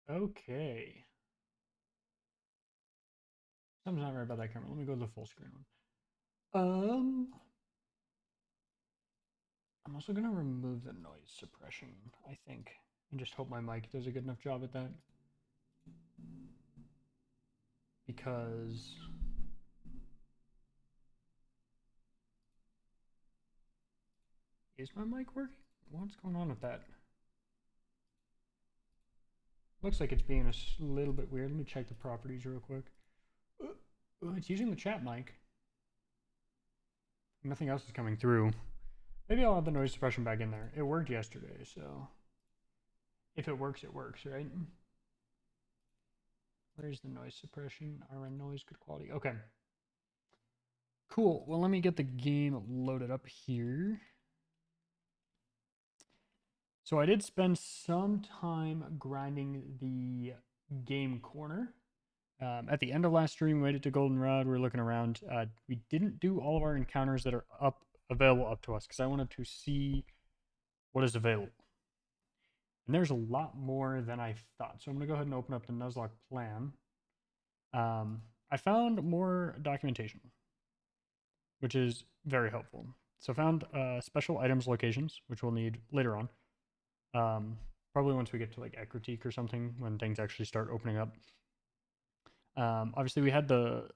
Okay. Something's not right about that camera. Let me go to the full screen one. I'm also gonna remove the noise suppression, I think, and just hope my mic does a good enough job at that. Because is my mic working? What's going on with that? Looks like it's being a little bit weird. Let me check the properties real quick. It's using the chat mic. Nothing else is coming through. Maybe I'll have the noise suppression back in there. It worked yesterday, so if it works, right? Where's the noise suppression? RN noise, good quality. Okay. Cool. Well, let me get the game loaded up here. So I did spend some time grinding the game corner. At the end of last stream, we made it to Goldenrod. We were looking around. We didn't do all of our encounters that are available up to us because I wanted to see what is available. And there's a lot more than I thought. So I'm going to go ahead and open up the Nuzlocke plan. I found more documentation, which is very helpful. So I found special items locations, which we'll need later on. Probably once we get to like Critique or something, when things actually start opening up. Obviously, we had the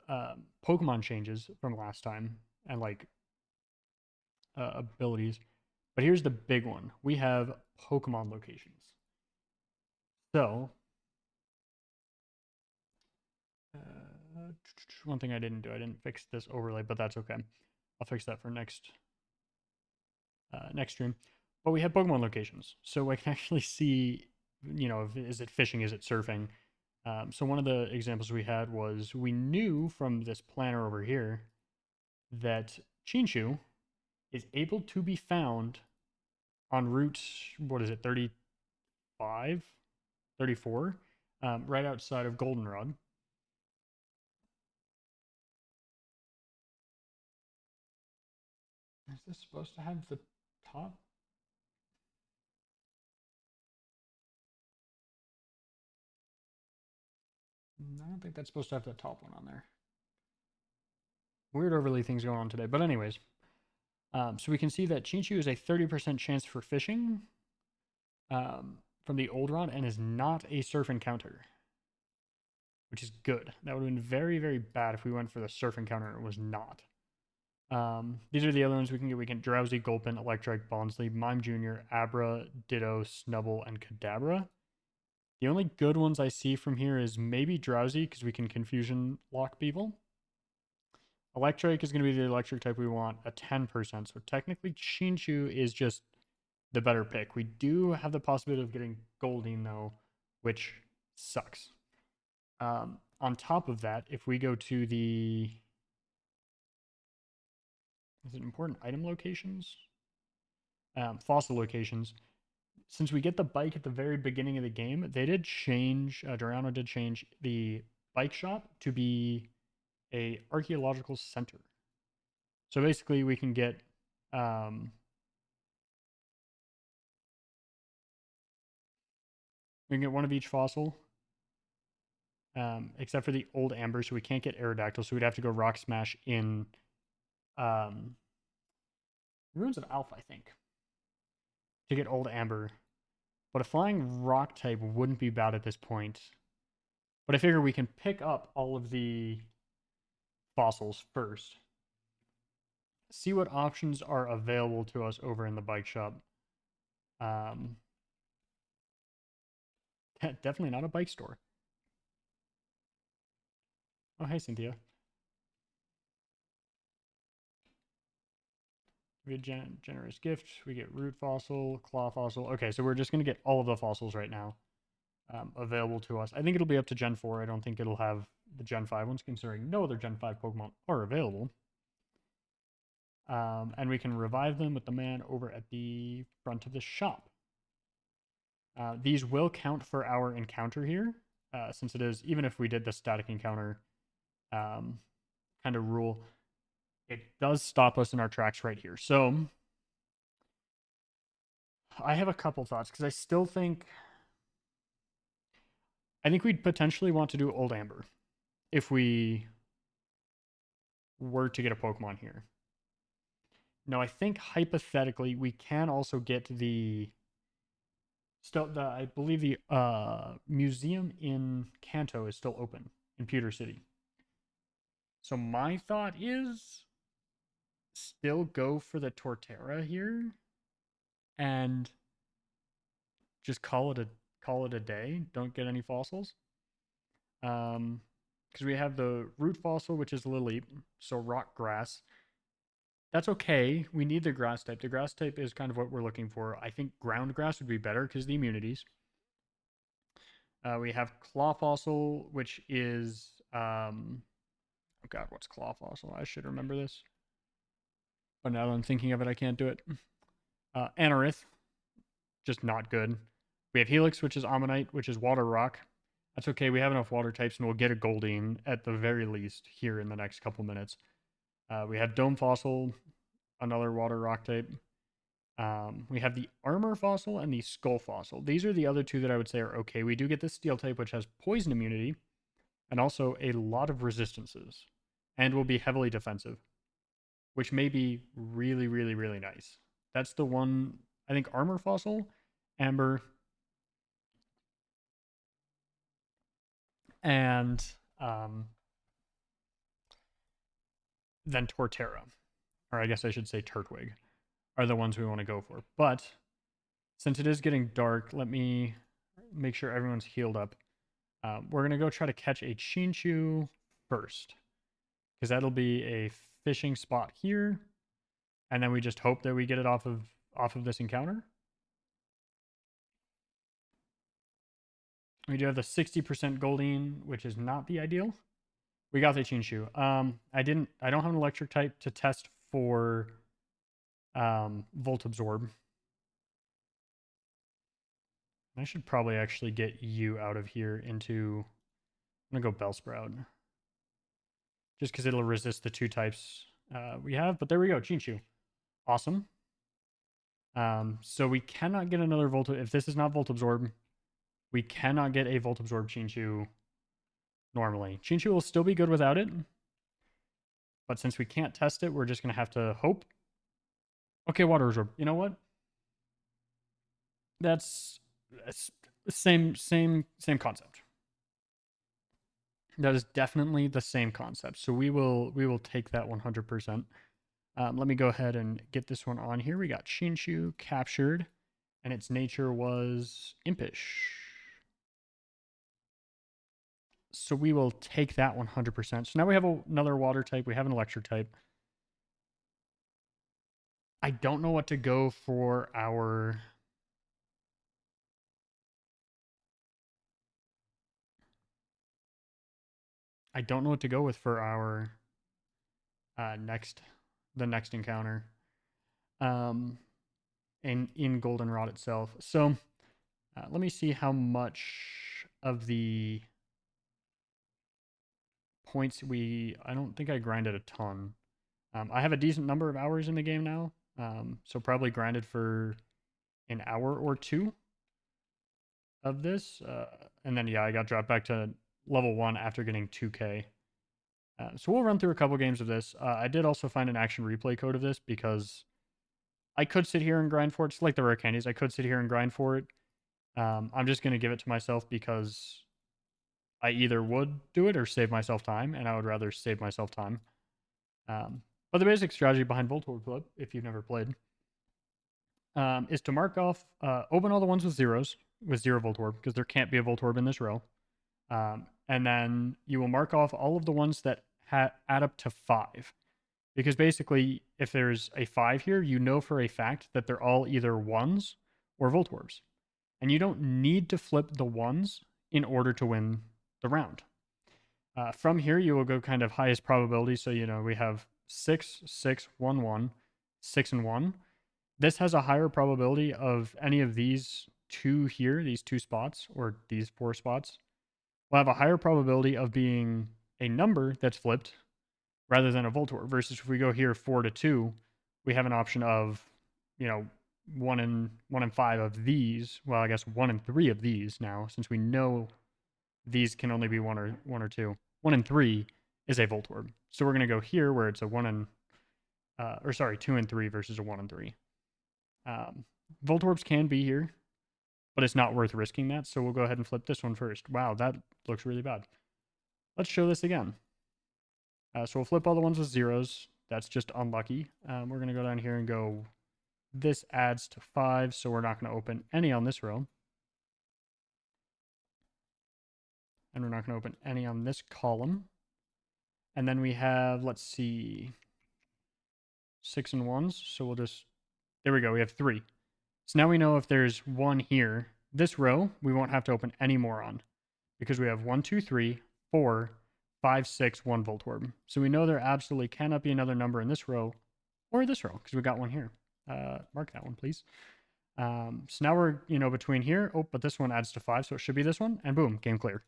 Pokemon changes from last time and like abilities. But here's the big one. We have Pokemon locations. So, one thing I didn't do, I didn't fix this overlay, but that's okay. I'll fix that for next stream. But we have Pokemon locations, so I can actually see, is it fishing, is it surfing? So one of the examples we had was we knew from this planner over here that Chinchu is able to be found on route, what is it, 35, 34, right outside of Goldenrod. Is this supposed to have the top? I don't think that's supposed to have the top one on there. Weird overlay things going on today. But anyways, so we can see that Chinchu is a 30% chance for fishing from the old rod and is not a surf encounter, which is good. That would have been very, very bad if we went for the surf encounter and it was not. These are the other ones we can get. We can Drowsy, Gulpin, Electric, Bonsly, Mime Jr., Abra, Ditto, Snubble, and Kadabra. The only good ones I see from here is maybe Drowsy, because we can confusion lock people. Electric is going to be the electric type we want at 10%. So technically, Chinchu is just the better pick. We do have the possibility of getting Goldeen, though, which sucks. On top of that, if we go to the... Is it important item locations? Fossil locations. Since we get the bike at the very beginning of the game, they did change, Durano did change the bike shop to be a archaeological center. So basically we can get one of each fossil, except for the old amber, so we can't get Aerodactyl, so we'd have to go rock smash in Ruins of Alpha, I think, to get old amber. But a flying rock type wouldn't be bad at this point. But I figure we can pick up all of the fossils first. See what options are available to us over in the bike shop. Definitely not a bike store. Oh, hey, Cynthia. We get generous gift. We get root fossil, claw fossil. Okay, so we're just going to get all of the fossils right now available to us. I think it'll be up to Gen 4. I don't think it'll have the Gen 5 ones, considering no other Gen 5 Pokemon are available. And we can revive them with the man over at the front of the shop. These will count for our encounter here, since it is, even if we did the static encounter kind of rule, it does stop us in our tracks right here. So I have a couple thoughts, because I still think I think we'd potentially want to do Old Amber if we were to get a Pokemon here. No, I think hypothetically we can also get the still the I believe the museum in Kanto is still open in Pewter City. So my thought is still go for the Torterra here and just call it a day. Don't get any fossils. Because we have the root fossil, which is Lily, so rock grass. That's okay. We need the grass type. The grass type is kind of what we're looking for. I think ground grass would be better because the immunities. We have claw fossil, which is oh god, what's claw fossil? I should remember this, but now that I'm thinking of it, I can't do it. Anorith, just not good. We have Helix, which is Ammonite, which is water rock. That's okay. We have enough water types, and we'll get a Goldeen at the very least here in the next couple minutes. We have Dome Fossil, another water rock type. We have the Armor Fossil and the Skull Fossil. These are the other two that I would say are okay. We do get the Steel type, which has poison immunity, and also a lot of resistances, and will be heavily defensive, which may be really, really, really nice. That's the one, I think, Armor Fossil, Amber, and then Torterra, or I guess I should say Turtwig, are the ones we want to go for. But since it is getting dark, let me make sure everyone's healed up. We're going to go try to catch a Chinchu first, because that'll be a fishing spot here, and then we just hope that we get it off of this encounter. We do have the 60% Goldeen, which is not the ideal. We got the Chinchu. I don't have an electric type to test for Volt Absorb. I should probably actually get you out of here into, I'm gonna go Bellsprout. Just because it'll resist the two types we have, but there we go, Chinchu. Awesome. So we cannot get another Volt, if this is not Volt Absorb, we cannot get a Volt Absorb Chinchu normally. Chinchu will still be good without it, but since we can't test it, we're just going to have to hope. Okay, Water Absorb. You know what? That's same concept. That is definitely the same concept. So we will take that 100%. Let me go ahead and get this one on here. We got Chinchu captured, and its nature was Impish. So we will take that 100%. So now we have another water type. We have an electric type. I don't know what to go for our... I don't know what to go with for our the next encounter in Goldenrod itself. So let me see how much of the points I don't think I grinded a ton. I have a decent number of hours in the game now, so probably grinded for an hour or two of this. And then, yeah, I got dropped back to level 1 after getting 2k. So we'll run through a couple games of this. I did also find an action replay code of this because I could sit here and grind for it. It's like the rare candies. I could sit here and grind for it. I'm just going to give it to myself because I either would do it or save myself time, and I would rather save myself time. But the basic strategy behind Voltorb Club, if you've never played, is to mark off, open all the ones with zeros, with 0 Voltorb, because there can't be a Voltorb in this row. And then you will mark off all of the ones that add up to 5. Because basically, if there's a 5 here, you know for a fact that they're all either 1s or Voltorbs. And you don't need to flip the 1s in order to win the round. From here, you will go kind of highest probability. So, we have 6, 6, 1, 1, 6, and 1. This has a higher probability of any of these two here, these 2 spots, or these 4 spots, will have a higher probability of being a number that's flipped rather than a Voltorb. Versus if we go here 4 to 2, we have an option of, 1 and 5 of these. Well, I guess 1 and 3 of these now, since we know these can only be one or two. 1 and 3 is a volt orb. So we're going to go here where it's a 1 and, 2 and 3 versus a 1 and 3. Volt orbs can be here, but it's not worth risking that. So we'll go ahead and flip this one first. Wow, that looks really bad. Let's show this again. So we'll flip all the ones with zeros. That's just unlucky. We're going to go down here and go, this adds to 5, so we're not going to open any on this row. And we're not going to open any on this column. And then we have, let's see, 6 and 1s. So we'll just, there we go, we have 3. So now we know if there's 1 here, this row, we won't have to open any more on. Because we have 1, 2, 3, 4, 5, 6, 1 volt orb. So we know there absolutely cannot be another number in this row or this row, because we got one here. Mark that one, please. So now we're, between here. Oh, but this one adds to 5, so it should be this one. And boom, game clear.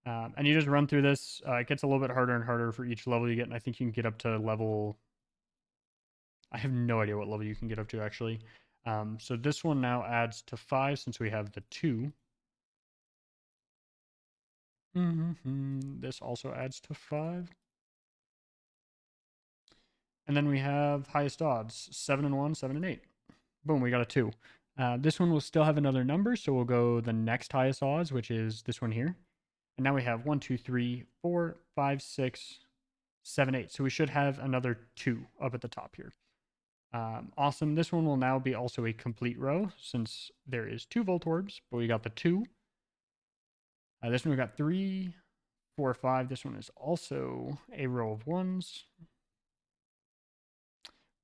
And you just run through this. It gets a little bit harder and harder for each level you get. And I think you can get up to level... I have no idea what level you can get up to, actually. So this one now adds to 5 since we have the 2. This also adds to 5. And then we have highest odds, 7 and 1, 7 and 8. Boom, we got a 2. This one will still have another number, so we'll go the next highest odds, which is this one here. And now we have 1, 2, 3, 4, 5, 6, 7, 8. So we should have another 2 up at the top here. Awesome. This one will now be also a complete row since there is 2 volt orbs, but we got the 2. This one we got 3, 4, 5. This one is also a row of 1s.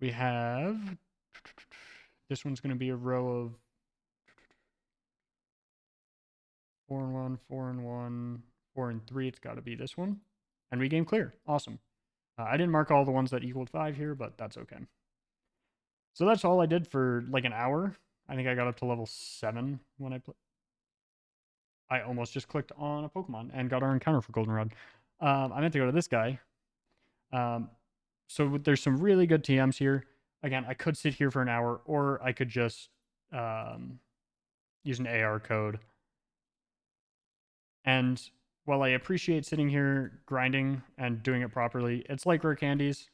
We have, this one's going to be a row of 4 and 1, 4 and 1, 4 and 3. It's got to be this one. And we game clear. Awesome. I didn't mark all the ones that equaled 5 here, but that's okay. So that's all I did for like an hour. I think I got up to level 7 when I played. I almost just clicked on a Pokemon and got our encounter for Goldenrod. I meant to go to this guy. So there's some really good TMs here. Again, I could sit here for an hour, or I could just use an AR code. And while I appreciate sitting here grinding and doing it properly, it's like rare candies.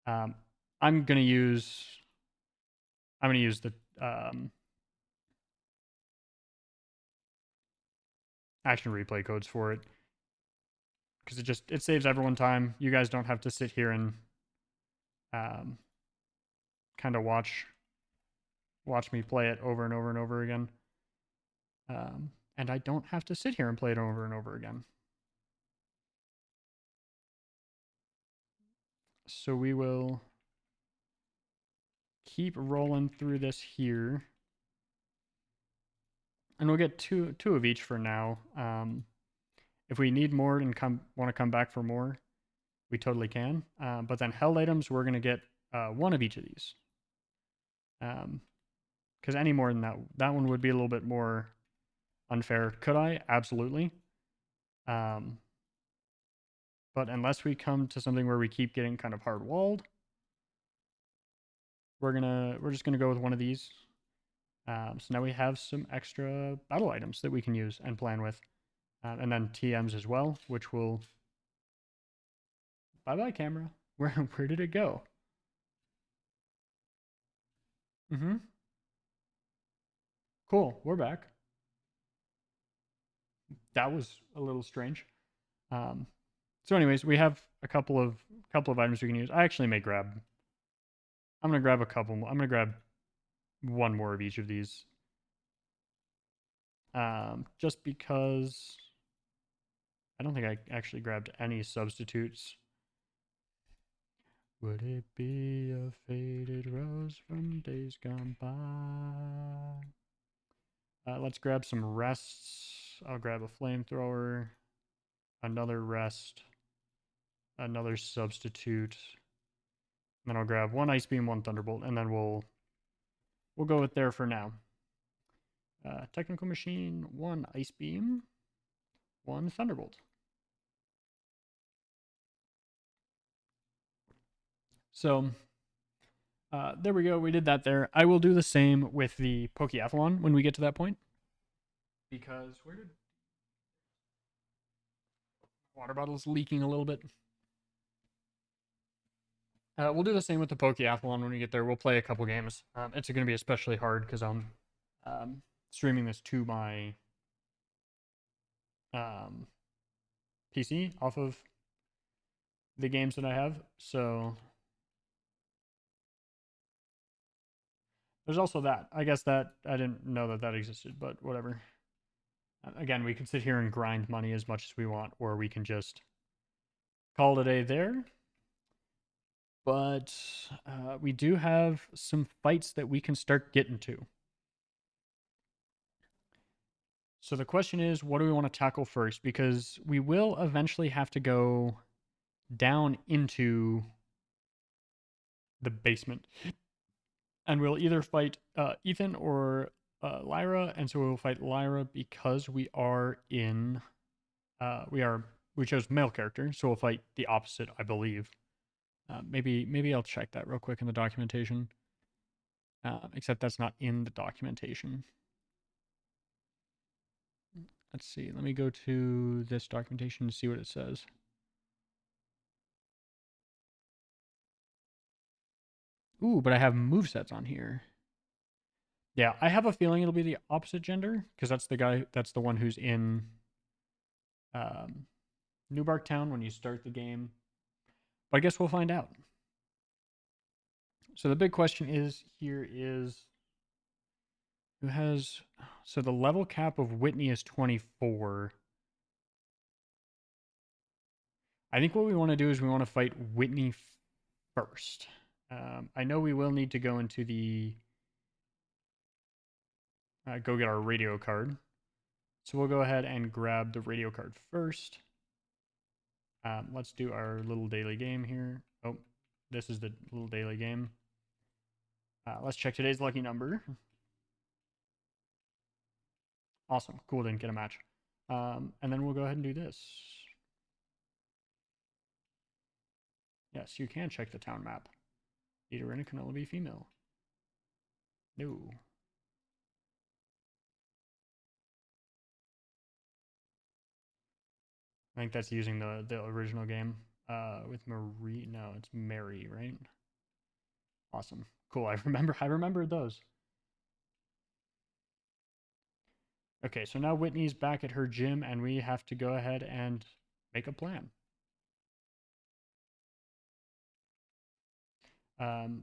I'm gonna use the action replay codes for it, because it saves everyone time. You guys don't have to sit here and kind of watch me play it over and over and over again. And I don't have to sit here and play it over and over again. So we will keep rolling through this here. And we'll get two of each for now. If we need more and want to come back for more, we totally can. But then held items, we're going to get 1 of each of these. Because any more than that one would be a little bit more unfair. Could I? Absolutely. But unless we come to something where we keep getting kind of hard walled, we're just gonna go with one of these. So now we have some extra battle items that we can use and plan with, and then TMs as well, which will. Bye bye, camera. Where did it go? Cool. We're back. That was a little strange. So anyways, we have a couple of items we can use. I actually may grab. I'm gonna grab a couple more. I'm gonna grab 1 more of each of these. Just because I don't think I actually grabbed any substitutes. Would it be a faded rose from days gone by? Let's grab some rests. I'll grab a flamethrower, another rest, another substitute, and then I'll grab 1 ice beam, 1 thunderbolt, and then we'll go with there for now. Technical machine, 1 ice beam, 1 thunderbolt. So there we go. We did that there. I will do the same with the Pokeathlon when we get to that point. Because Water bottle's leaking a little bit. We'll do the same with the Pokeathlon when we get there. We'll play a couple games. It's going to be especially hard because I'm streaming this to my um, PC off of the games that I have. So there's also that. I guess that I didn't know that that existed, but whatever. Again, we can sit here and grind money as much as we want, or we can just call it a day there. But we do have some fights that we can start getting to. So the question is, what do we want to tackle first? Because we will eventually have to go down into the basement. And we'll either fight Ethan or Lyra. And so we'll fight Lyra because we are in. We chose male character, so we'll fight the opposite, I believe. Maybe I'll check that real quick in the documentation. Except that's not in the documentation. Let's see. Let me go to this documentation to see what it says. Ooh, but I have movesets on here. Yeah, I have a feeling it'll be the opposite gender because that's the guy. That's the one who's in New Bark Town when you start the game. But I guess we'll find out. So the big question is who has. So the level cap of Whitney is 24. I think what we want to do is we want to fight Whitney first. I know we will need to go into the go get our radio card. So we'll go ahead and grab the radio card first. Let's do our little daily game here. Oh, this is the little daily game. Let's check today's lucky number. Awesome. Cool, didn't get a match. And then we'll go ahead and do this. Yes, you can check the town map. Eaterina can only be female. No. I think that's using the original game with Marie. No, it's Mary, right? Awesome. Cool. I remembered those. Okay, so now Whitney's back at her gym, and we have to go ahead and make a plan.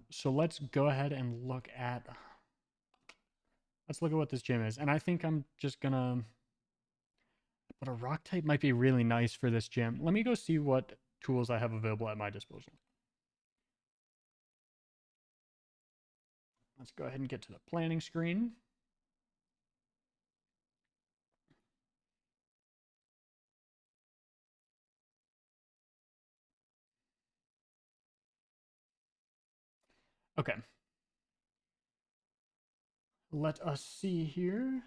So let's go ahead and look at what this gym is. And I think I'm just gonna, but a rock type might be really nice for this gym. Let me go see what tools I have available at my disposal. Let's go ahead and get to the planning screen. Okay. Let us see here.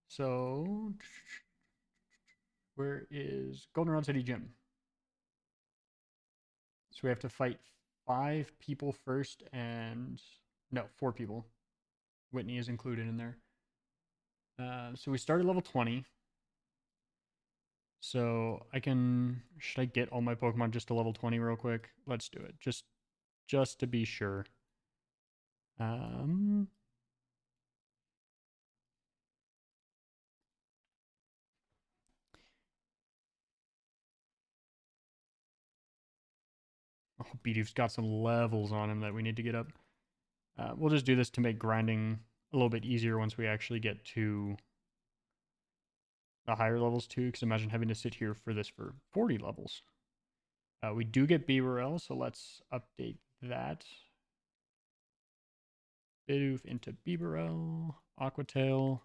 So, where is Goldenrod City Gym? So we have to fight 5 people first, and no, 4 people. Whitney is included in there. So we started level 20. So I can. Should I get all my Pokemon just to level 20 real quick? Let's do it. Just to be sure. Oh, Bidoof's got some levels on him that we need to get up. We'll just do this to make grinding a little bit easier once we actually get to the higher levels too, because imagine having to sit here for this for 40 levels. We do get Bidoof, so let's update that. Bidoof into Bibirel, Aquatail,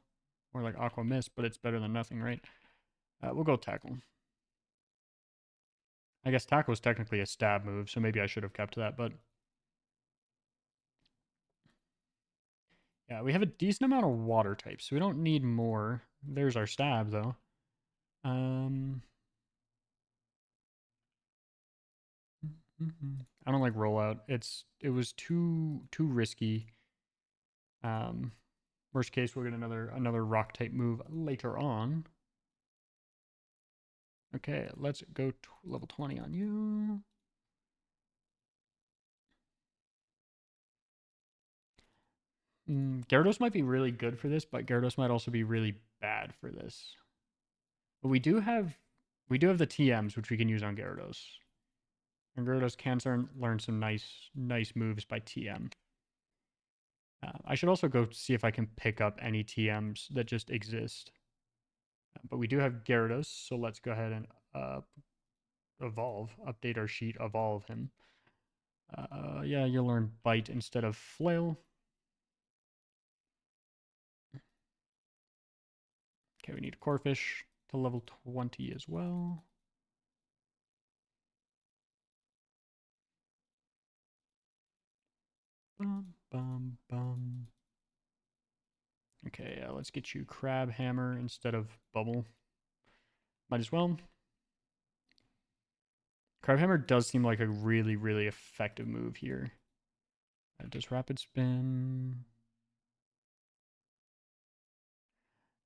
more like Aqua Mist, but it's better than nothing, right? We'll go Tackle. I guess Tackle is technically a stab move, so maybe I should have kept that, but yeah, we have a decent amount of water types, so we don't need more. There's our stab, though. I don't like rollout. It was too risky. Worst case, we'll get another rock type move later on. Okay, let's go level 20 on you. Gyarados might be really good for this, but Gyarados might also be really bad for this. But we do have the TMs which we can use on Gyarados. And Gyarados can learn some nice moves by TM. I should also go see if I can pick up any TMs that just exist. But we do have Gyarados, so let's go ahead and update our sheet, evolve him. Yeah, you'll learn Bite instead of Flail. Okay, we need Corphish to level 20 as well. Bum, bum, bum. Okay, let's get you Crab Hammer instead of Bubble. Might as well. Crab Hammer does seem like a really, really effective move here. Does Rapid Spin.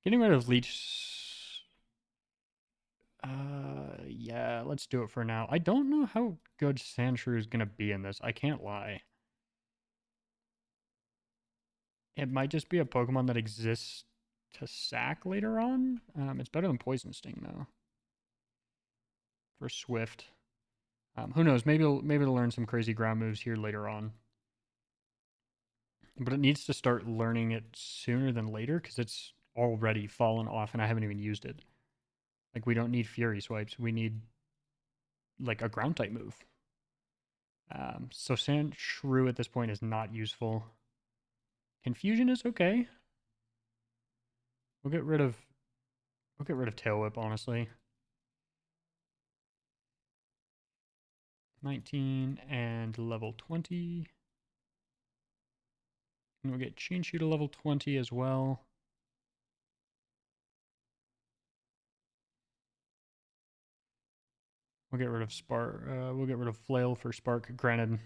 Getting rid of Leech. Yeah, let's do it for now. I don't know how good Sandshrew is going to be in this. I can't lie. It might just be a Pokemon that exists to sack later on. It's better than Poison Sting, though. For Swift. Who knows? Maybe it'll learn some crazy ground moves here later on. But it needs to start learning it sooner than later because it's already fallen off and I haven't even used it. Like, we don't need Fury Swipes. We need, like, a ground type move. So Sandshrew at this point is not useful. Confusion is okay. We'll get rid of Tail Whip, honestly. 19 and level 20. And we'll get Chinchu to level 20 as well. We'll get rid of Spark. We'll get rid of Flail for Spark. Granted,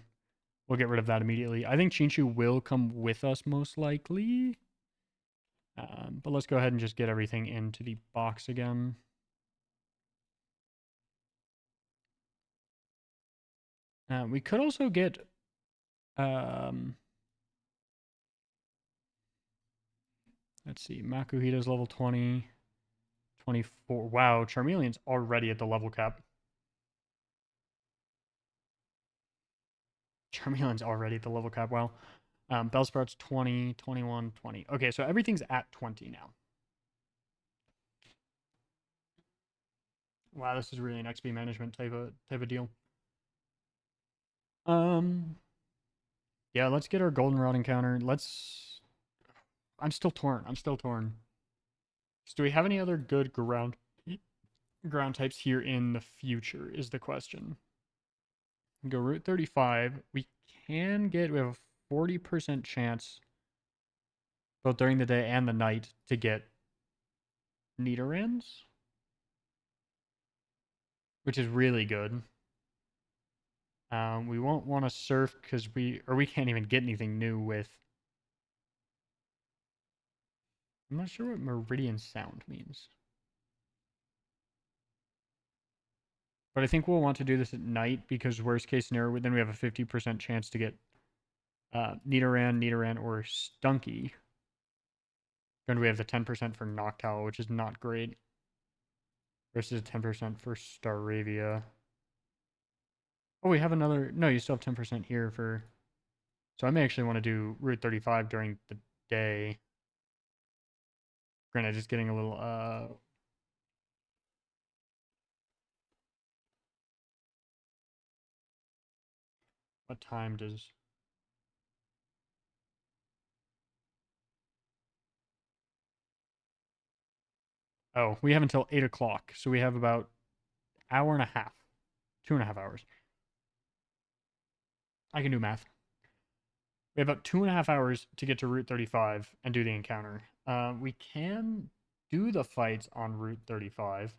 we'll get rid of that immediately. I think Chinchu will come with us most likely. But let's go ahead and just get everything into the box again. We could also get let's see, Makuhita's level 20, 24. Wow, Charmeleon's already at the level cap. Charmeleon's already at the level cap. Wow. Bellsprout's 20, 21, 20. Okay, so everything's at 20 now. Wow, this is really an XP management type of deal. Yeah, let's get our Goldenrod encounter. I'm still torn. So do we have any other good ground types here in the future is the question. Go Route 35. We have a 40% chance both during the day and the night to get Nidorans, which is really good. We won't want to surf because we can't even get anything new with. I'm not sure what Meridian Sound means. But I think we'll want to do this at night because worst case scenario, then we have a 50% chance to get Nidoran, or Stunky. Then we have the 10% for Noctowl, which is not great. Versus 10% for Staravia. Oh, we have another. No, you still have 10% here for. So I may actually want to do Route 35 during the day. Granted, just getting a little. What time does. Oh, we have until 8 o'clock. So we have about hour and a half. 2.5 hours. I can do math. We have about 2.5 hours to get to Route 35 and do the encounter. We can do the fights on Route 35.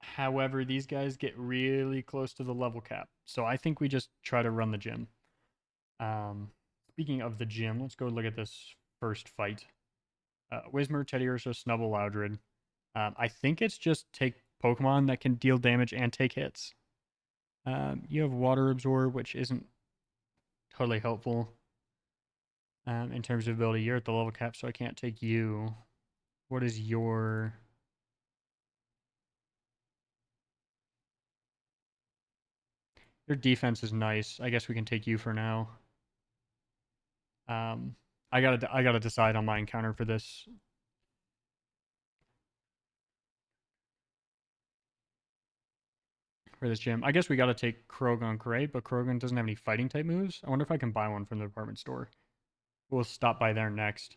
However, these guys get really close to the level cap. So I think we just try to run the gym. speaking of the gym, let's go look at this first fight. Whismur, Teddiursa, Snubbull, Loudred. I think it's just take Pokemon that can deal damage and take hits. You have Water Absorb, which isn't totally helpful in terms of ability. You're at the level cap, so I can't take you. What is your... Your defense is nice. I guess we can take you for now. I gotta decide on my encounter for this. For this gym. I guess we gotta take Krogan Gray, but Krogan doesn't have any fighting type moves. I wonder if I can buy one from the department store. We'll stop by there next.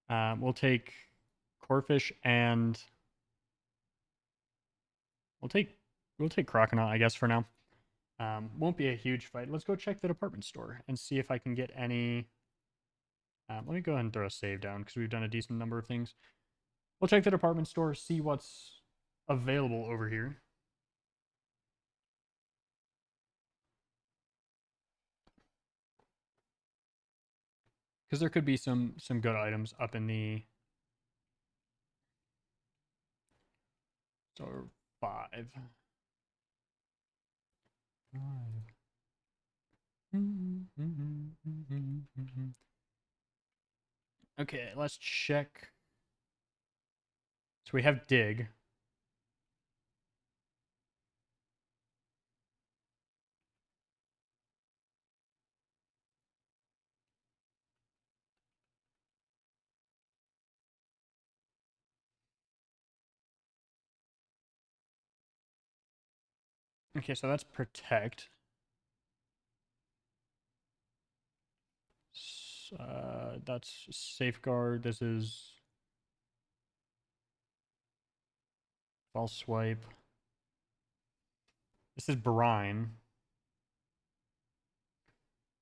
We'll take Corphish and we'll take Croconaut, I guess, for now. Won't be a huge fight. Let's go check the department store and see if I can get any. Let me go ahead and throw a save down because we've done a decent number of things. We'll check the department store, see what's available over here. Because there could be some good items up in the... So 5. Okay, let's check. So we have Dig. Okay, so that's Protect. That's Safeguard. This is False Swipe. This is Brine.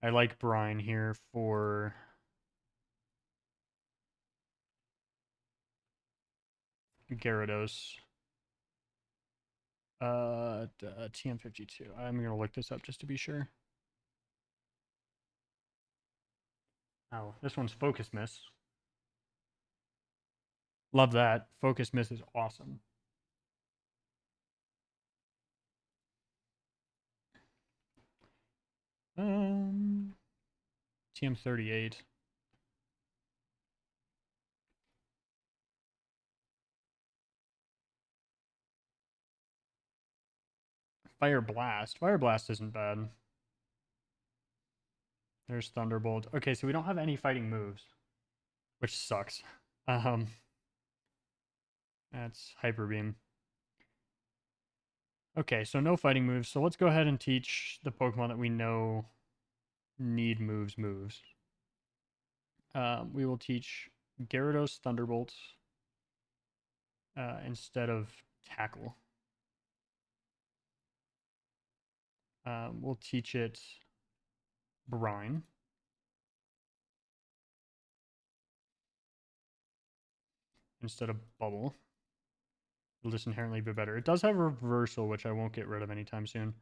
I like Brine here for... Gyarados. TM52. I'm going to look this up just to be sure. Oh, this one's Focus Miss. Love that. Focus Miss is awesome. TM38. Fire Blast. Fire Blast isn't bad. There's Thunderbolt. Okay, so we don't have any fighting moves, which sucks. That's Hyper Beam. Okay, so no fighting moves. So let's go ahead and teach the Pokemon that we know need moves. We will teach Gyarados Thunderbolt instead of Tackle. We'll teach it Brine. Instead of Bubble. It'll just inherently be better. It does have Reversal, which I won't get rid of anytime soon.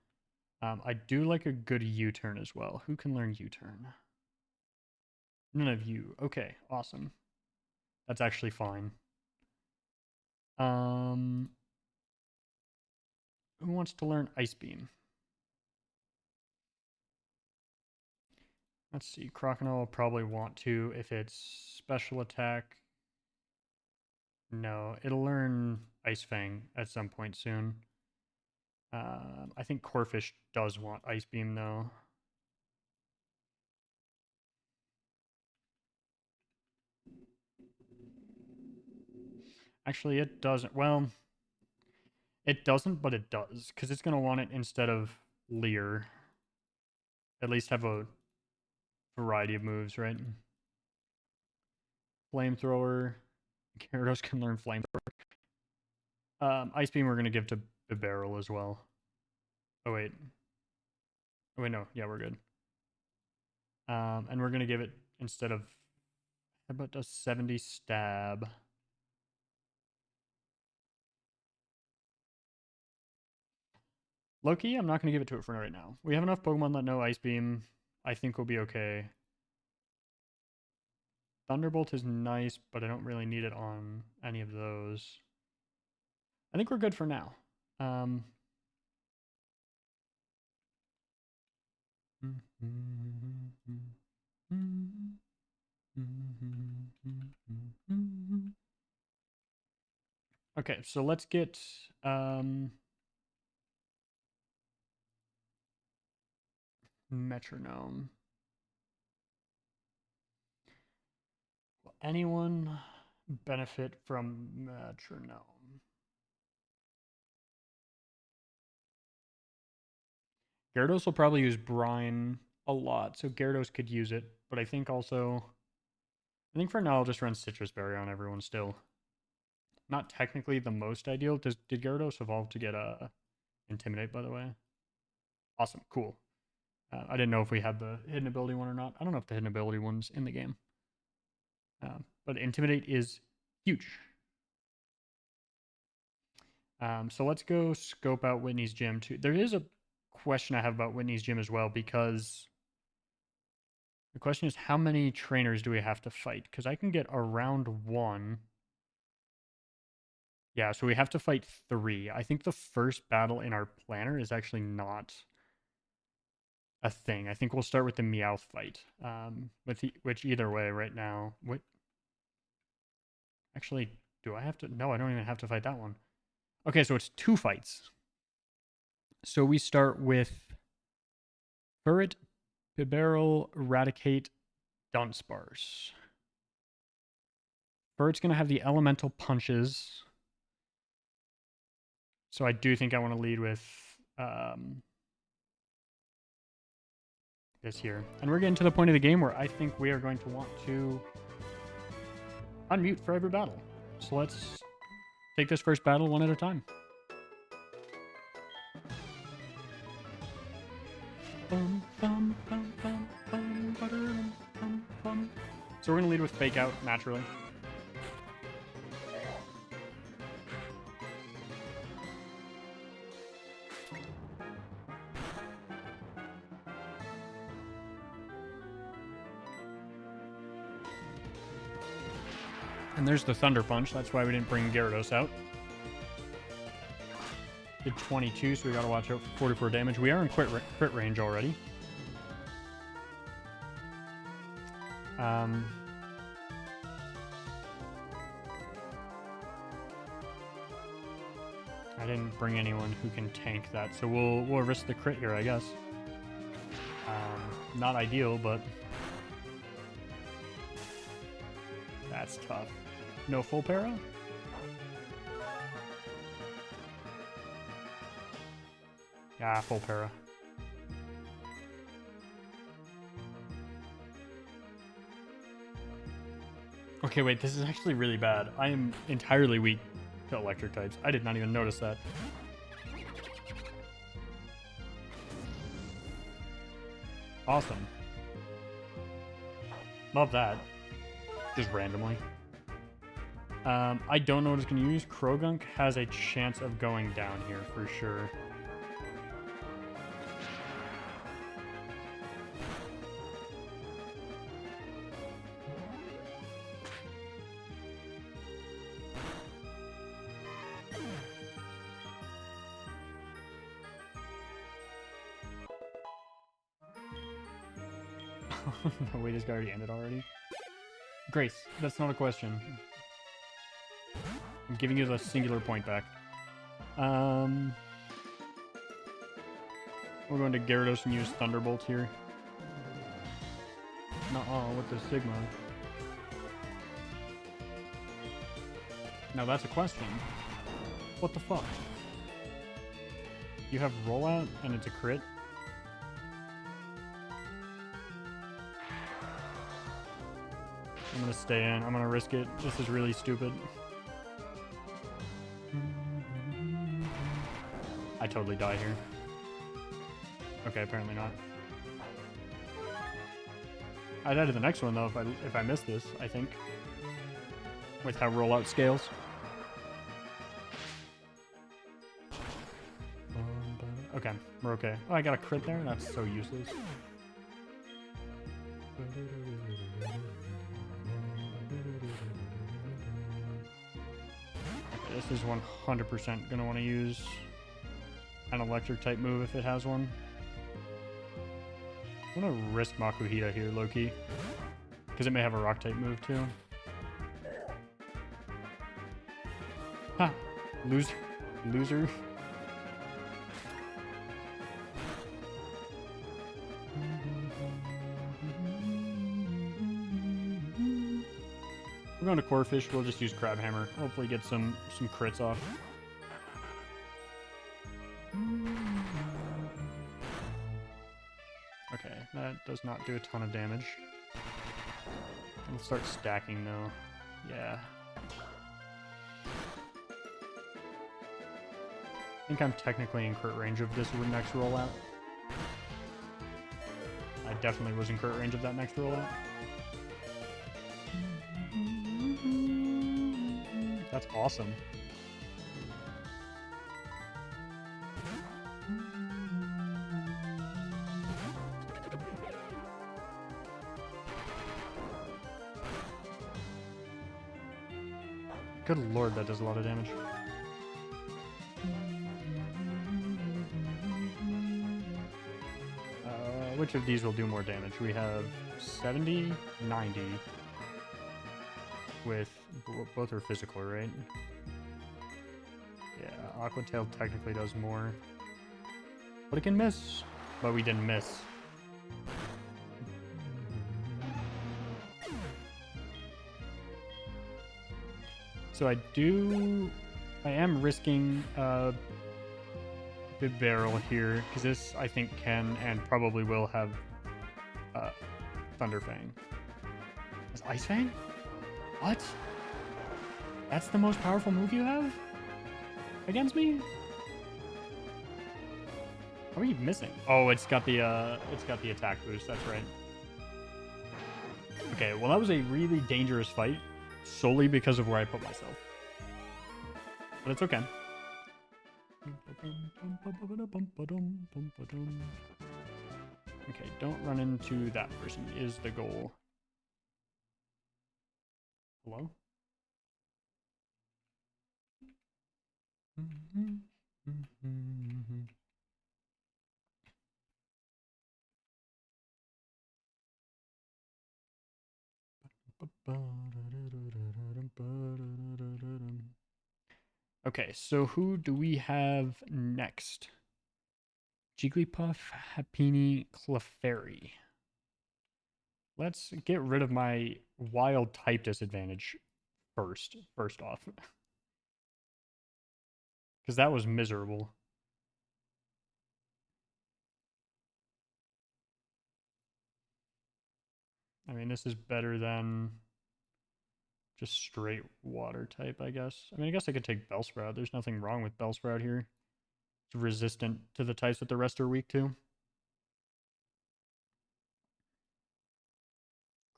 I do like a good U-turn as well. Who can learn U-turn? None of you. Okay, awesome. That's actually fine. Who wants to learn Ice Beam? Let's see. Crocodile will probably want to if it's special attack. No, it'll learn Ice Fang at some point soon. I think Corphish does want Ice Beam though. Actually, it doesn't. Well, it doesn't, but it does, because it's going to want it instead of Leer. At least have a variety of moves, right? Flamethrower. Gyarados can learn Flamethrower. Ice Beam we're going to give to the Barrel as well. Oh, wait. Oh, wait, no. Yeah, we're good. And we're going to give it, instead of... How about a 70 Stab? Loki, I'm not going to give it to it for right now. We have enough Pokemon that know Ice Beam. I think we'll be okay. Thunderbolt is nice, but I don't really need it on any of those. I think we're good for now. Okay, so let's get metronome. Will anyone benefit from metronome? Gyarados will probably use brine a lot, so Gyarados could use it, but I think for now I'll just run Citrus Berry on everyone still. Not technically the most ideal. Did Gyarados evolve to get Intimidate, by the way? Awesome, cool. I didn't know if we had the hidden ability one or not. I don't know if the hidden ability one's in the game. But Intimidate is huge. So let's go scope out Whitney's gym too. There is a question I have about Whitney's gym as well, because the question is, how many trainers do we have to fight? Because I can get around 1. Yeah, so we have to fight 3. I think the first battle in our planner is actually not a thing. I think we'll start with the Meowth fight. Which either way right now. Actually, do I have to? No, I don't even have to fight that one. Okay, so it's 2 fights. So we start with Furret, Bibarel, Raticate, Dunsparce. Furret's going to have the elemental punches. So I do think I want to lead with this here. And we're getting to the point of the game where I think we are going to want to unmute for every battle. So let's take this first battle one at a time. So we're going to lead with Fake Out, naturally. And there's the Thunder Punch. That's why we didn't bring Gyarados out. Did 22, so we got to watch out for 44 damage. We are in crit range already. I didn't bring anyone who can tank that, so we'll risk the crit here, I guess. Not ideal, but that's tough. No full para? Yeah, full para. Okay, wait, this is actually really bad. I am entirely weak to electric types. I did not even notice that. Awesome. Love that. Just randomly. I don't know what it's going to use. Krogunk has a chance of going down here for sure. No, wait, this guy already ended already? Grace, that's not a question. I'm giving you the singular point back. We're going to Gyarados and use Thunderbolt here. Nuh-uh, with the Sigma. Now that's a question. What the fuck? You have Rollout and it's a crit? I'm gonna stay in. I'm gonna risk it. This is really stupid. I totally die here. Okay, apparently not. I'd die to the next one though if I miss this, I think. With how rollout scales. Okay, we're okay. Oh, I got a crit there? That's so useless. This is 100% going to want to use an electric type move if it has one. I'm going to risk Makuhita here, low-key. Because it may have a rock type move too. Ha! Loser. We're going to Core Fish. We'll just use Crab Hammer. Hopefully get some crits off. Okay, that does not do a ton of damage. We'll start stacking though. Yeah. I think I'm technically in crit range of this next rollout. I definitely was in crit range of that next rollout. That's awesome. Good lord, that does a lot of damage. Which of these will do more damage? We have 70, 90. With both are physical, right? Yeah, Aqua Tail technically does more. But it can miss. But we didn't miss. So I am risking Big Barrel here, because this I think can and probably will have Thunder Fang. Is Ice Fang? What? That's the most powerful move you have? Against me? How are you missing? Oh, it's got the attack boost, that's right. Okay, well that was a really dangerous fight, solely because of where I put myself. But it's okay. Okay, don't run into that person is the goal. Hello? Okay, so who do we have next? Jigglypuff, Happiny, Clefairy. Let's get rid of my wild type disadvantage first off. Because that was miserable. I mean, this is better than just straight water type, I guess. I mean, I guess I could take Bellsprout. There's nothing wrong with Bellsprout here. It's resistant to the types that the rest are weak to.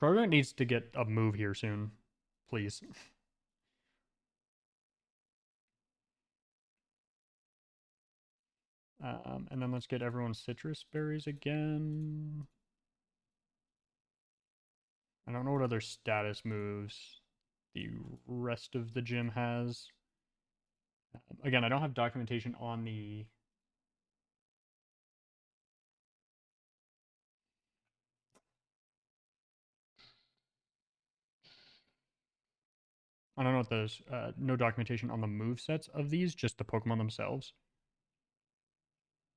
Croagunk needs to get a move here soon. Please. And then let's get everyone's citrus berries again. I don't know what other status moves the rest of the gym has. Again, I don't have documentation on the... I don't know what those... no documentation on the move sets of these, just the Pokemon themselves.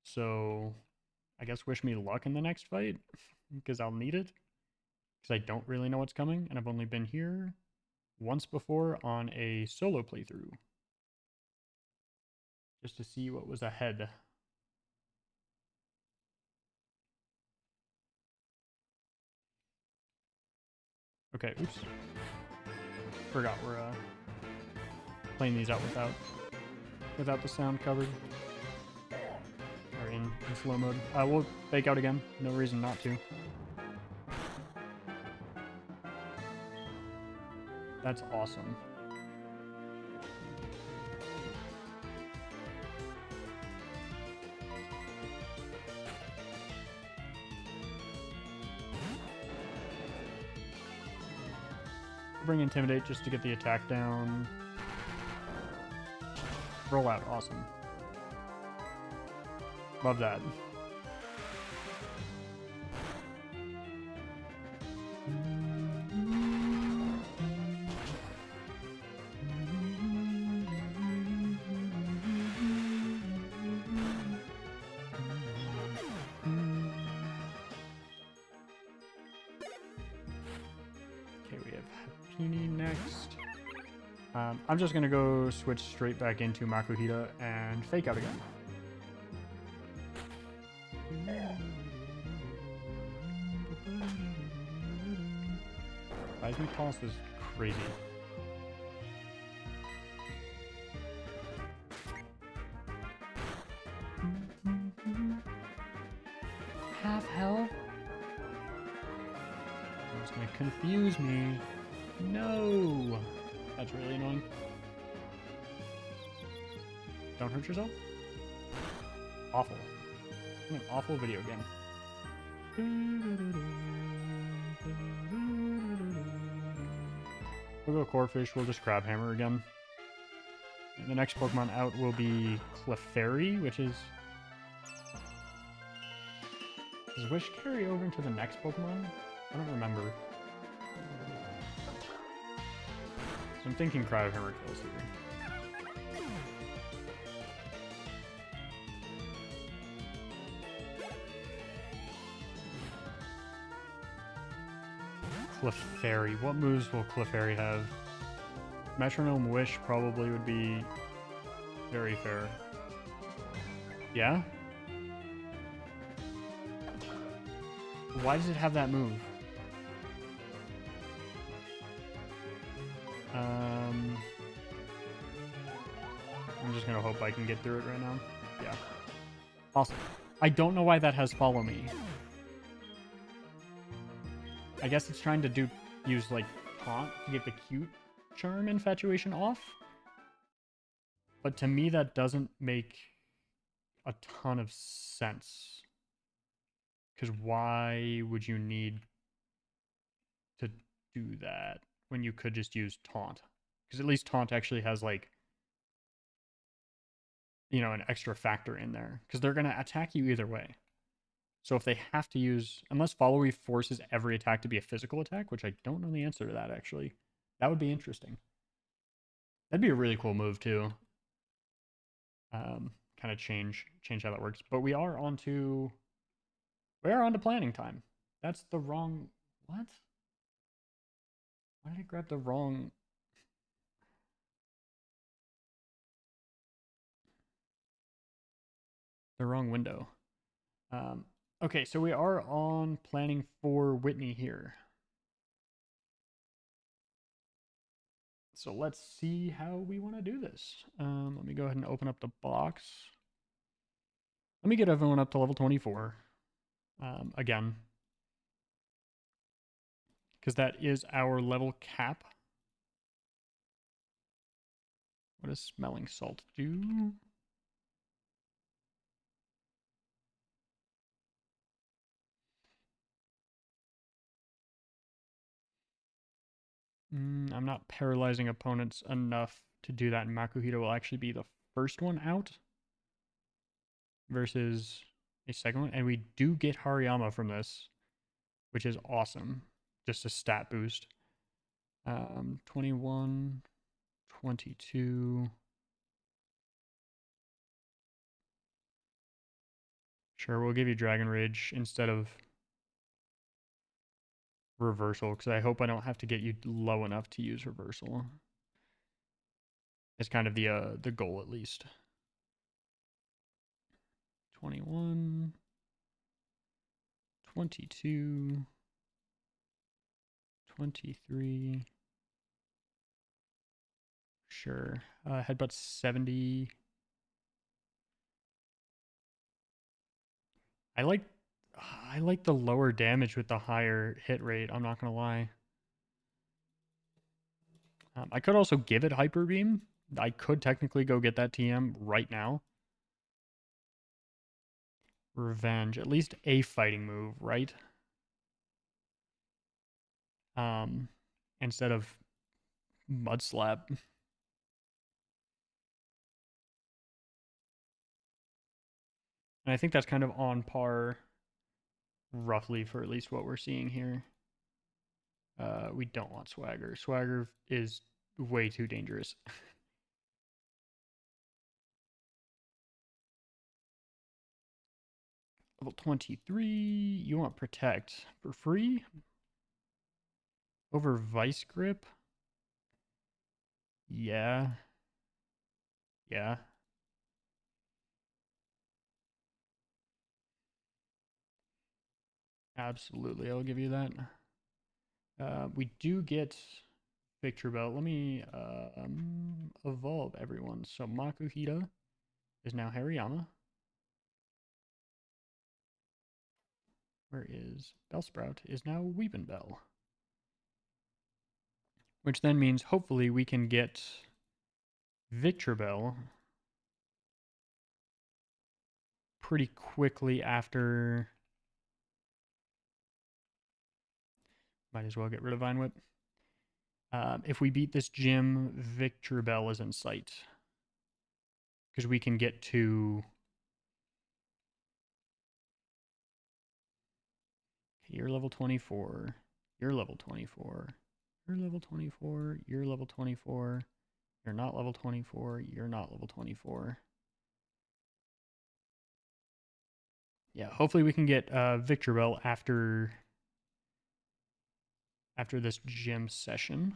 So, I guess wish me luck in the next fight, because I'll need it. Because I don't really know what's coming, and I've only been here once before on a solo playthrough. Just to see what was ahead. Okay, oops. Forgot we're playing these out without the sound covered. Or in slow mode. We'll fake out again. No reason not to. That's awesome. Bring Intimidate just to get the attack down. Roll out. Awesome. Love that. Okay, we have Happini next. I'm just going to go switch straight back into Makuhita and fake out again. Seismic Pulse is crazy. Half health? It's going to confuse me. No! That's really annoying. Don't hurt yourself. Awful. What an awful video game. We'll go Corphish, we'll just Crabhammer again. And the next Pokemon out will be Clefairy, which is... Does Wish carry over into the next Pokemon? I don't remember. So I'm thinking Crabhammer kills here. Clefairy. What moves will Clefairy have? Metronome Wish probably would be very fair. Yeah? Why does it have that move? I'm just gonna hope I can get through it right now. Yeah. Awesome. I don't know why that has Follow Me. I guess it's trying to use like Taunt to get the cute charm infatuation off. But to me that doesn't make a ton of sense. Because why would you need to do that when you could just use Taunt? Because at least Taunt actually has like, you know, an extra factor in there. Because they're going to attack you either way. So if they have to use, unless Follow Me forces every attack to be a physical attack, which I don't know the answer to that actually, that would be interesting. That'd be a really cool move too. Kind of change how that works. But we are on to planning time. That's the wrong, what? Why did I grab the wrong? The wrong window. Okay, so we are on planning for Whitney here. So let's see how we want to do this. Let me go ahead and open up the box. Let me get everyone up to level 24. Again. Because that is our level cap. What does Smelling Salt do? I'm not paralyzing opponents enough to do that, and Makuhita will actually be the first one out versus a second one. And we do get Hariyama from this, which is awesome. Just a stat boost. 21, 22. Sure, we'll give you Dragon Rage instead of Reversal, because I hope I don't have to get you low enough to use Reversal. It's kind of the goal, at least. 21, 22, 23. Sure. Headbutt 70. I like the lower damage with the higher hit rate. I'm not gonna lie. I could also give it Hyper Beam. I could technically go get that TM right now. Revenge, at least a fighting move, right? Instead of Mud Slap. And I think that's kind of on par, roughly, for at least what we're seeing here. We don't want Swagger. Swagger is way too dangerous. Level 23, you want Protect for free? Over Vice Grip? Yeah. Yeah. Absolutely, I'll give you that. We do get Victor Belt. Let me evolve everyone. So Makuhita is now Hariyama. Where is Bellsprout is now Weepinbell. Which then means hopefully we can get Victreebel pretty quickly after. Might as well get rid of Vine Whip. If we beat this gym, Victreebel is in sight. Because we can get to. You're level 24. You're level 24. You're level 24. You're level 24. You're not level 24. You're not level 24. Yeah, hopefully we can get Victreebel after this gym session.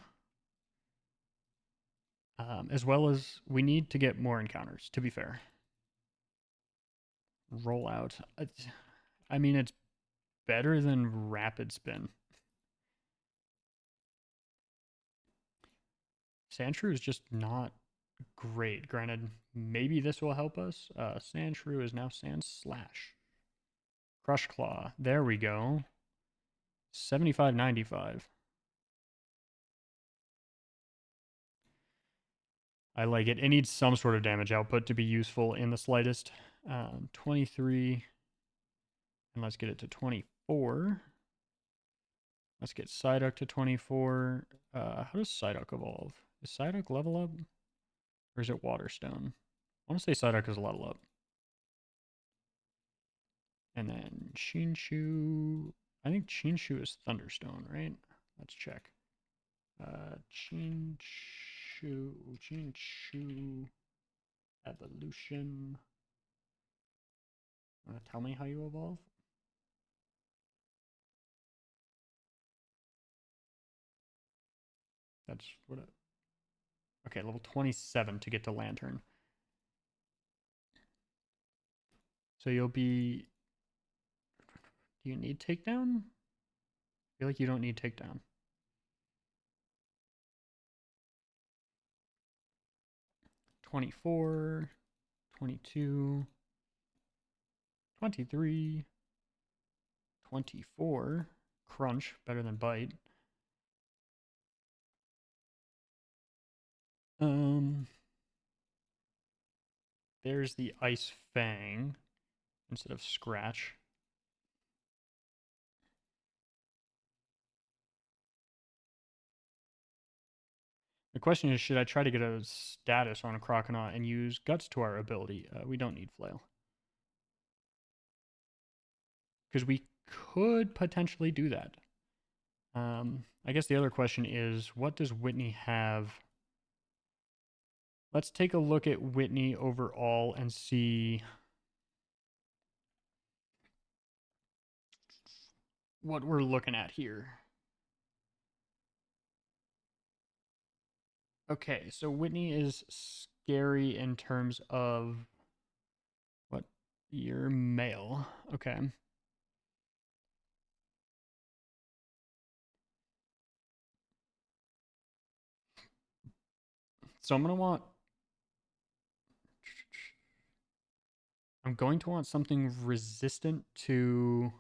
As well as we need to get more encounters, to be fair. Rollout. I mean, it's better than Rapid Spin. Sandshrew is just not great. Granted, maybe this will help us. Sandshrew is now Sand Slash. Crush Claw. There we go. 75-95. I like it. It needs some sort of damage output to be useful in the slightest. 23. And let's get it to 24. Let's get Psyduck to 24. How does Psyduck evolve? Is Psyduck level up? Or is it Waterstone? I want to say Psyduck is level up. And then Chinshu. I think Chinshu is Thunderstone, right? Let's check. Chinshu evolution. Tell me how you evolve? That's what it. Okay, level 27 to get to Lantern. So you'll be. Do you need takedown? I feel like you don't need takedown. 24, 22, 23, 24. Crunch, better than Bite. There's the Ice Fang instead of Scratch. The question is, should I try to get a status on a Croconaut and use Guts to our ability? We don't need Flail. Because we could potentially do that. I guess the other question is, what does Whitney have? Let's take a look at Whitney overall and see what we're looking at here. Okay, so Whitney is scary in terms of what? You're male. Okay. So I'm going to want something resistant to.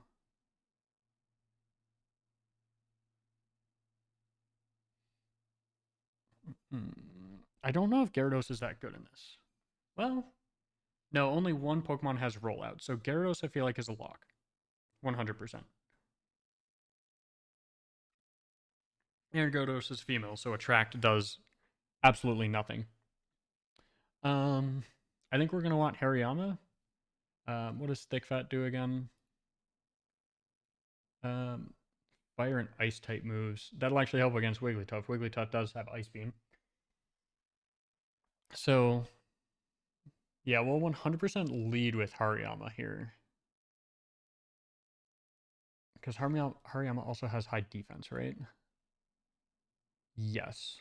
I don't know if Gyarados is that good in this. Well, no, only one Pokemon has rollout. So Gyarados, I feel like, is a lock. 100%. And Gyarados is female, so Attract does absolutely nothing. I think we're going to want Hariyama. What does Thick Fat do again? Um, Fire and Ice type moves. That'll actually help against Wigglytuff. Wigglytuff does have Ice Beam. So, yeah, we'll 100% lead with Hariyama here. Because Hariyama also has high defense, right? Yes.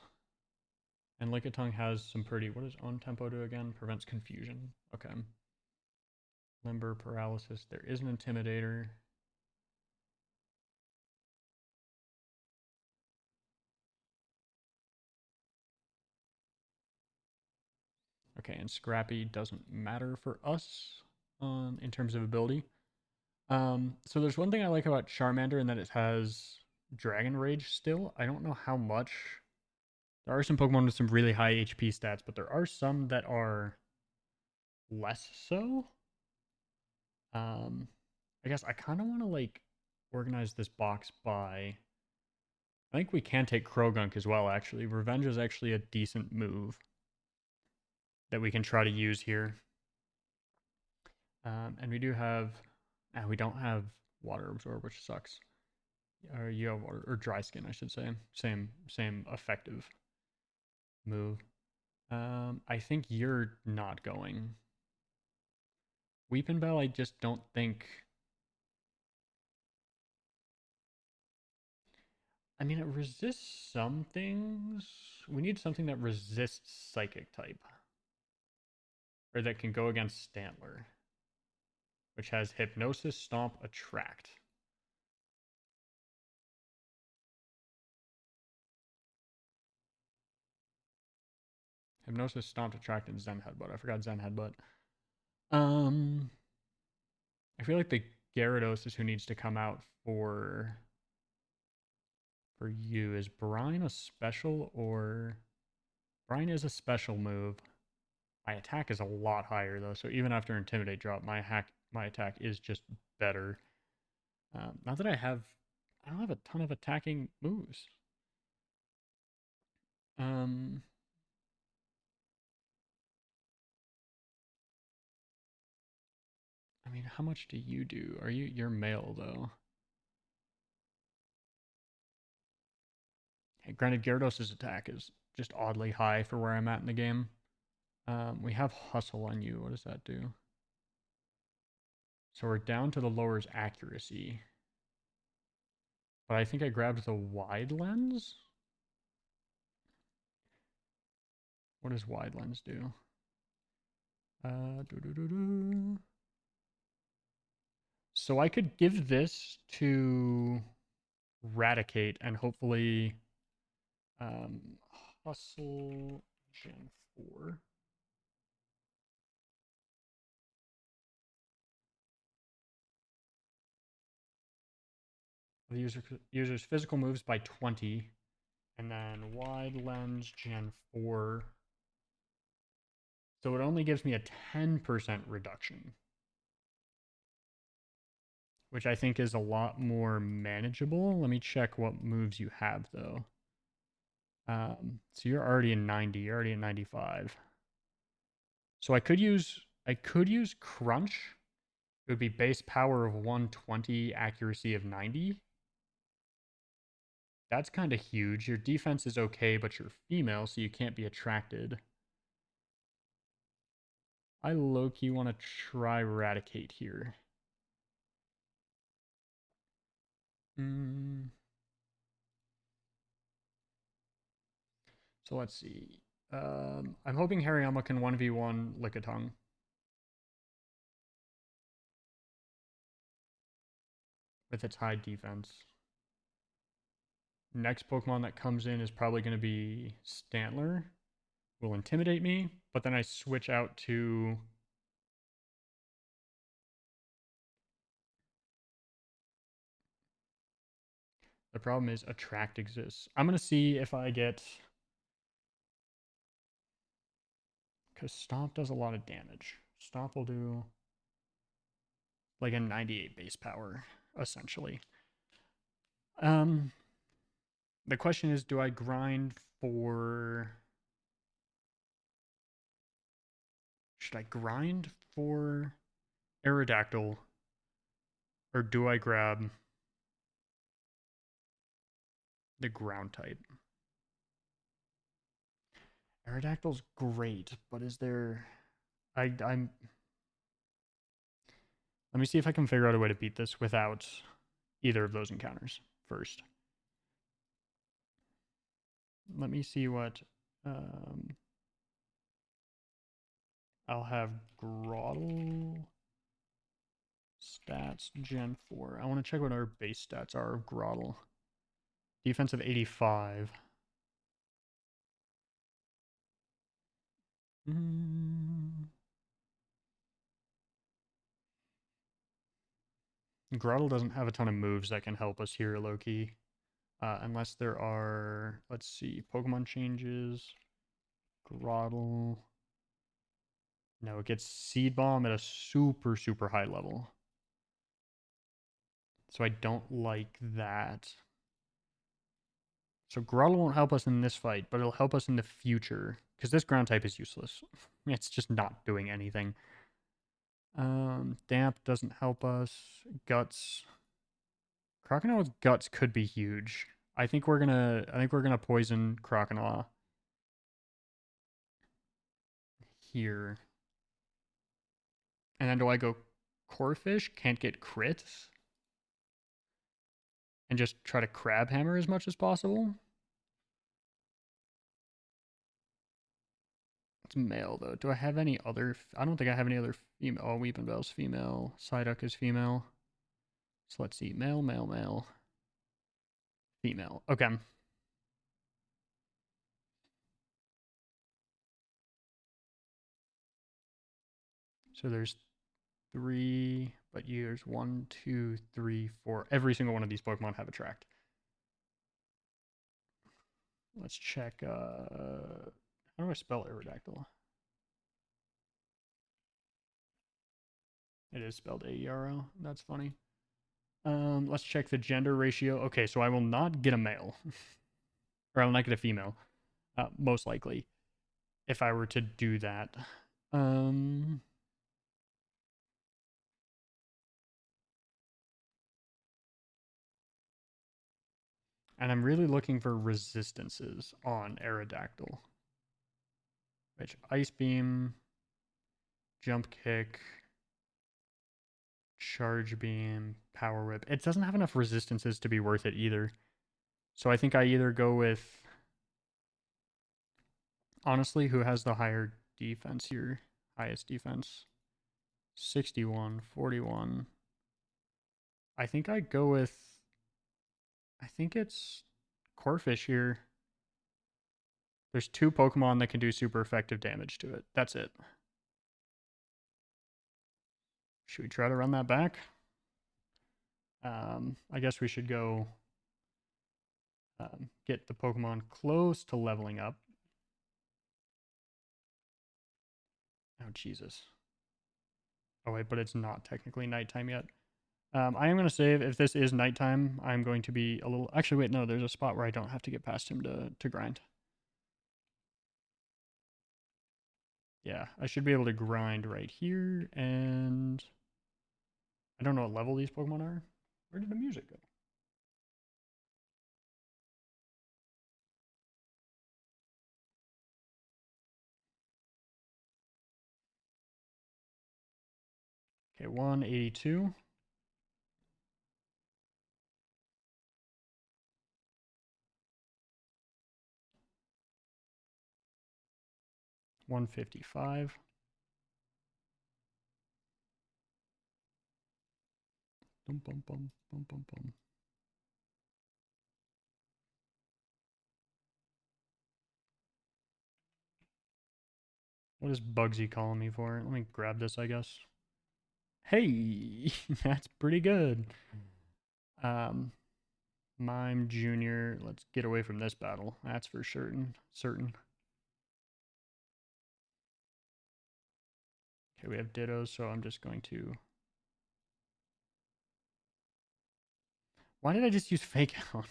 And Lickitung has some pretty... What does Own Tempo do again? Prevents confusion. Okay. Limber, Paralysis. There is an Intimidator. Okay, and Scrappy doesn't matter for us in terms of ability. So there's one thing I like about Charmander in that it has Dragon Rage still. I don't know how much. There are some Pokemon with some really high HP stats, but there are some that are less so. I guess I kind of want to like organize this box by. I think we can take Krogunk as well. Actually, Revenge is actually a decent move that we can try to use here. And we do have. We don't have Water Absorb, which sucks. Or you have water or Dry Skin, I should say. Same effective move. I think you're not going. Weepinbell, I just don't think. I mean, it resists some things. We need something that resists Psychic type. Or that can go against Stantler. Which has Hypnosis, Stomp, Attract. Hypnosis, Stomp, Attract, and Zen Headbutt. I forgot Zen Headbutt. I feel like the Gyarados is who needs to come out for you. Is Brine a special or Brine is a special move. My attack is a lot higher though, so even after Intimidate drop, my attack is just better. Not that I don't have a ton of attacking moves. Um, I mean, how much do you do? You're male though? Hey, granted, Gyarados' attack is just oddly high for where I'm at in the game. We have Hustle on you. What does that do? So we're down to the lower's accuracy. But I think I grabbed the wide lens. What does wide lens do? Doo -doo -doo -doo. So I could give this to Raticate and hopefully Hustle Gen 4. The user's physical moves by 20. And then wide lens Gen 4. So it only gives me a 10% reduction, which I think is a lot more manageable. Let me check what moves you have though. So you're already in 90. You're already in 95. So I could use Crunch. It would be base power of 120, accuracy of 90. That's kind of huge. Your defense is okay, but you're female, so you can't be attracted. I low-key want to try Eradicate here. So let's see. I'm hoping Hariyama can 1v1 Lickitung. With its high defense. Next Pokemon that comes in is probably going to be Stantler. Will intimidate me, but then I switch out to... The problem is Attract exists. I'm going to see if I get... Because Stomp does a lot of damage. Stomp will do like a 98 base power, essentially. The question is, do I grind for... Should I grind for Aerodactyl, or do I grab the ground type? Aerodactyl's great, but is there... I'm... Let me see if I can figure out a way to beat this without either of those encounters first. Let me see what... I'll have Groddle stats Gen 4. I want to check what our base stats are of Groddle. Defense of 85. Groddle doesn't have a ton of moves that can help us here, low-key. Unless there are, let's see, Pokemon changes. Groddle. No, it gets Seed Bomb at a super, super high level. So I don't like that. So Groddle won't help us in this fight, but it'll help us in the future. Because this ground type is useless. It's just not doing anything. Damp doesn't help us. Guts. Crocodile with Guts could be huge. I think we're gonna poison Crocodile here. And then do I go Corphish? Can't get crits? And just try to Crab Hammer as much as possible? It's male, though. Do I have any other... I don't think I have any other female... Oh, Weepinbell's female. Psyduck is female. So let's see. Male, male, male. Female. Okay. So there's 3, but there's 1, 2, 3, 4. Every single one of these Pokemon have Attract. Let's check. How do I spell Aerodactyl? It is spelled A-E-R-O. That's funny. Let's check the gender ratio. Okay, so I will not get a male. Or I will not get a female. Most likely. If I were to do that. And I'm really looking for resistances on Aerodactyl. Which Ice Beam, Jump Kick, Charge Beam, Power Whip. It doesn't have enough resistances to be worth it either. So I think I either go with... Honestly, who has the higher defense here? Highest defense. 61, 41. I think I go with... I think it's Corphish here. There's 2 Pokemon that can do super effective damage to it. That's it. Should we try to run that back? I guess we should go get the Pokemon close to leveling up. Oh, Jesus. Oh, wait, but it's not technically nighttime yet. I am going to save. If this is nighttime, I'm going to be a little... Actually, wait, no, there's a spot where I don't have to get past him to grind. Yeah, I should be able to grind right here, and... I don't know what level these Pokemon are. Where did the music go? Okay, 182. 155. Bum, bum, bum, bum, bum, bum. What is Bugsy calling me for? Let me grab this, I guess. Hey, that's pretty good. Mime Jr. Let's get away from this battle. That's for certain. Okay, we have Dittos, so I'm just going to... Why did I just use Fake Out?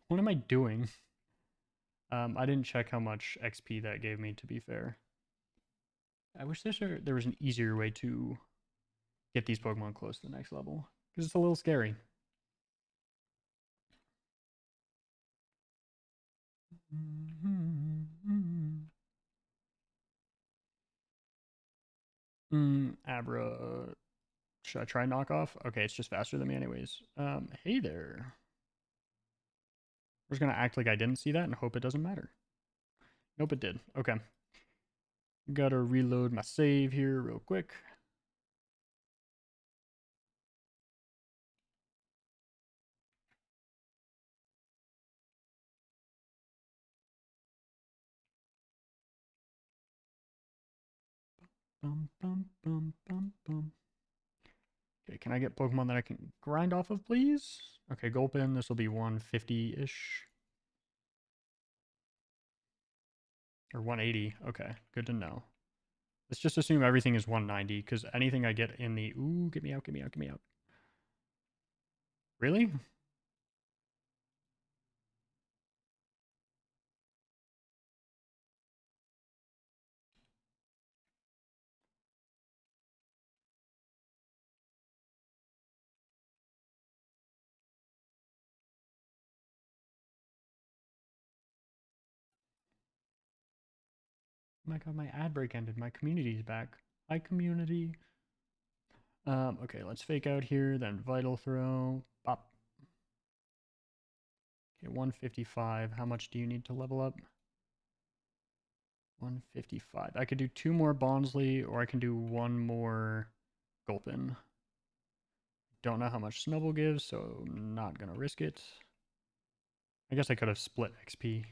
What am I doing? I didn't check how much XP that gave me, to be fair. I wish there was an easier way to get these Pokemon close to the next level. Because it's a little scary. Abra. Should I try knockoff? Okay, it's just faster than me anyways. Hey there. We're just gonna act like I didn't see that and hope it doesn't matter. Nope, it did. Okay. Gotta reload my save here real quick. Bum, bum, bum, bum, bum. Okay, can I get Pokemon that I can grind off of, please? Okay, Gulpin, this will be 150-ish. Or 180. Okay, good to know. Let's just assume everything is 190, because anything I get in the... Ooh, get me out, get me out, get me out. Really? Oh my god, my ad break ended. My community's back. Hi, community. Okay, let's fake out here, then Vital Throw. Pop. Okay, 155. How much do you need to level up? 155. I could do 2 more Bonsly, or I can do 1 more Gulpin. Don't know how much Snubble gives, so not gonna risk it. I guess I could have split XP.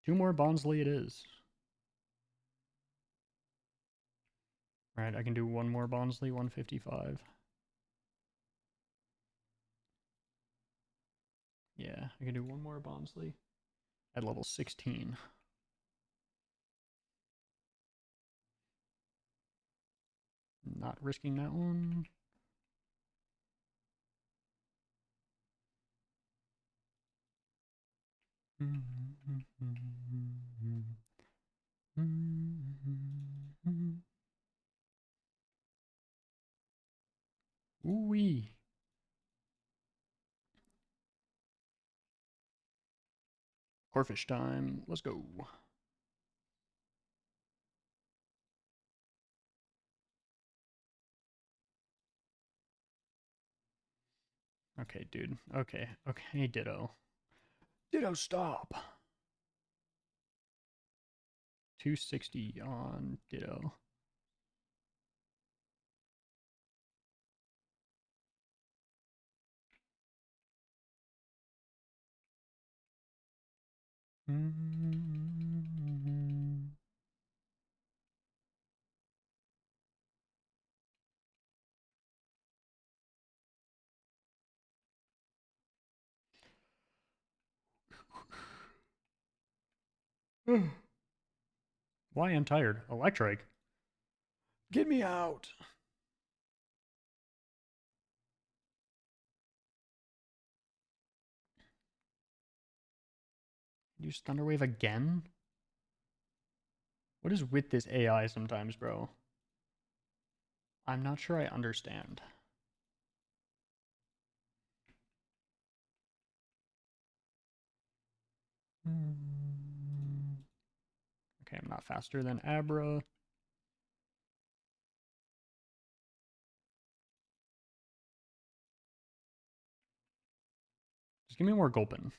2 more Bonsly it is. Right, I can do 1 more Bonsly, 155. Yeah, I can do 1 more Bonsly at level 16. Not risking that one. Ooh-wee. Corfish time. Let's go. Okay, dude. Okay. Okay, Ditto. Ditto, stop. 260 on Ditto. Why I'm tired? Electric. Get me out. Use Thunderwave again? What is with this AI sometimes, bro? I'm not sure I understand. Okay, I'm not faster than Abra. Just give me more Gulpin.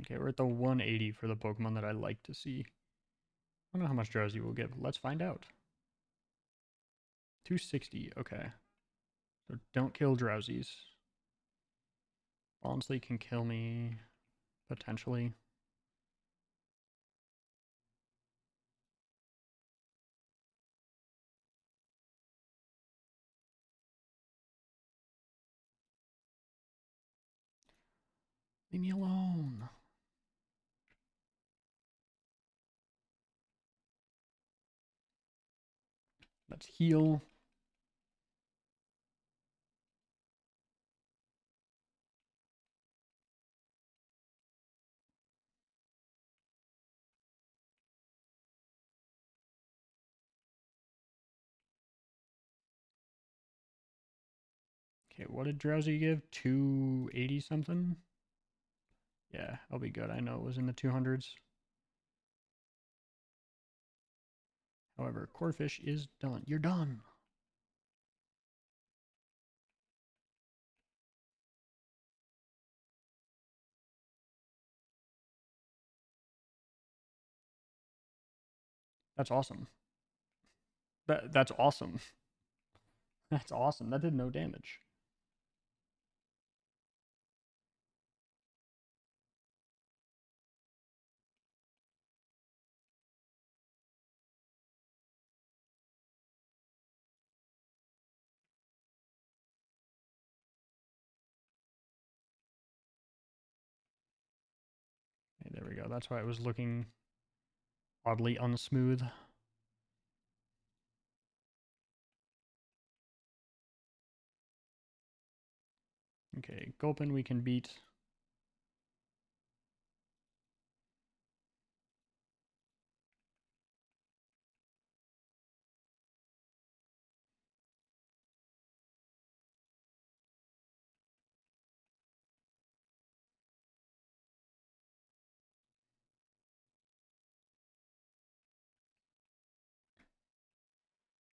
Okay, we're at the 180 for the Pokemon that I like to see. I don't know how much Drowsy will give. Let's find out. 260. Okay. So don't kill Drowsies. Bonsly can kill me, potentially. Leave me alone. Let's heal. Okay, what did Drowsy give? 280 something? Yeah, I'll be good. I know it was in the 200s. However, core fish is done. You're done. That's awesome. That's awesome. That's awesome. That did no damage. Okay, there we go. That's why it was looking oddly unsmooth. Okay, Gulpin we can beat.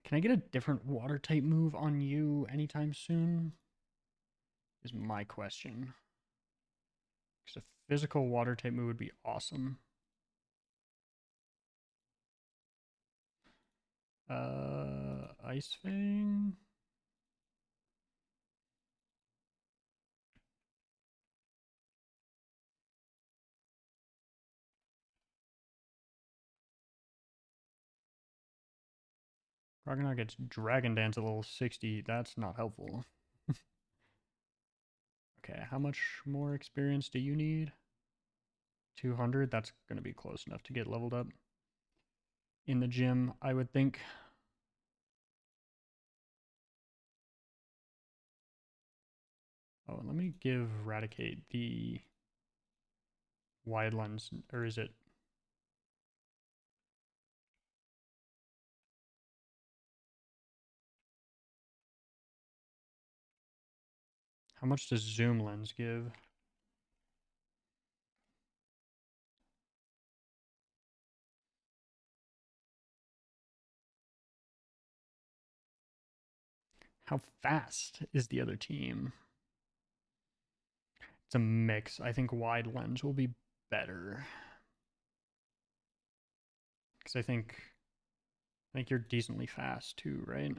Can I get a different water type move on you anytime soon? Is my question. Because a physical water type move would be awesome. Ice Fang? Crocodile gets Dragon Dance at level 60. That's not helpful. Okay, how much more experience do you need? 200? That's going to be close enough to get leveled up. In the gym, I would think. Oh, let me give Raticate the wide lens, or is it? How much does zoom lens give? How fast is the other team? It's a mix. I think wide lens will be better. Because I think you're decently fast too, right?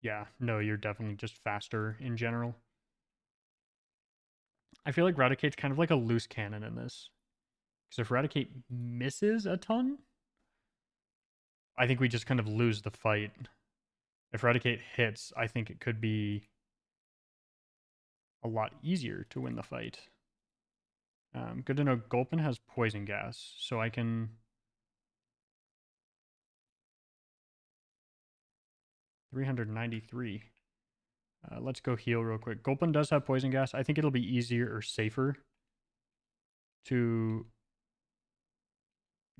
Yeah, no, you're definitely just faster in general. I feel like Raticate's kind of like a loose cannon in this. Because if Raticate misses a ton, I think we just kind of lose the fight. If Raticate hits, I think it could be a lot easier to win the fight. Good to know Gulpin has poison gas, so I can 393. Let's go heal real quick. Gulpin does have poison gas. I think it'll be easier or safer to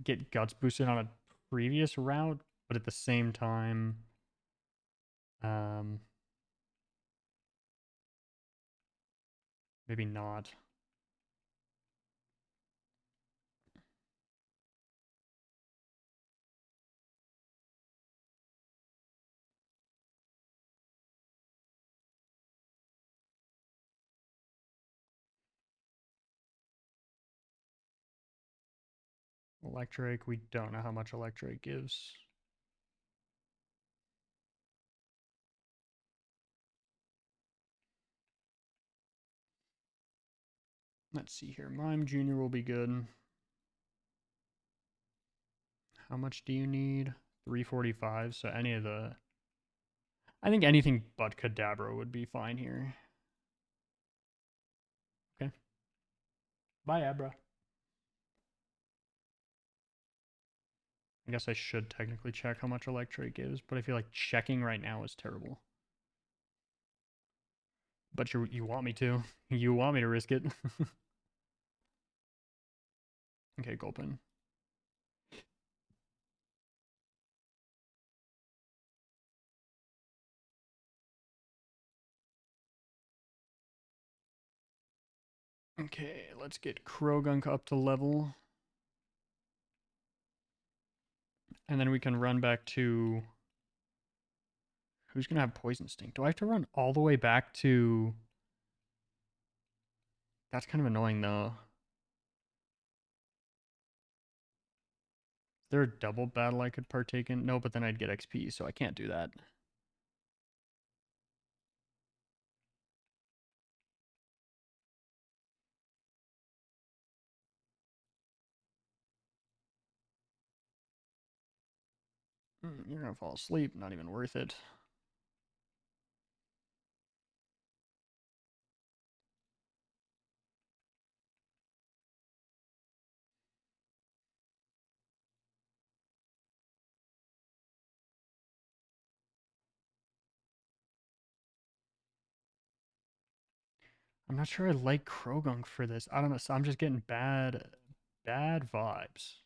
get guts boosted on a previous route, but at the same time, um, maybe not. Electric, we don't know how much electric gives. Let's see here. Mime Jr. will be good. How much do you need? 345. So any of the... I think anything but Kadabra would be fine here. Okay. Bye, Abra. I guess I should technically check how much Electric gives, but I feel like checking right now is terrible. But you want me to. You want me to risk it. Okay, Gulpin. Okay, let's get Krogunk up to level. And then we can run back to... Who's going to have Poison Sting? Do I have to run all the way back to... That's kind of annoying, though. Is there a double battle I could partake in? No, but then I'd get XP, so I can't do that. You're going to fall asleep. Not even worth it. I'm not sure I like Krogunk for this. I don't know. So I'm just getting bad vibes.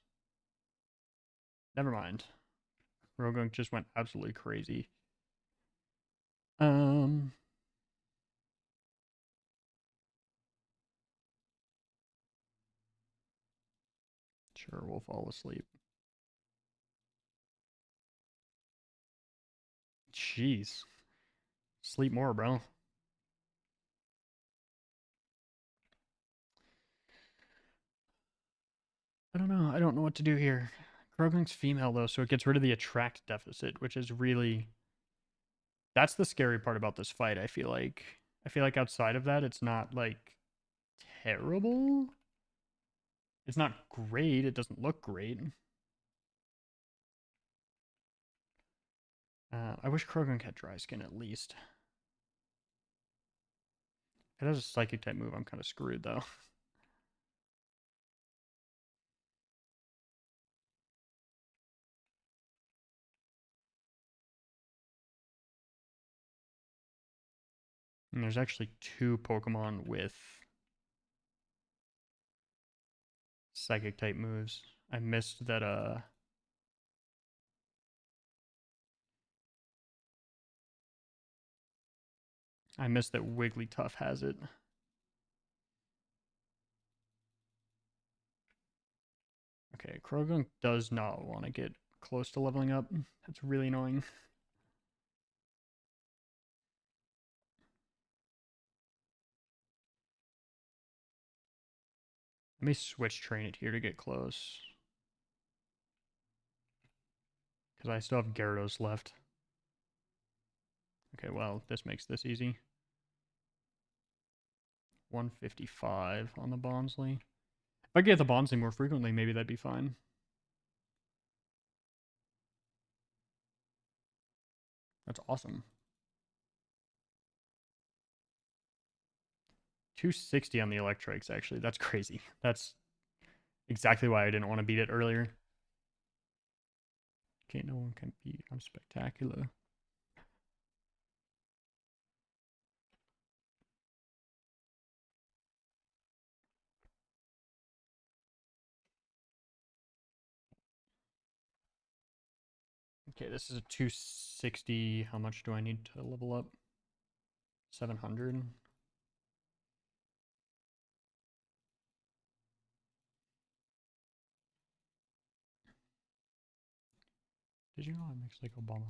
Never mind. Krogunk just went absolutely crazy. Um, sure, we'll fall asleep. Jeez. Sleep more, bro. I don't know. I don't know what to do here. Krogunk's female, though, so it gets rid of the attract deficit, which is really... That's the scary part about this fight, I feel like. I feel like outside of that, it's not, like, terrible. It's not great. It doesn't look great. I wish Krogunk had dry skin at least. It has a psychic type move. I'm kind of screwed, though. And there's actually two Pokemon with psychic type moves. I missed that I missed that Wigglytuff has it. Okay, Krogunk does not want to get close to leveling up. That's really annoying. Let me switch train it here to get close. Because I still have Gyarados left. Okay, well, this makes this easy. 155 on the Bonsly. If I get the Bonsly more frequently, maybe that'd be fine. That's awesome. 260 on the Electrikes, actually. That's crazy. That's exactly why I didn't want to beat it earlier. Okay, no one can beat. I'm spectacular. Okay, this is a 260. How much do I need to level up? 700. Did you know I mixed like Obama?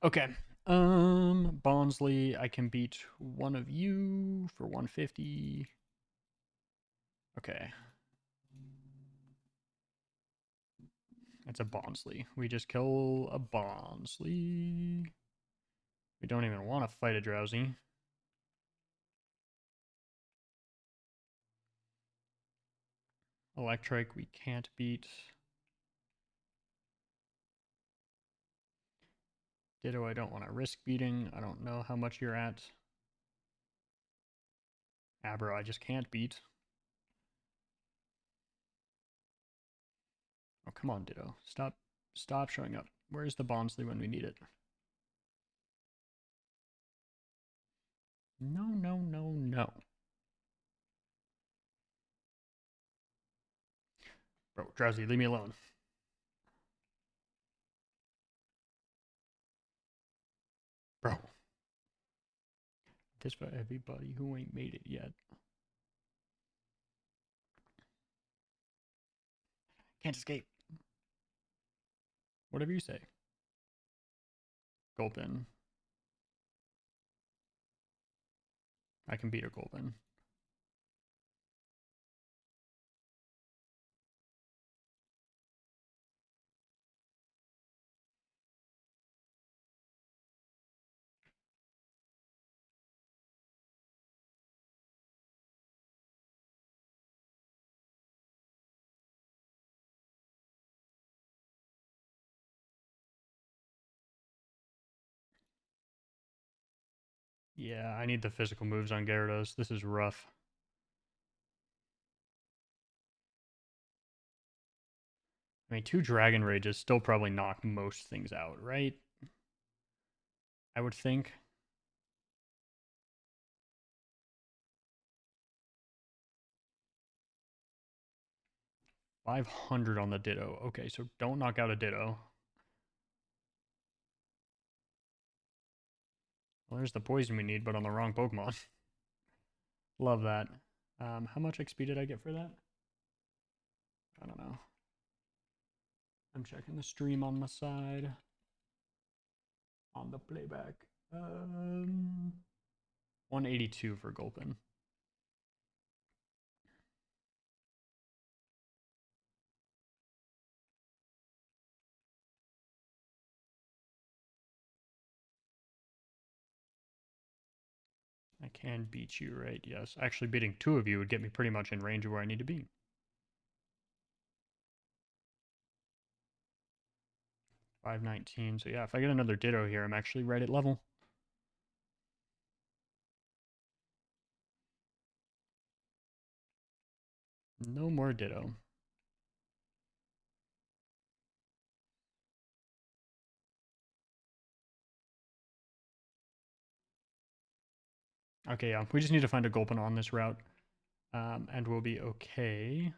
Okay. Bonsly, I can beat one of you for 150. Okay. It's a Bonsly. We just kill a Bonsly. We don't even want to fight a Drowsy. Electric, we can't beat. Ditto, I don't want to risk beating. I don't know how much you're at. Abra, I just can't beat. Oh, come on, Ditto. Stop showing up. Where's the Bonsly when we need it? No, no, no, no. Bro, Drowsy, leave me alone. Bro. is for everybody who ain't made it yet. Can't escape. Whatever you say. Gulpin. I can beat a Gulpin. Yeah, I need the physical moves on Gyarados. This is rough. I mean, 2 Dragon Rages still probably knock most things out, right? I would think. 500 on the Ditto. Okay, so don't knock out a Ditto. Well, there's the poison we need, but on the wrong Pokemon. Love that. How much XP did I get for that? I don't know. I'm checking the stream on my side. On the playback. 182 for Gulpin. I can beat you, right? Yes. Actually, beating 2 of you would get me pretty much in range of where I need to be. 519. So yeah, if I get another Ditto here, I'm actually right at level. No more Ditto. Okay, yeah. We just need to find a Gulpin on this route. And we'll be okay.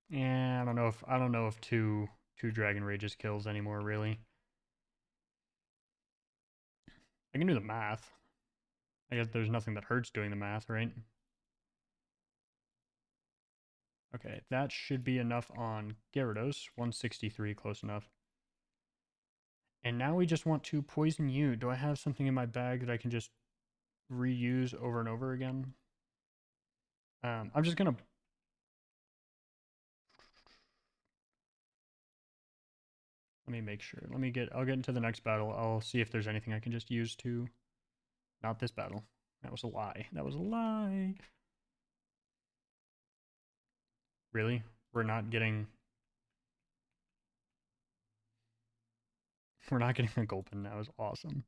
Yeah, I don't know if two Dragon Rages kills anymore, really. I can do the math. I guess there's nothing that hurts doing the math, right? Okay, that should be enough on Gyarados. 163, close enough. And now we just want to poison you. Do I have something in my bag that I can just reuse over and over again? I'm just gonna... Let me make sure. I'll get into the next battle. I'll see if there's anything I can just use to... Not this battle. That was a lie. That was a lie. Really? We're not getting... We're not getting a Gulpin. That was awesome.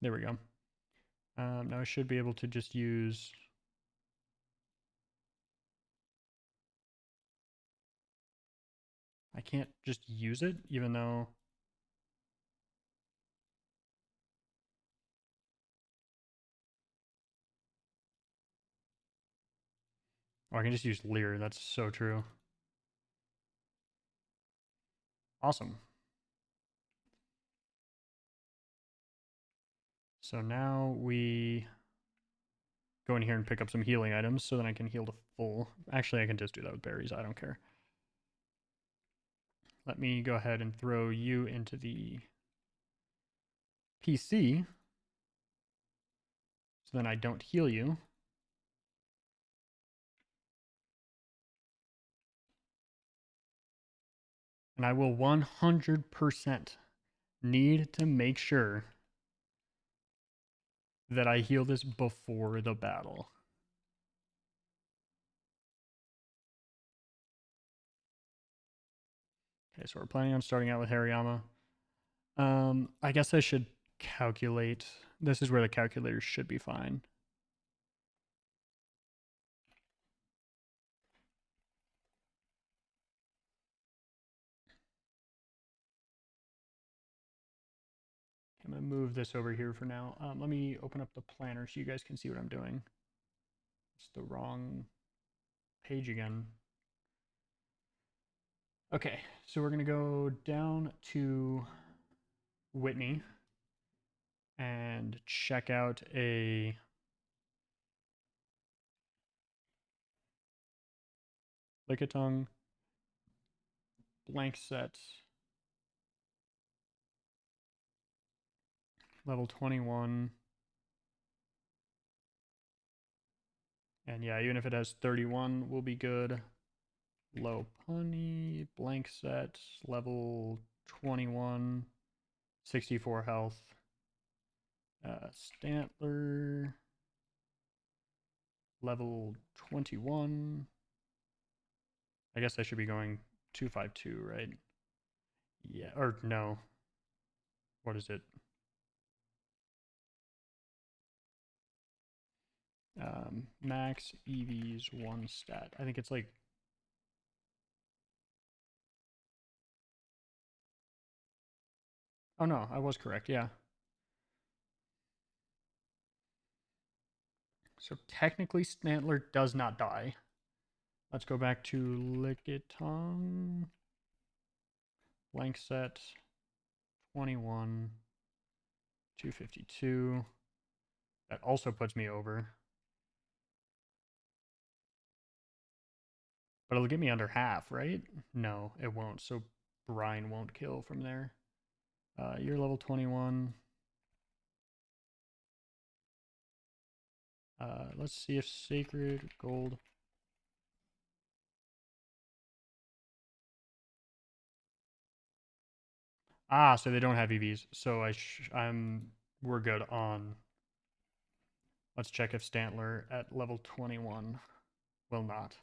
There we go. Now I should be able to just use... I can't just use it, even though... Oh, I can just use Leer. That's so true. Awesome. So now we go in here and pick up some healing items so then I can heal to full. Actually, I can just do that with berries. I don't care. Let me go ahead and throw you into the PC so then I don't heal you. And I will 100% need to make sure that I heal this before the battle. Okay, so we're planning on starting out with Hariyama. I guess I should calculate. This is where the calculator should be fine. I'm going to move this over here for now. Let me open up the planner so you guys can see what I'm doing. It's the wrong page again. Okay, so we're going to go down to Whitney and check out a Lickitung blank set level 21. And yeah, even if it has 31, we'll be good. Low punny, blank set, level 21, 64 health. Stantler, level 21. I guess I should be going 252, right? Yeah, or no. What is it? Max EVs 1 stat. I think it's like... Oh no, I was correct, yeah. So technically Stantler does not die. Let's go back to Lickitung. Blank set 21, 252. That also puts me over. But it'll get me under half, right? No, it won't. So Brian won't kill from there. You're level 21. Let's see if Sacred Gold... Ah, so they don't have EVs. So we're good on... Let's check if Stantler at level 21 will not.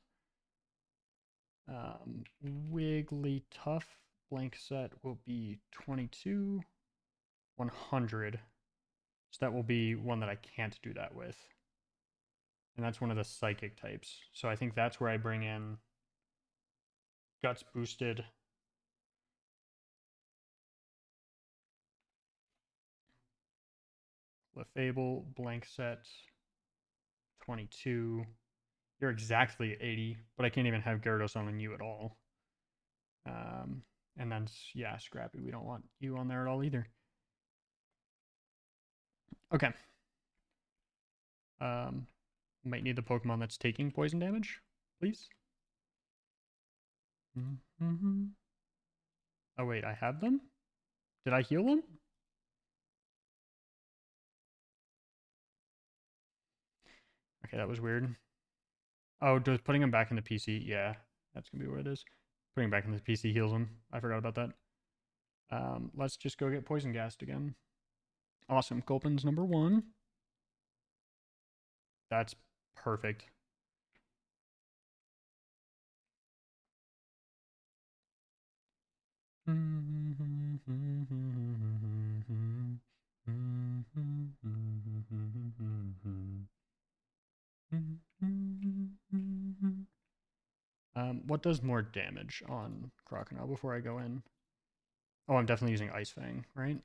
Wigglytuff blank set will be 22, 100. So that will be one that I can't do that with. And that's one of the psychic types. So I think that's where I bring in Guts boosted. Lefable blank set 22. You're exactly 80, but I can't even have Gyarados on you at all. And then, yeah, Scrappy. We don't want you on there at all either. Okay. Might need the Pokemon that's taking poison damage, please. Mm-hmm. Oh, wait, I have them? Did I heal them? Okay, that was weird. Oh, does putting them back in the PC? Yeah, that's going to be what it is. Putting back in the PC heals them. I forgot about that. Let's just go get poison gassed again. Awesome. Gulpin's number 1. That's perfect. What does more damage on Crocodile before I go in? Oh, I'm definitely using Ice Fang, right?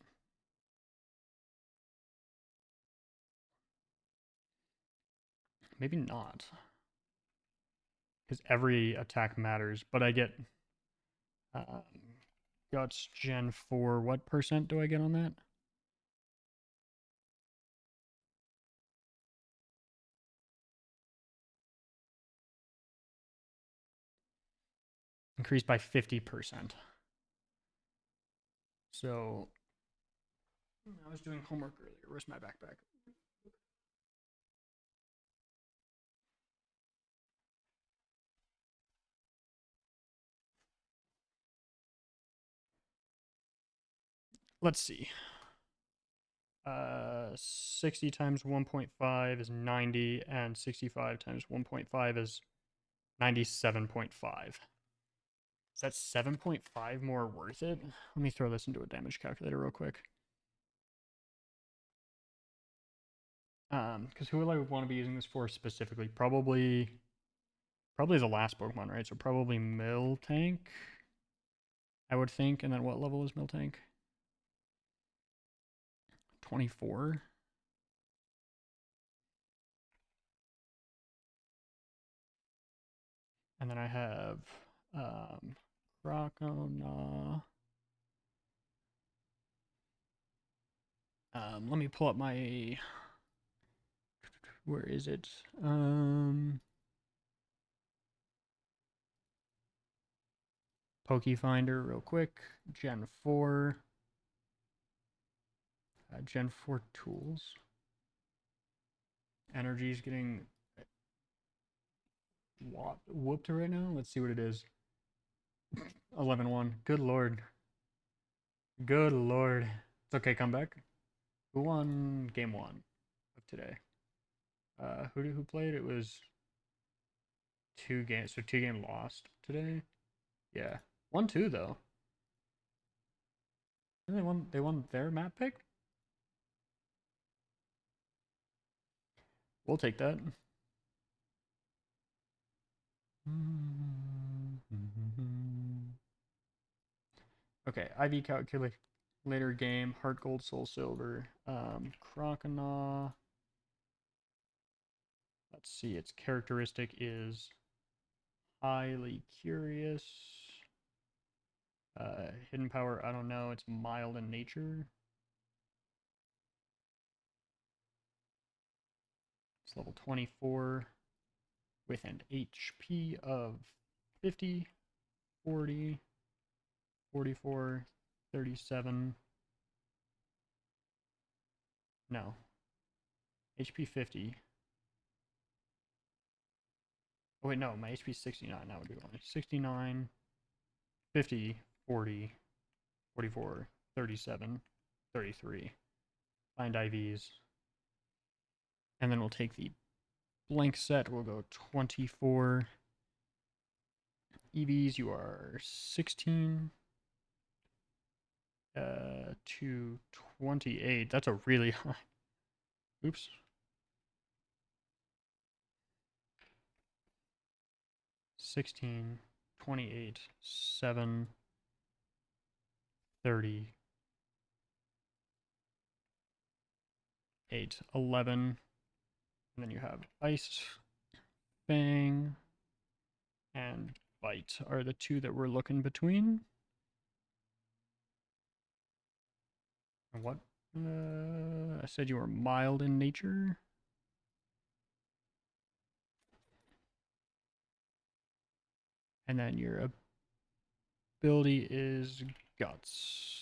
Maybe not. Because every attack matters, but I get Guts Gen 4. What percent do I get on that? Increased by 50%. So, I was doing homework earlier. Where's my backpack? Let's see. 60 times 1.5 is 90, and 65 times 1.5 is 97.5. Is that 7.5 more worth it? Let me throw this into a damage calculator real quick. Because who will I want to be using this for specifically? Probably the last Pokemon, right? So probably Miltank, I would think. And then what level is Miltank? 24. And then I have Crocona. Let me pull up my. Where is it? Pokefinder, real quick. Gen 4. Gen 4 tools. Energy's getting whooped right now. Let's see what it is. 11-1. Good lord. Good lord. It's okay, come back. Who won game 1 of today? Who played? It was 2 games. So 2 game lost today. Yeah. 1-2 though. And they won their map pick? We'll take that. Okay, IV calculator game, heart gold, soul silver, Croconaw. Let's see, its characteristic is highly curious. Hidden power, I don't know, it's mild in nature. It's level 24 with an HP of 50, 40, 44, 37. No. HP 50. Oh wait, no, my HP is 69. That would be only 69, 50, 40, 44, 37, 33. Find IVs. And then we'll take the blank set. We'll go 24. EVs, you are 16 to 28. That's a really high. Oops. $16, 28, 7, 30, 8, 11. And then you have Ice, Fang, and Bite are the 2 that we're looking between. And what? I said you were mild in nature. And then your ability is Guts.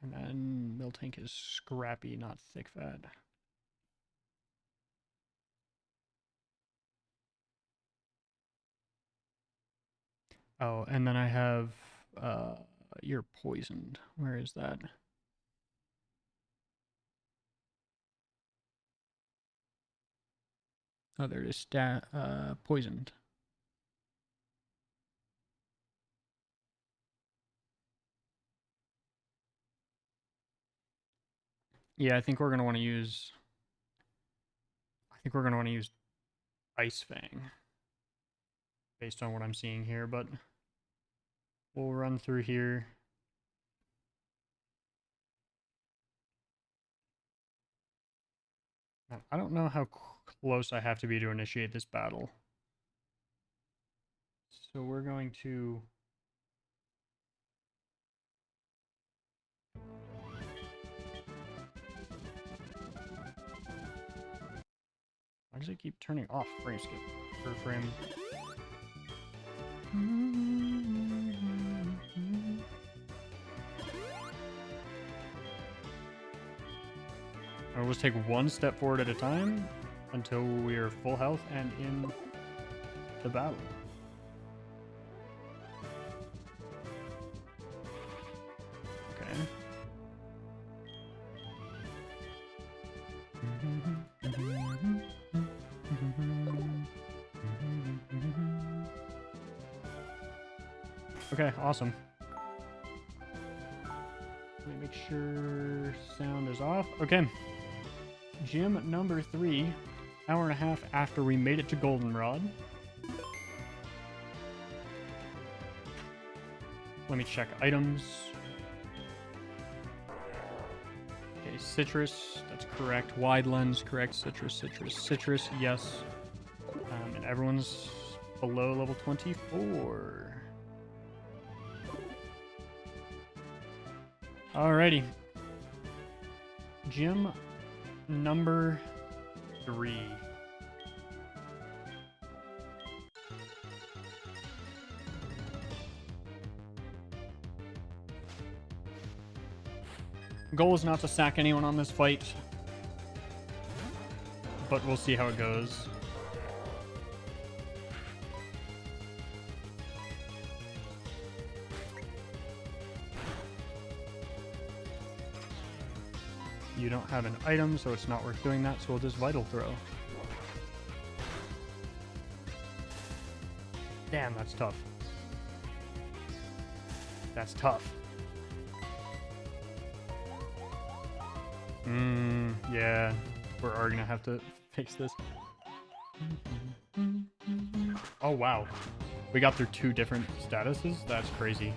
And then Miltank is scrappy, not thick fat. Oh, and then I have you're poisoned. Where is that? Oh, there it is. Poisoned. Yeah, I think we're gonna want to use. I think we're gonna want to use Ice Fang, based on what I'm seeing here. But we'll run through here. I don't know how close I have to be to initiate this battle. So we're going to. Why does it keep turning off frame skip per frame? I'll just take one step forward at a time until we are full health and in the battle. Okay. Okay, awesome. Let me make sure sound is off. Okay. Gym number 3, hour and a half after we made it to Goldenrod. Let me check items. Okay, citrus, that's correct. Wide lens, correct. Citrus, yes. And everyone's below level 24. Alrighty. Gym number 3. Goal is not to sack anyone on this fight, but we'll see how it goes. You don't have an item, so it's not worth doing that, so we'll just Vital Throw. Damn, that's tough. That's tough. Yeah, we're gonna have to fix this. Oh, wow. We got through 2 different statuses? That's crazy.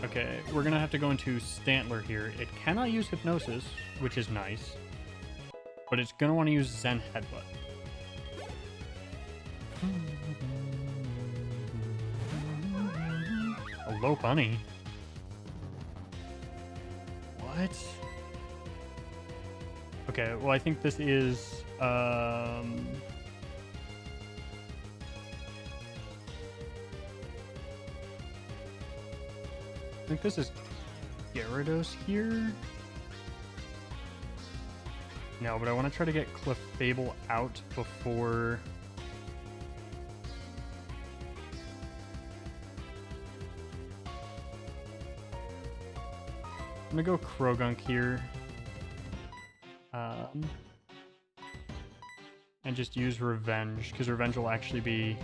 Okay, we're gonna have to go into Stantler here. It cannot use Hypnosis, which is nice, but it's gonna want to use Zen Headbutt. A low bunny? What? Okay, well, I think this is, I think this is Gyarados here. No, but I want to try to get Clefable out before... I'm gonna go Krogunk here. And just use Revenge, because Revenge will actually be...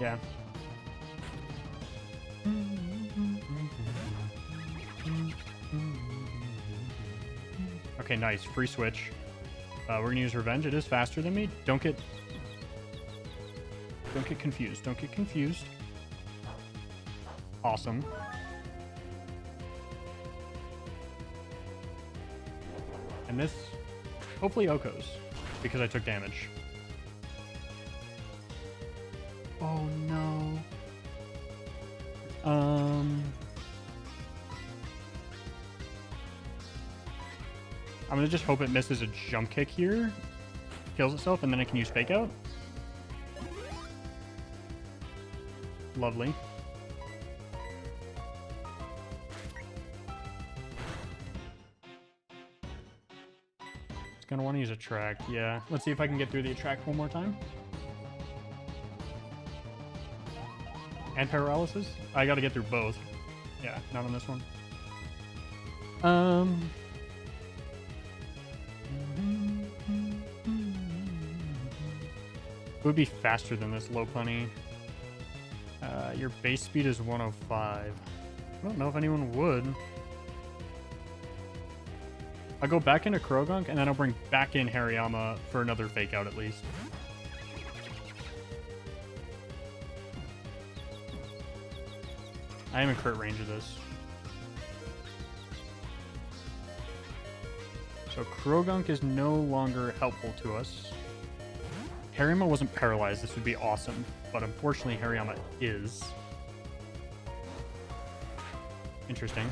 Yeah. Okay, nice. Free switch. We're gonna use Revenge. It is faster than me. Don't get confused. Don't get confused. Awesome. And this, hopefully Oko's, because I took damage. Oh no. I'm gonna just hope it misses a jump kick here, kills itself, and then I can use Fake Out. Lovely. It's gonna want to use Attract, yeah. Let's see if I can get through the Attract one more time. And Paralysis? I gotta get through both. Yeah, not on this one. It would be faster than this Lopunny. Your base speed is 105. I don't know if anyone would. I'll go back into Krogunk, and then I'll bring back in Hariyama for another Fake Out at least. I am in crit range of this. So Krogunk is no longer helpful to us. Hariyama wasn't paralyzed. This would be awesome. But unfortunately, Hariyama is. Interesting.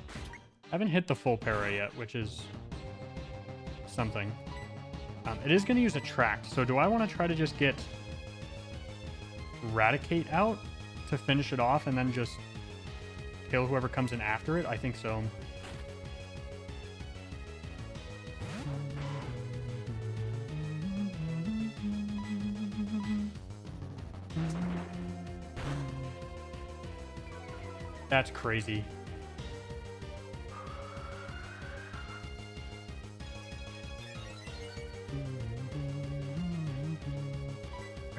I haven't hit the full para yet, which is something. It is going to use Attract. So do I want to try to just get Eradicate out to finish it off and then just kill whoever comes in after it? I think so. That's crazy.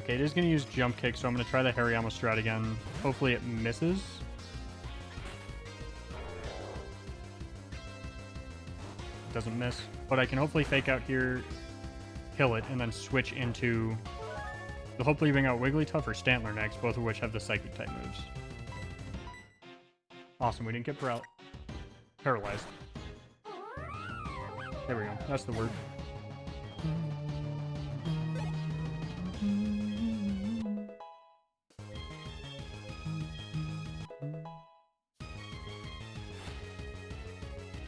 Okay, it is going to use jump kick, so I'm going to try the Hariyama strat again. Hopefully it misses. It doesn't miss. But I can hopefully fake out here, kill it, and then switch into... We'll hopefully bring out Wigglytuff or Stantler next, both of which have the Psychic type moves. Awesome, we didn't get paralyzed. There we go, that's the word.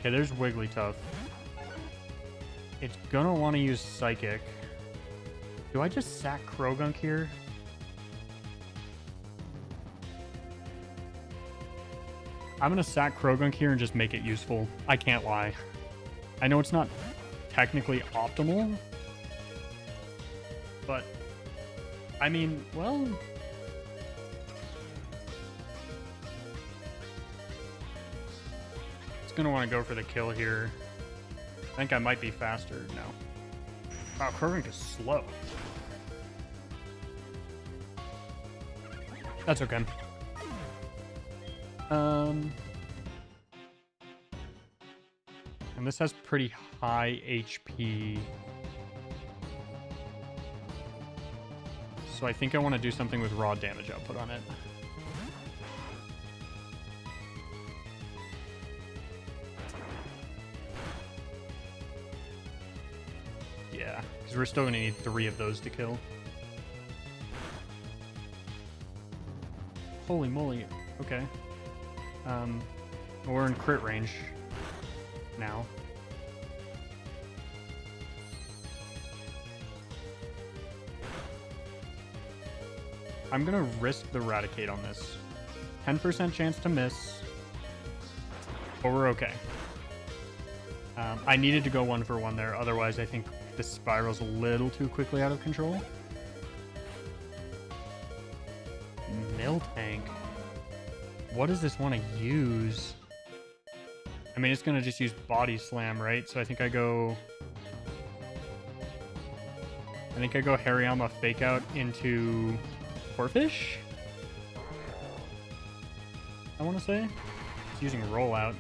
Okay, there's Wigglytuff. It's gonna want to use Psychic. Do I just sack Krogunk here? I'm gonna sack Krogunk here and just make it useful. I can't lie. I know it's not technically optimal, but I mean, well... Gonna want to go for the kill here. I think I might be faster. No. Wow, Krogunk is slow. That's okay. And this has pretty high HP. So I think I want to do something with raw damage output on it. Yeah, because we're still going to need 3 of those to kill. Holy moly. Okay. We're in crit range now. I'm going to risk the Raticate on this. 10% chance to miss, but we're okay. I needed to go 1 for 1 there, otherwise I think this spiral's a little too quickly out of control. Miltank. What does this want to use? I mean, it's going to just use Body Slam, right? So I think I go Hariyama Fake Out into Corphish? I want to say. It's using Rollout.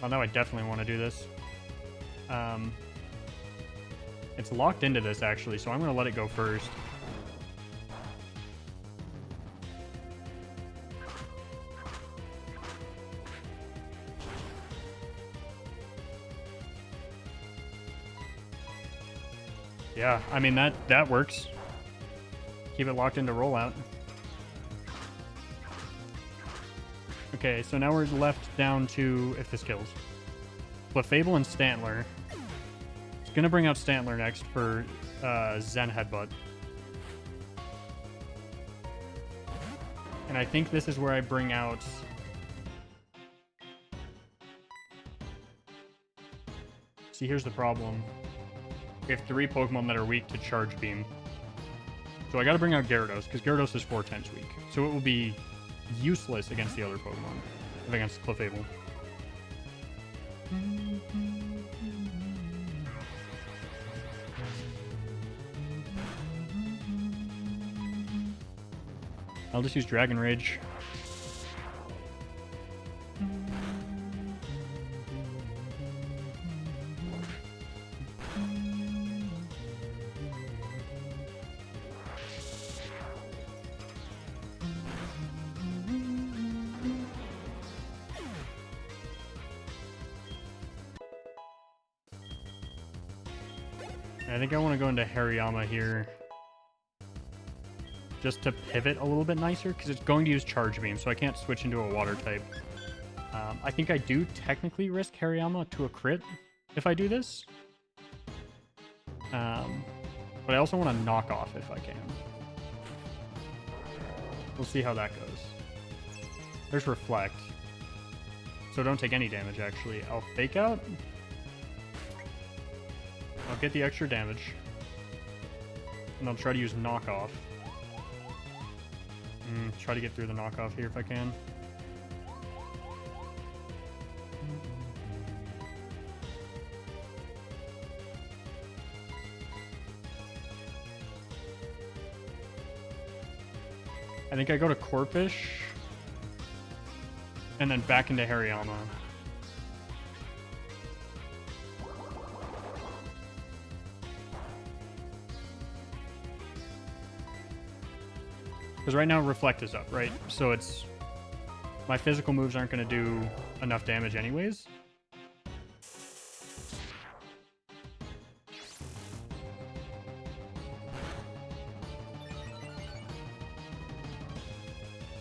Oh, now I definitely want to do this. It's locked into this, actually, so I'm going to let it go first. Yeah, I mean, that works. Keep it locked into Rollout. Okay, so now we're left down to, if this kills, Clefable and Stantler. It's going to bring out Stantler next for Zen Headbutt. And I think this is where I bring out... See, here's the problem. We have 3 Pokemon that are weak to Charge Beam. So I got to bring out Gyarados, because Gyarados is 4 times weak. So it will be useless against the other Pokemon, against Clefable. I'll just use Dragon Rage. I think I want to go into Hariyama here just to pivot a little bit nicer, because it's going to use Charge Beam, so I can't switch into a Water type. I think I do technically risk Hariyama to a crit if I do this. But I also want to knock off if I can. We'll see how that goes. There's Reflect. So don't take any damage, actually. I'll Fake Out. I'll get the extra damage. And I'll try to use Knockoff. Try to get through the Knockoff here if I can. I think I go to Corphish and then back into Hariyama. Because right now Reflect is up, right? So it's... my physical moves aren't going to do enough damage anyways.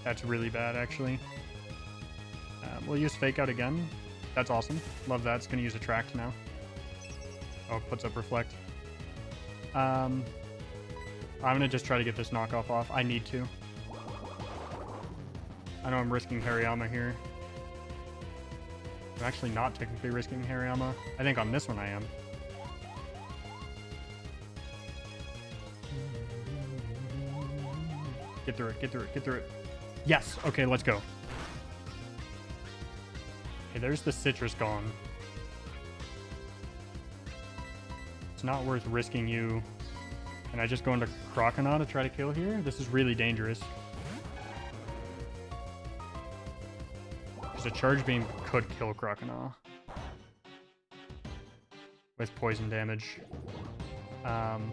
That's really bad, actually. We'll use Fake Out again. That's awesome. Love that. It's going to use Attract now. Oh, it puts up Reflect. I'm going to just try to get this knockoff off. I need to. I know I'm risking Hariyama here. I'm actually not technically risking Hariyama. I think on this one I am. Get through it, get through it, get through it. Yes! Okay, let's go. Okay, there's the Citrus gone. It's not worth risking you. And I just go into Croconaw to try to kill here? This is really dangerous. Because a Charge Beam could kill Croconaw. With poison damage. I'm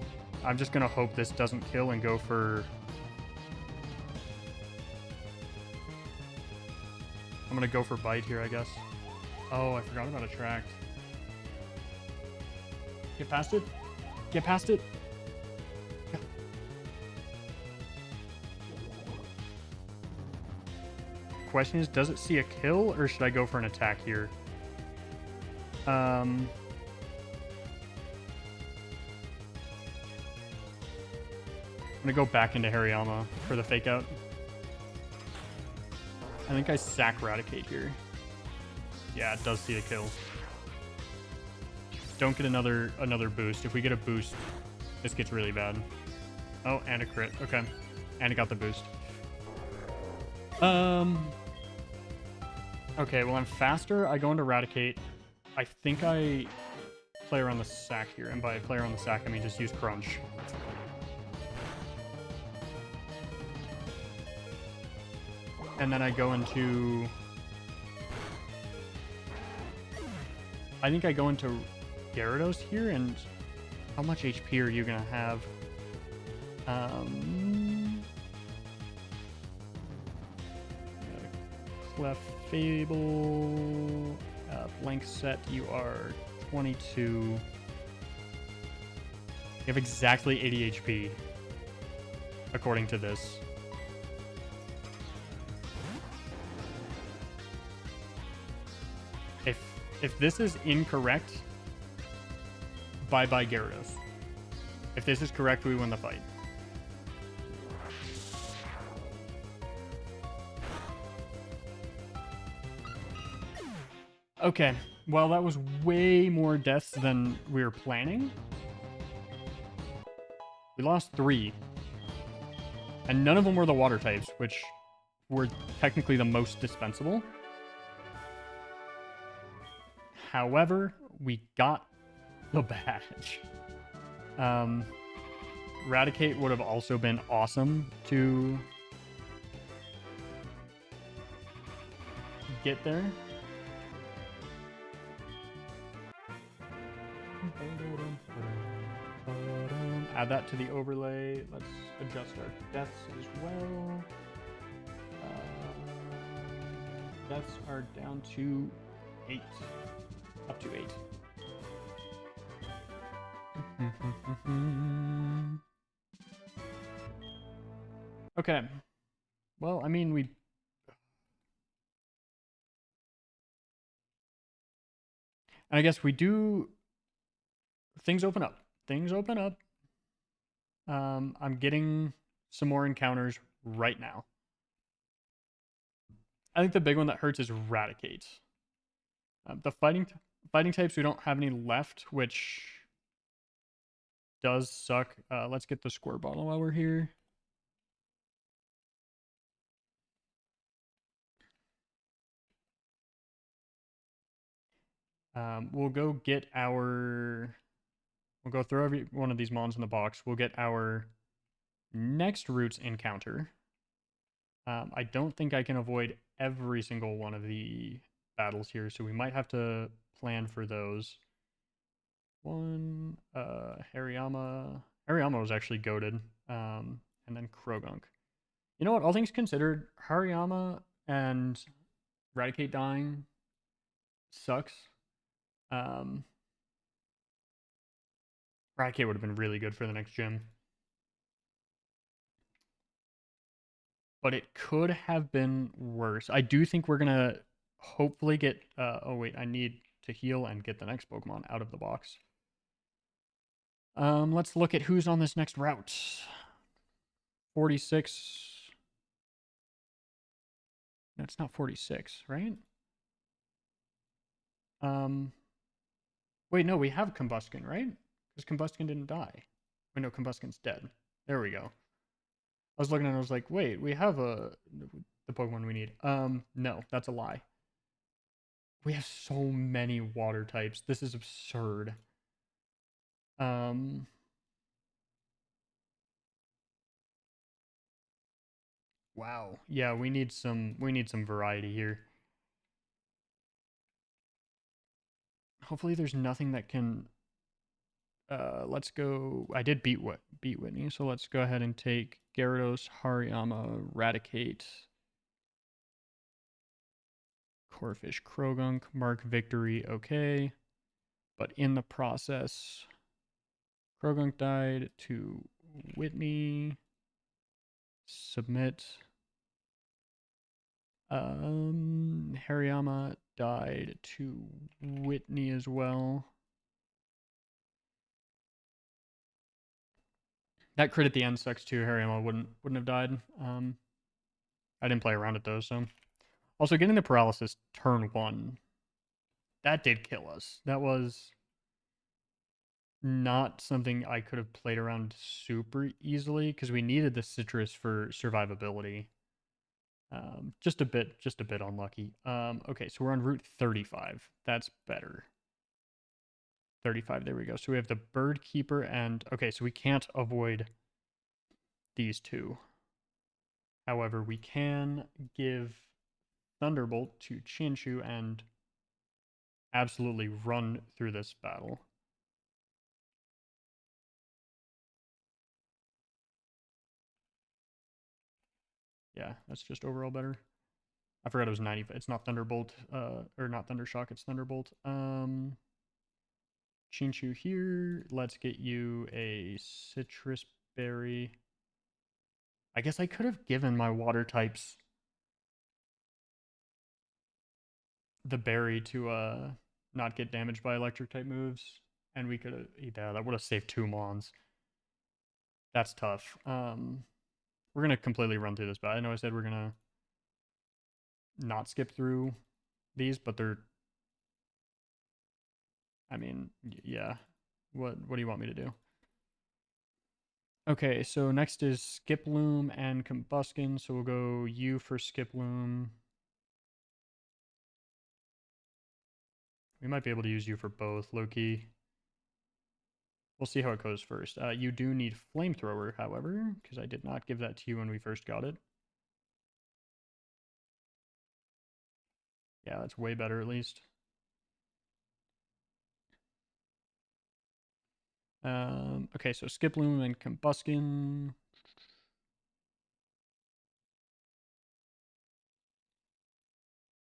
just going to hope this doesn't kill and go for... I'm going to go for Bite here, I guess. Oh, I forgot about Attract. Get past it. Get past it. Yeah. Question is, does it see a kill, or should I go for an attack here? I'm going to go back into Hariyama for the Fake Out. I think I sack Raticate here. Yeah, it does see a kill. Don't get another boost. If we get a boost, this gets really bad. Oh, and a crit. Okay. And it got the boost. Okay, well, I'm faster. I go into Raticate. I think I play around the sack here. And by play around the sack, I mean just use Crunch. And then I go into... I think I go into Gyarados here, and how much HP are you going to have? Clefable... blank set, you are 22. You have exactly 80 HP, according to this. If this is incorrect, bye-bye Gyarados. If this is correct, we win the fight. Okay, well, that was way more deaths than we were planning. We lost 3. And none of them were the water types, which were technically the most dispensable. However, we got the badge. Raticate would have also been awesome to get there. Add that to the overlay. Let's adjust our deaths as well. Deaths are down to 8. Up to 8. Okay. Well, I mean, we... And I guess we do... Things open up. Things open up. I'm getting some more encounters right now. I think the big one that hurts is Raticate. The fighting types, we don't have any left, which does suck. Let's get the Squirt Bottle while we're here. We'll go get our... We'll go throw every one of these mons in the box. We'll get our next Roots encounter. I don't think I can avoid every single one of the battles here, so we might have to plan for those. One, Hariyama. Hariyama was actually goated. And then Krogunk. You know what? All things considered, Hariyama and Raticate dying sucks. Um, Raticate would have been really good for the next gym. But it could have been worse. I do think we're going to hopefully get... oh, wait. I need to heal and get the next Pokemon out of the box. Let's look at who's on this next route. 46. That's not 46, right? Wait, no, we have Combuskin, right? Because Combuskin didn't die. Wait, no, Combuskin's dead. There we go. I was looking at it, I was like, wait, we have the Pokemon we need. No, that's a lie. We have so many water types. This is absurd. Wow. Yeah, we need some variety here. Hopefully there's nothing that can let's go. I did beat Whitney, so let's go ahead and take Gyarados, Hariyama, Raticate, Corphish, Krogunk, mark victory, okay. But in the process, Krogunk died to Whitney. Submit. Hariyama died to Whitney as well. That crit at the end sucks too. Hariyama wouldn't have died. I didn't play around it though, so. Also, getting the paralysis turn 1, that did kill us. That was not something I could have played around super easily because we needed the citrus for survivability. Just a bit unlucky. Okay, so we're on Route 35. That's better. 35, there we go. So we have the Bird Keeper and... Okay, so we can't avoid these two. However, we can give Thunderbolt to Chinchu and absolutely run through this battle. Yeah, that's just overall better. I forgot it was 90. It's not Thunderbolt, or not Thundershock, it's Thunderbolt. Chinchu here. Let's get you a Citrus Berry. I guess I could have given my water types the berry to not get damaged by electric type moves. And we could have, yeah, that would have saved 2 Mons. That's tough. We're going to completely run through this, but I know I said we're going to not skip through these, but they're, I mean, yeah. What do you want me to do? Okay, so next is Skiploom and Combuskin. So we'll go U for Skiploom. We might be able to use you for both, Loki. We'll see how it goes first. You do need Flamethrower, however, because I did not give that to you when we first got it. Yeah, that's way better at least. Okay, so Skiploom and Combuskin.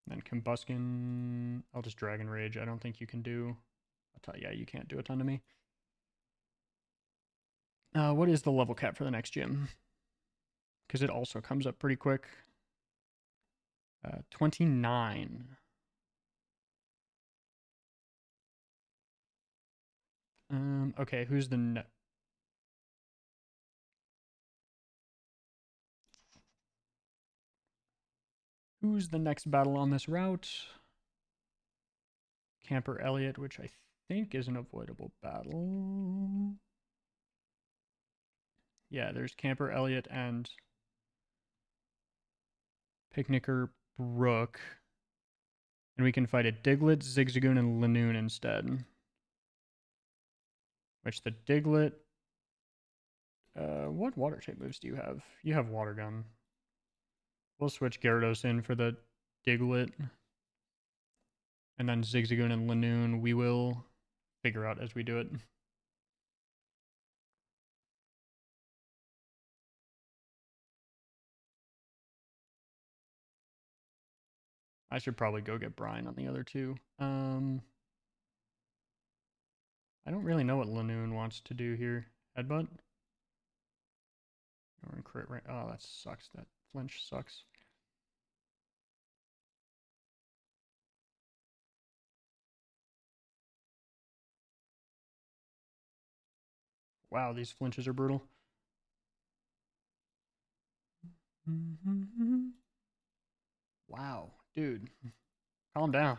Then Combuskin, I'll just Dragon Rage. I don't think you can do... yeah, you can't do a ton to me. What is the level cap for the next gym? Because it also comes up pretty quick. 29. Okay, who's the... Who's the next battle on this route? Camper Elliott, which I think is an avoidable battle. Yeah, there's Camper Elliott and Picnicker Brook. And we can fight a Diglett, Zigzagoon, and Lanoon instead. Which the Diglett... what water type moves do you have? You have Water Gun. We'll switch Gyarados in for the Diglett. And then Zigzagoon and Lanoon we will figure out as we do it. I should probably go get Brian on the other two. I don't really know what Lanoon wants to do here. Headbutt? Or crit right? Oh, that sucks. That flinch sucks. Wow, these flinches are brutal. Wow, dude. Calm down.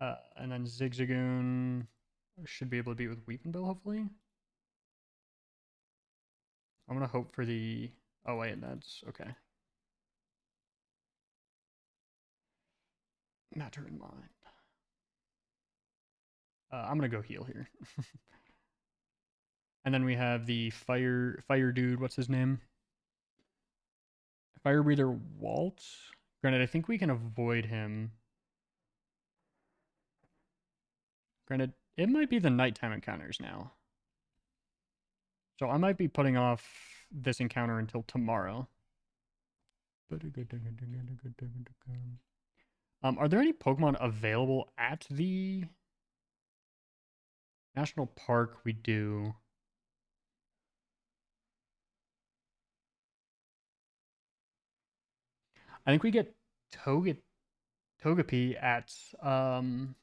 And then Zigzagoon should be able to beat with Weepinbell, hopefully. I'm going to hope for the... Oh, wait, that's... Okay. Matter in mind. I'm going to go heal here. And then we have the fire dude. What's his name? Fire breather Walt. Granted, I think we can avoid him. Granted, it might be the nighttime encounters now. So I might be putting off this encounter until tomorrow. Are there any Pokemon available at the National Park? We do. I think we get Togepi at the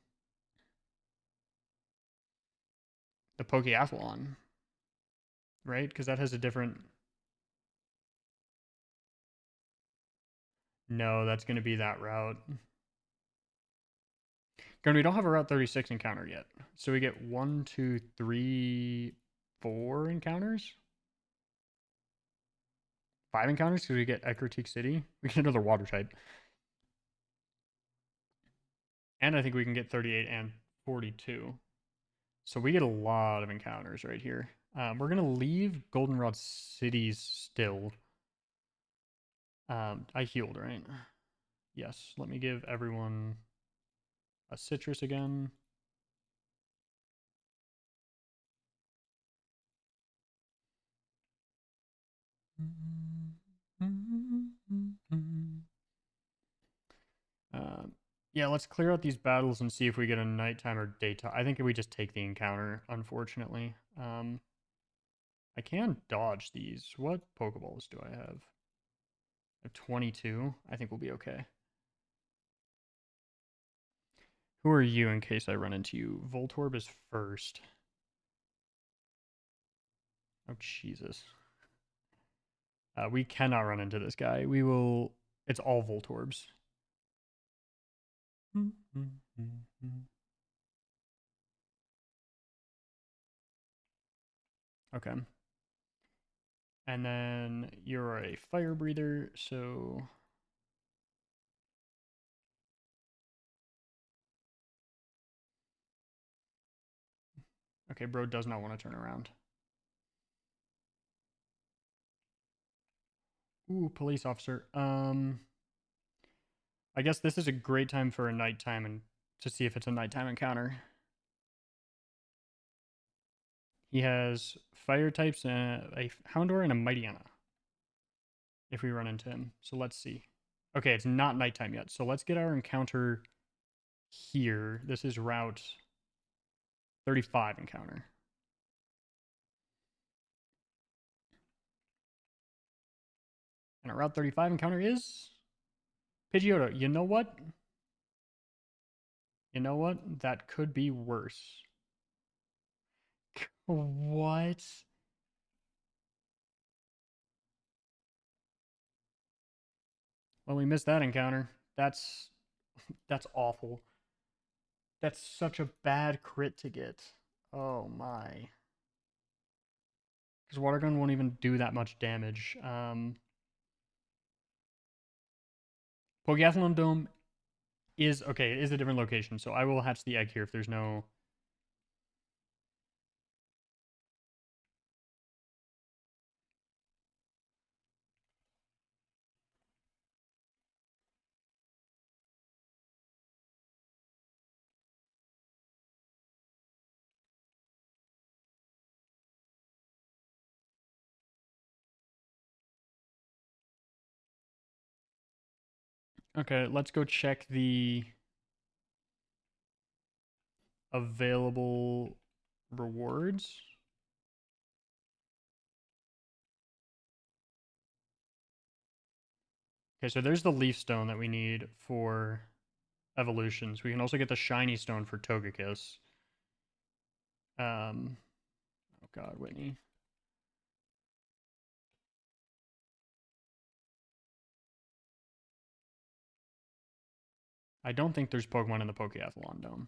Pokeathlon, right? Because that has a different... No, that's going to be that route. Granted, we don't have a Route 36 encounter yet. So we get 1, 2, 3, 4 encounters? 5 encounters because we get Ecruteak City. We get another water type. And I think we can get 38 and 42. So we get a lot of encounters right here. We're going to leave Goldenrod cities still. I healed, right? Yes. Let me give everyone a citrus again. Yeah, let's clear out these battles and see if we get a nighttime or daytime. I think we just take the encounter, unfortunately. I can dodge these. What Pokeballs do I have? I have 22. I think we'll be okay. Who are you in case I run into you? Voltorb is first. Oh, Jesus. We cannot run into this guy. We will... It's all Voltorbs. Okay. And then you're a fire breather, so... Okay, bro does not want to turn around. Ooh, police officer. I guess this is a great time for a nighttime and to see if it's a nighttime encounter. He has fire types, a Houndour, and a Mightyena. If we run into him. So let's see. Okay, it's not nighttime yet. So let's get our encounter here. This is Route 35 encounter. And our Route 35 encounter is Pidgeotto. You know what? You know what? That could be worse. What? Well, we missed that encounter. That's awful. That's such a bad crit to get. Oh my. Because Water Gun won't even do that much damage. Pokeathlon Dome is okay. It is a different location, so I will hatch the egg here if there's no. Okay, let's go check the available rewards. Okay, so there's the leaf stone that we need for evolutions. We can also get the shiny stone for Togekiss. Oh god, Whitney. I don't think there's Pokemon in the Pokeathlon Dome.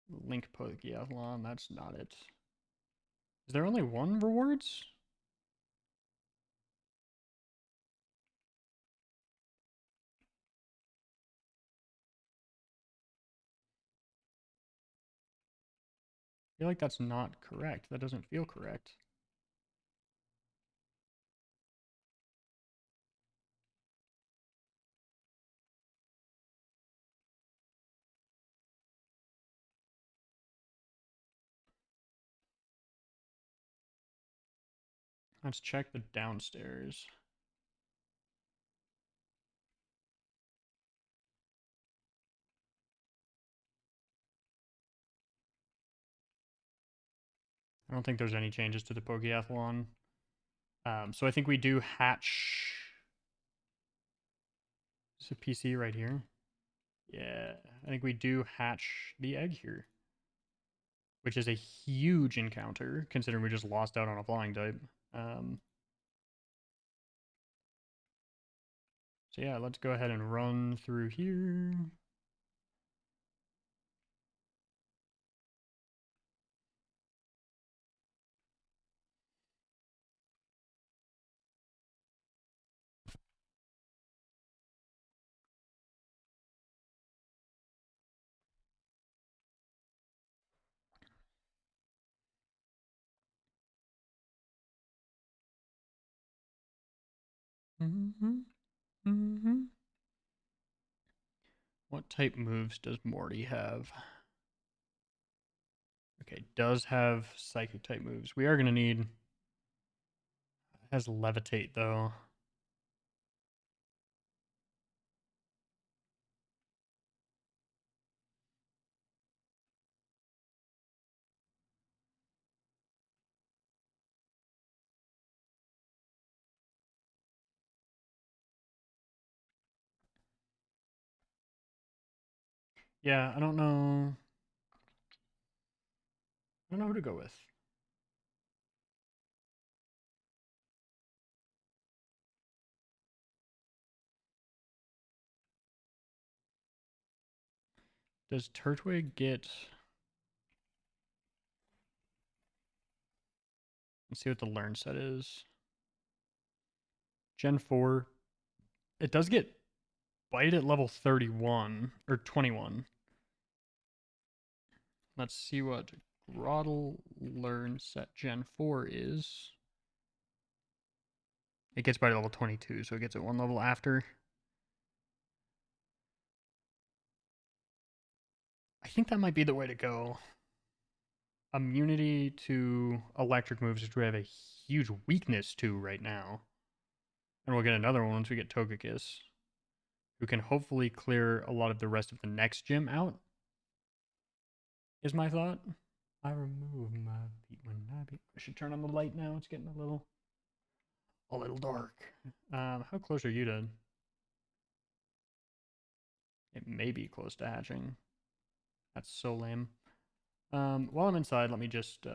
Link Pokeathlon, that's not it. Is there only one rewards? I feel like that's not correct. That doesn't feel correct. Let's check the downstairs. I don't think there's any changes to the Pokeathlon. So I think we do hatch. Is a PC right here? Yeah, I think we do hatch the egg here, which is a huge encounter considering we just lost out on a flying type. Um, so yeah, let's go ahead and run through here. Mm-hmm, mm-hmm. What type moves does Morty have? Okay, does have psychic type moves. We are going to need. Has levitate though. Yeah, I don't know. I don't know who to go with. Does Turtwig get? Let's see what the learn set is. Gen 4. It does get bite at level 31 or 21. Let's see what Groddle learn set Gen 4 is. It gets bite at level 22, so it gets it one level after. I think that might be the way to go. Immunity to electric moves, which we have a huge weakness to right now. And we'll get another one once we get Togekiss, who can hopefully clear a lot of the rest of the next gym out, is my thought. I remove my beat when I beat. I should turn on the light now. It's getting a little dark. How close are you to? It may be close to hatching. That's so lame. While I'm inside, let me just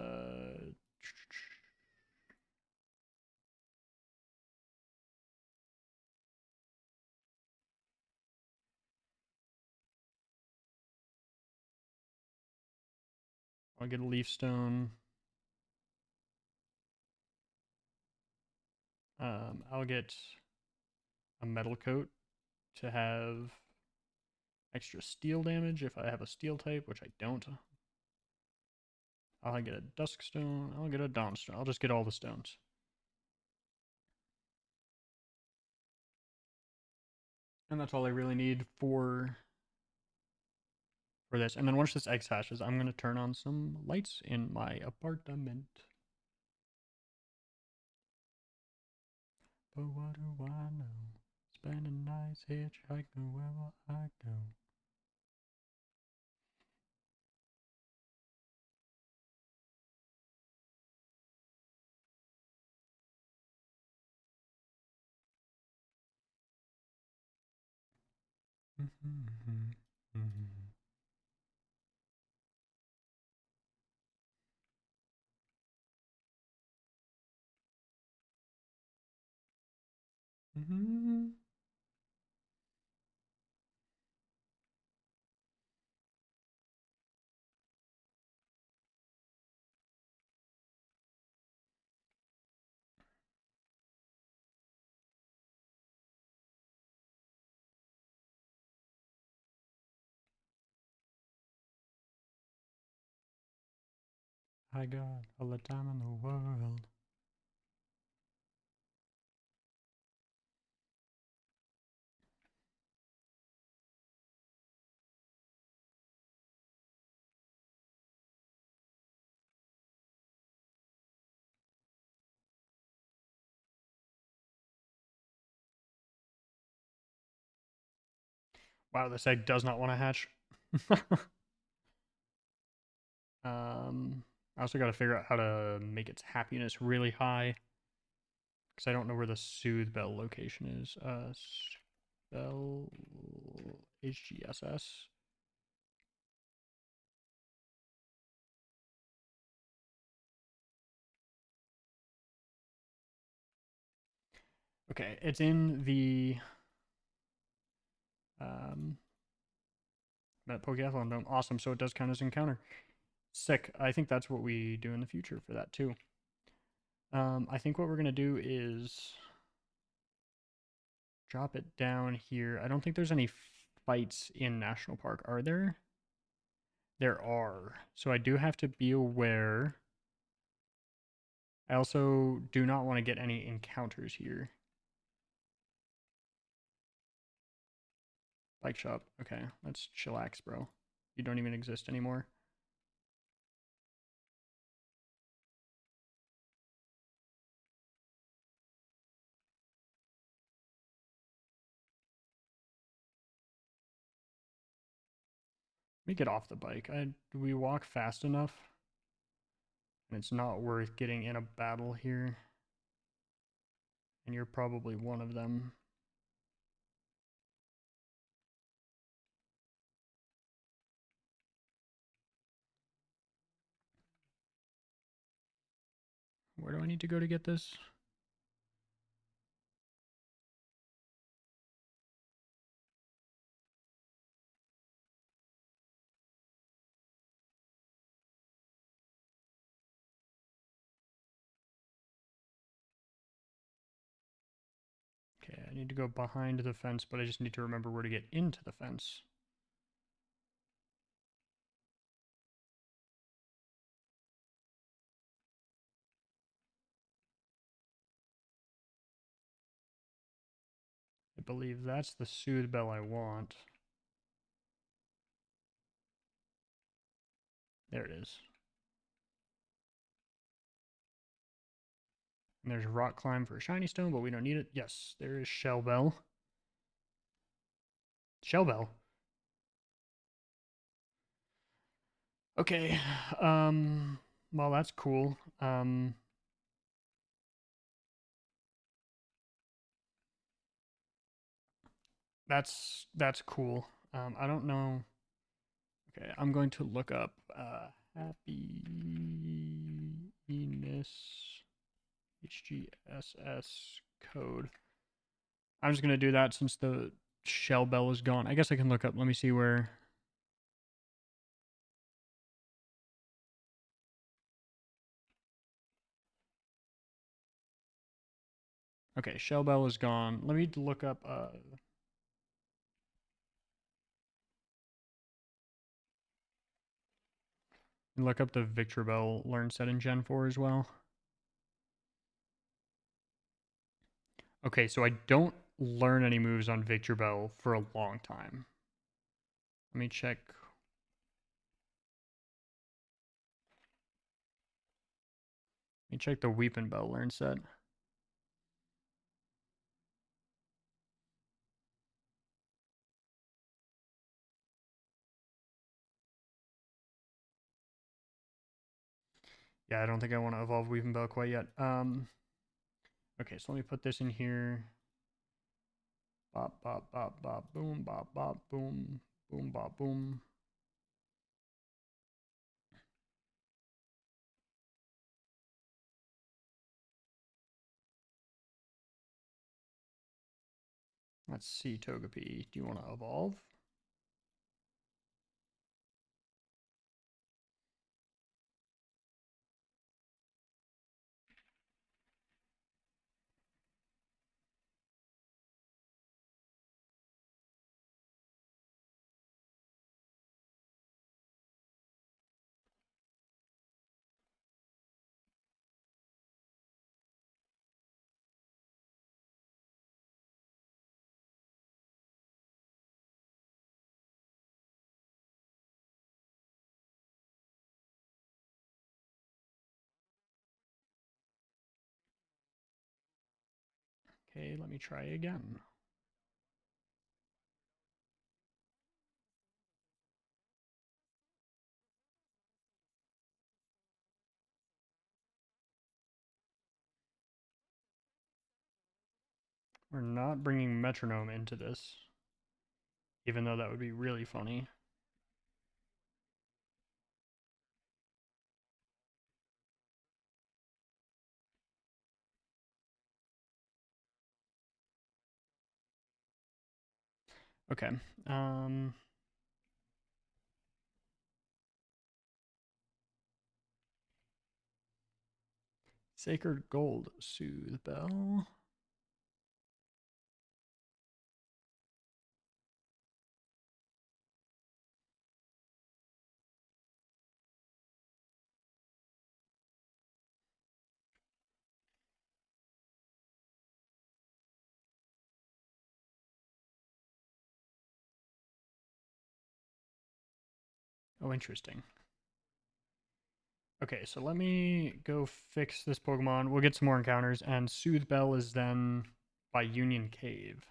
I'll get a leaf stone. I'll get a metal coat to have extra steel damage if I have a steel type, which I don't. I'll get a dusk stone. I'll get a dawn stone. I'll just get all the stones. And that's all I really need for this. And then once this X hashes, I'm gonna turn on some lights in my apartment. But what do I know? Spend a nice hitchhike wherever I go. I got all the time in the world. Wow, this egg does not want to hatch. I also got to figure out how to make its happiness really high. Because I don't know where the soothe bell location is. Bell HGSS. Okay, it's in the that Pokeathlon Dome. Awesome, so it does count as encounter. Sick. I think that's what we do in the future for that too. I think what we're gonna do is drop it down here. I don't think there's any fights in National Park, are there? There are. So I do have to be aware. I also do not want to get any encounters here. Bike shop. Okay, let's chillax, bro. You don't even exist anymore. Let me get off the bike. We walk fast enough, and it's not worth getting in a battle here. And you're probably one of them. Where do I need to go to get this? Okay, I need to go behind the fence, but I just need to remember where to get into the fence. I believe that's the soothe bell I want. There it is. And there's rock climb for a shiny stone, but we don't need it. Yes, there is shell bell. Shell bell. Okay. Well, that's cool. That's cool. I don't know. Okay, I'm going to look up happiness HGSS code. I'm just gonna do that since the shell bell is gone. I guess I can look up. Let me see where. Okay, shell bell is gone. Let me look up. Look up the Victor Bell learn set in Gen 4 as well. Okay, so I don't learn any moves on Victor Bell for a long time. Let me check. Let me check the Weepin' Bell learn set. Yeah, I don't think I want to evolve Weaving Bell quite yet. Okay, so let me put this in here. Bop, bop, bop, bop, boom, bop, bop, boom, boom, bop, boom. Let's see, Togepi. Do you want to evolve? Okay, let me try again. We're not bringing Metronome into this, even though that would be really funny. Okay. Sacred Gold, Soothe Bell. Oh, interesting. Okay, so let me go fix this Pokemon. We'll get some more encounters, and Soothe Bell is then by Union Cave.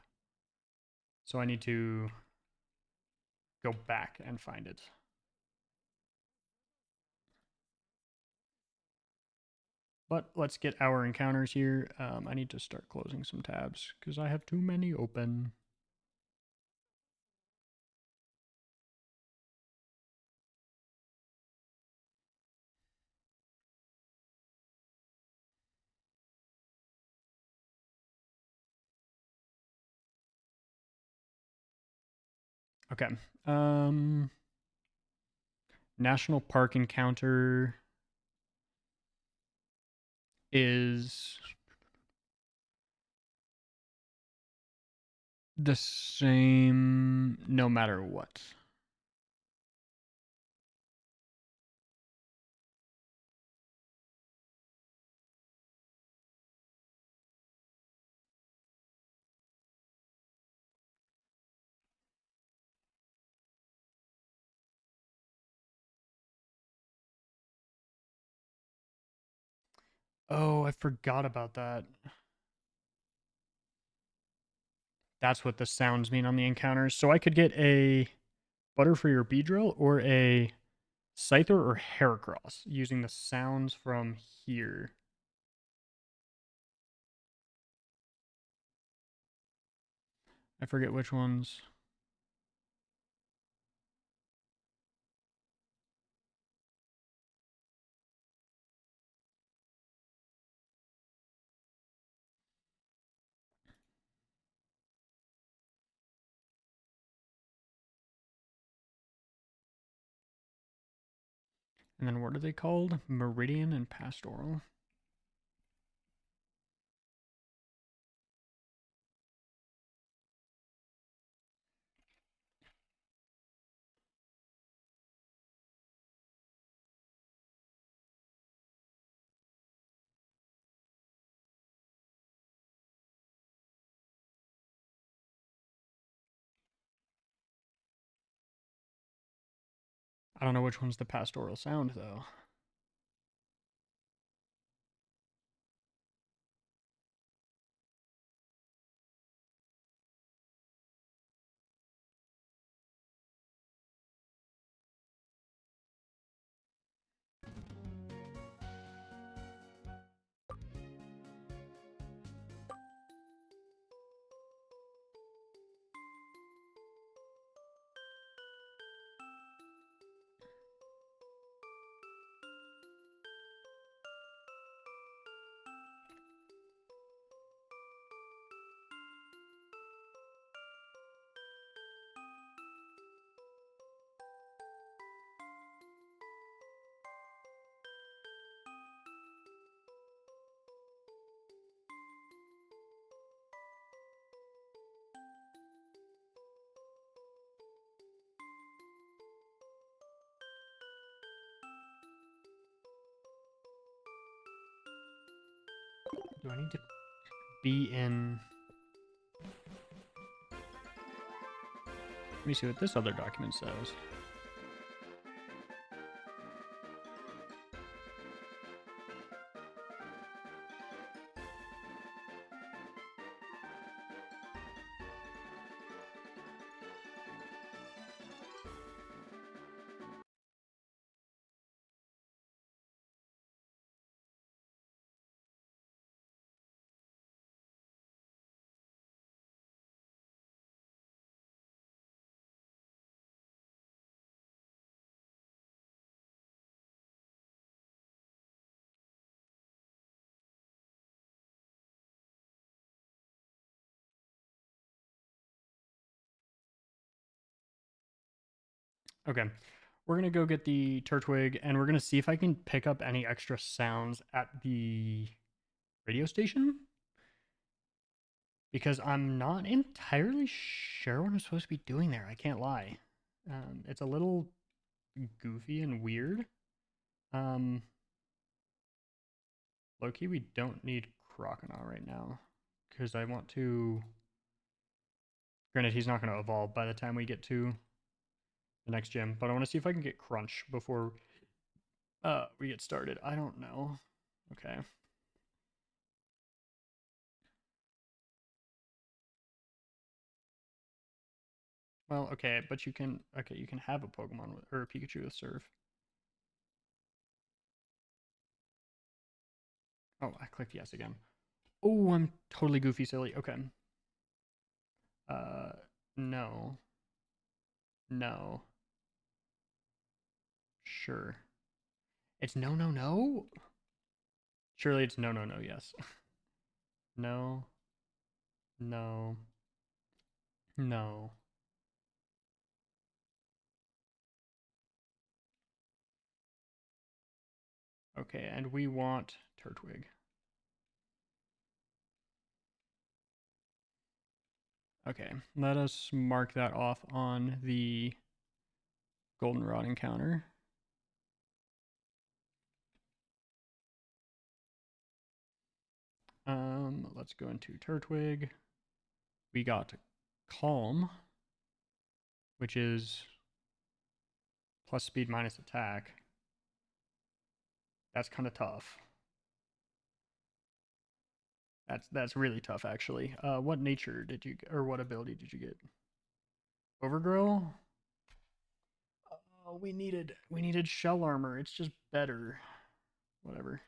So I need to go back and find it. But let's get our encounters here. I need to start closing some tabs because I have too many open. Okay. National Park encounter is the same no matter what. Oh, I forgot about that. That's what the sounds mean on the encounters. So I could get a Butterfree or Beedrill or a Scyther or Heracross using the sounds from here. I forget which ones. And then what are they called? Meridian and Pastoral. I don't know which one's the Pastoral sound though. Do I need to be in... Let me see what this other document says. Okay. We're going to go get the Turtwig, and we're going to see if I can pick up any extra sounds at the radio station. Because I'm not entirely sure what I'm supposed to be doing there. I can't lie. It's a little goofy and weird. Low-key, we don't need Crocodile right now. Because I want to... Granted, he's not going to evolve by the time we get to the next gym. But I want to see if I can get Crunch before we get started. I don't know. Okay. Well, okay, but you can... Okay, you can have a Pokemon with, or a Pikachu with Surf. Oh, I clicked yes again. Oh, I'm totally goofy silly. Okay. Uh, no. No. Sure. It's no, no, no? Surely it's no, no, no, yes. No. No. No. Okay, and we want Turtwig. Okay, let us mark that off on the Goldenrod encounter. Let's go into Turtwig. We got Calm, which is plus speed minus attack. That's kind of tough. That's really tough, actually. What nature did you get, or what ability did you get? Overgrow? Oh, we needed shell armor. It's just better. Whatever.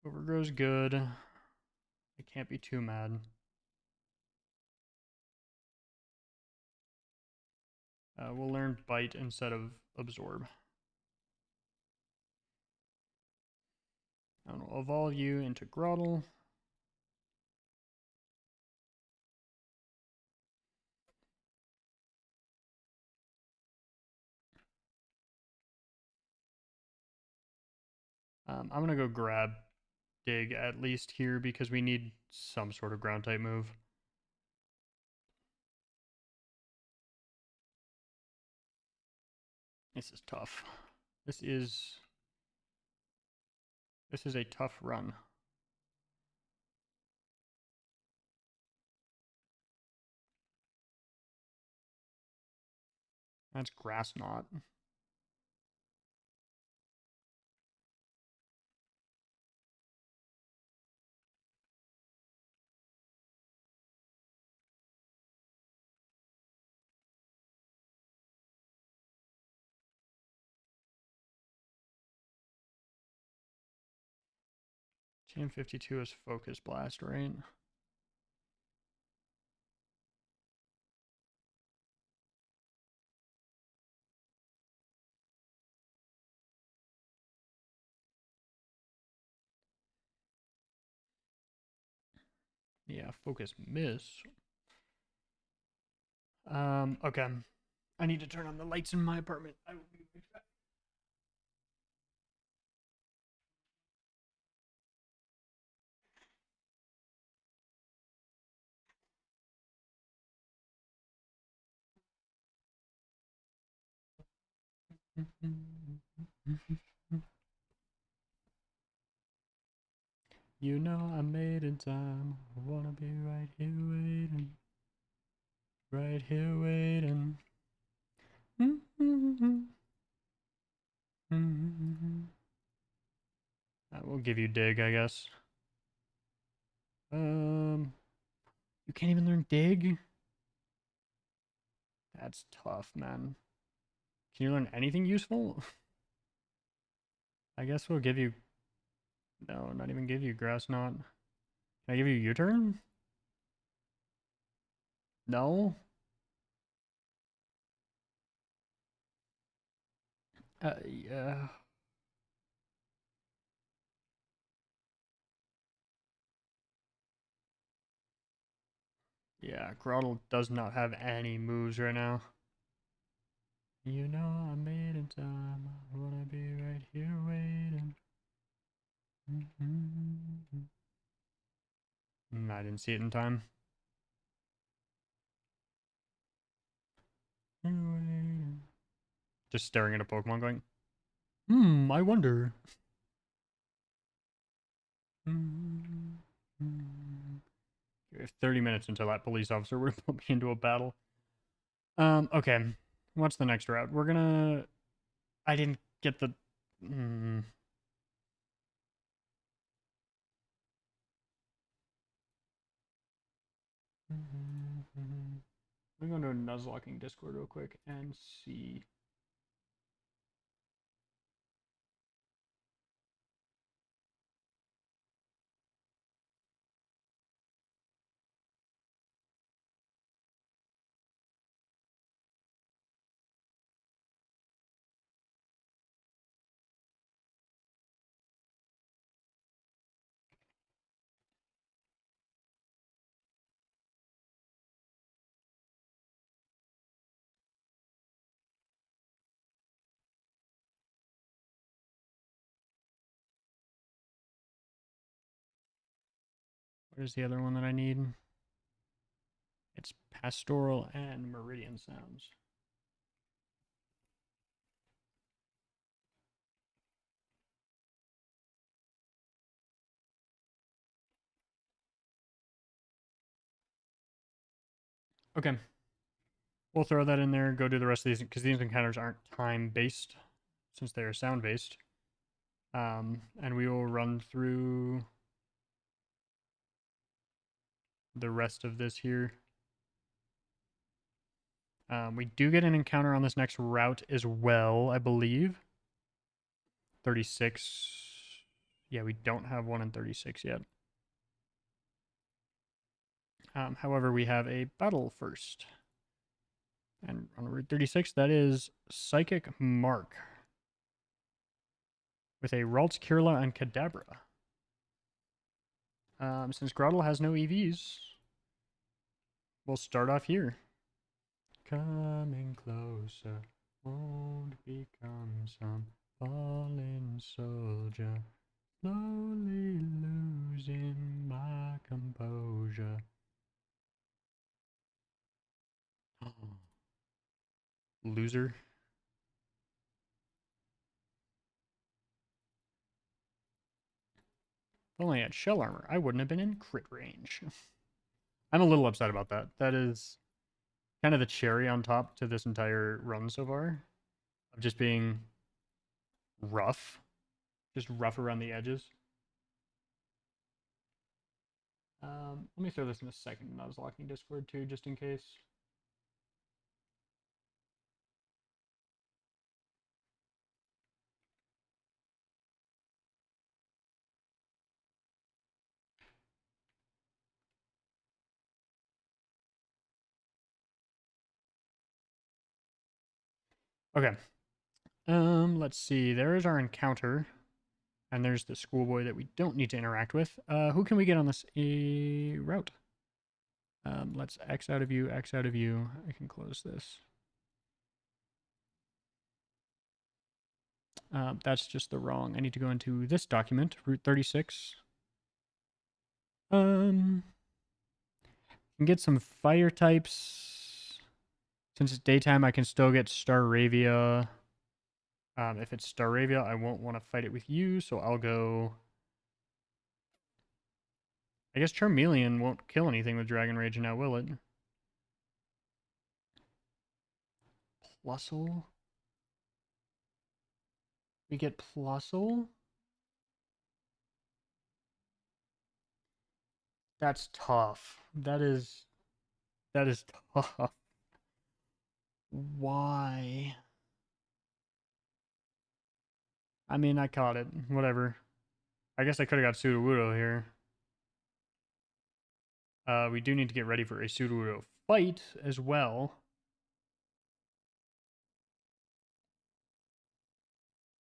Overgrow's good. I can't be too mad. We'll learn Bite instead of Absorb. And we'll evolve you into Groddle. I'm gonna go grab Dig at least here because we need some sort of ground type move. This is tough. This is a tough run. That's Grass Knot. TM52 is Focus Blast, right? Yeah, Focus Miss. Okay. I need to turn on the lights in my apartment. I will be right back. You know I made in time. I wanna be right here waiting. Right here waiting. We'll give you dig, I guess. You can't even learn dig? That's tough, man. Can you learn anything useful? I guess we'll give you... No, not even give you grass knot. Can I give you U-turn? No? Yeah. Yeah, Groddle does not have any moves right now. You know I made in time. I wanna be right here waiting. I didn't see it in time. Just staring at a Pokemon going, I wonder. We have 30 minutes until that police officer would put me into a battle. Okay. What's the next route? We're gonna... I didn't get the... I'm going to a Nuzlocking Discord real quick and see. Where's the other one that I need? It's Pastoral and Meridian Sounds. Okay. We'll throw that in there, go do the rest of these, because these encounters aren't time-based, since they are sound-based. And we will run through the rest of this here. We do get an encounter on this next route as well, I believe. 36. Yeah, we don't have one in 36 yet. However, we have a battle first. And on Route 36, that is Psychic Mark. With a Ralts, Kirla, and Kadabra. Since Groddle has no EVs, we'll start off here. Coming closer, won't become some fallen soldier. Slowly losing my composure. Loser. If only I had shell armor, I wouldn't have been in crit range. I'm a little upset about that. That is kind of the cherry on top to this entire run so far. Of just being rough. Just rough around the edges. Let me throw this in a second Nuzlocking Discord too, just in case. Okay. Let's see. There is our encounter. And there's the schoolboy that we don't need to interact with. Who can we get on this route? Let's X out of you, X out of you. I can close this. That's just the wrong. I need to go into this document, Route 36. Can get some fire types. Since it's daytime, I can still get Staravia. If it's Staravia, I won't want to fight it with you, so I'll go I guess Charmeleon won't kill anything with Dragon Rage now, will it? Plusle? We get Plusle? That's tough. That is tough. Why? I mean, I caught it. Whatever. I guess I could have got Sudowoodo here. We do need to get ready for a Sudowoodo fight as well.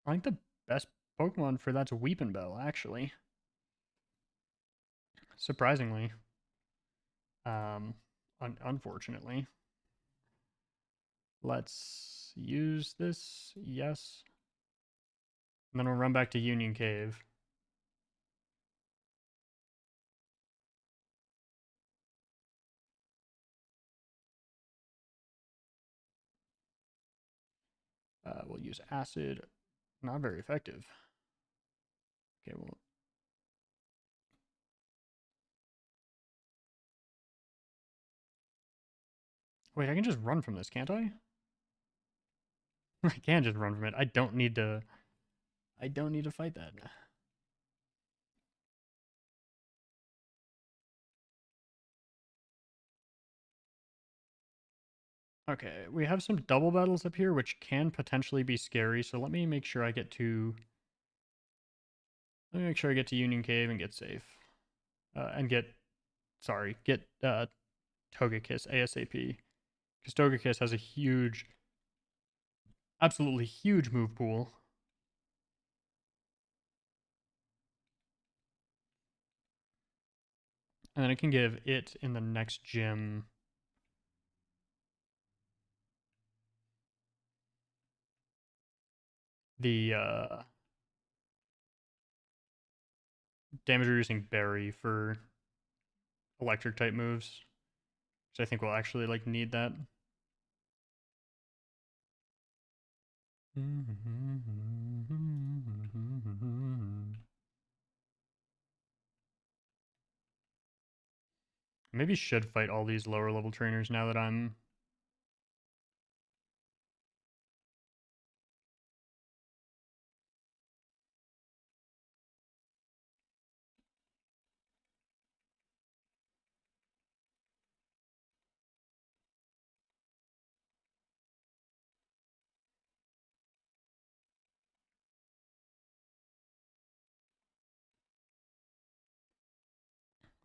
I think the best Pokemon for that's Weepinbell, actually. Surprisingly. Unfortunately. Let's use this. Yes. And then we'll run back to Union Cave. We'll use Acid. Not very effective. Okay, well. Wait, I can just run from this, can't I? I can just run from it. I don't need to fight that. Okay, we have some double battles up here, which can potentially be scary. So let me make sure I get to. Let me make sure I get to Union Cave and get safe, and get Togekiss ASAP, because Togekiss has a huge, absolutely huge move pool. And then I can give it in the next gym. The damage reducing berry for electric type moves, which I think we'll actually like need that. Maybe should fight all these lower level trainers now that I'm.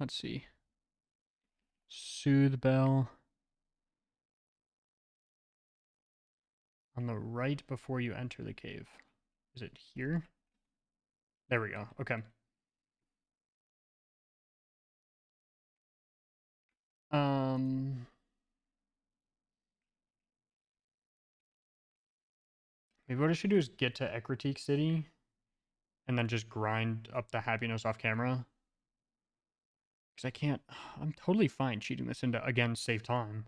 Let's see. Soothe Bell. On the right before you enter the cave. Is it here? There we go. Okay. Maybe what I should do is get to Ekritique City and then just grind up the happiness off camera. Because I can't. I'm totally fine cheating this into, again, save time.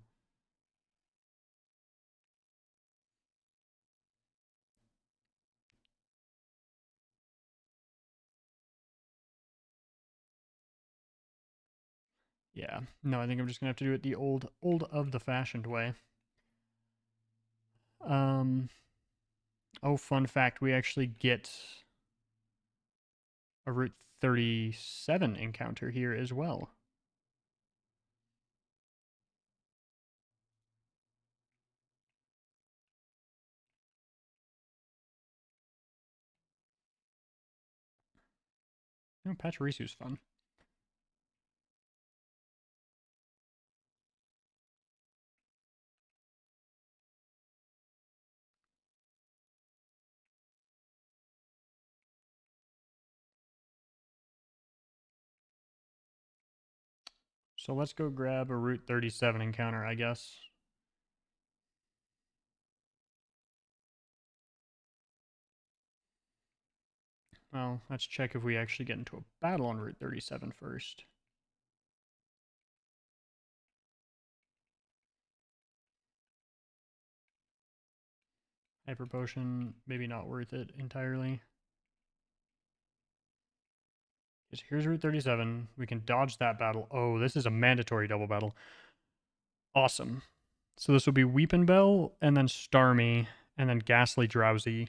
Yeah. No, I think I'm just going to have to do it the old of the fashioned way. Oh, fun fact. We actually get a Route 37 encounter here as well. Oh, Pachyrisu's fun. So let's go grab a Route 37 encounter, I guess. Well, let's check if we actually get into a battle on Route 37 first. Hyper Potion, maybe not worth it entirely. So here's Route 37. We can dodge that battle. Oh, this is a mandatory double battle. Awesome. So this will be Weepinbell, and then Starmie, and then Ghastly Drowsy.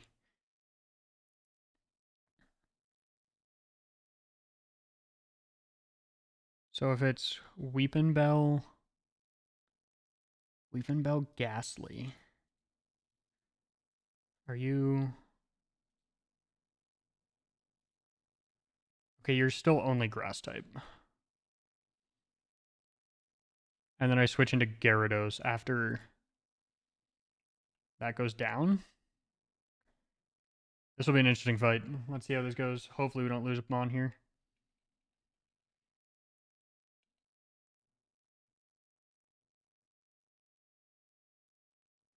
So if it's Weepinbell, Ghastly. Are you... Okay, you're still only grass type. And then I switch into Gyarados after that goes down. This will be an interesting fight. Let's see how this goes. Hopefully we don't lose a Mon here.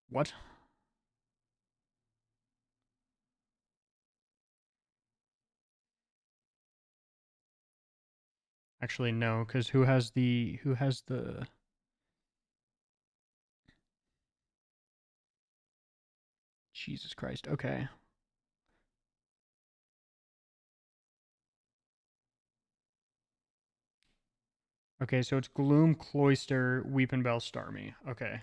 What? Actually, no, because who has the Jesus Christ. Okay. Okay, so it's Gloom, Cloyster, Weepinbell, Starmie. Okay.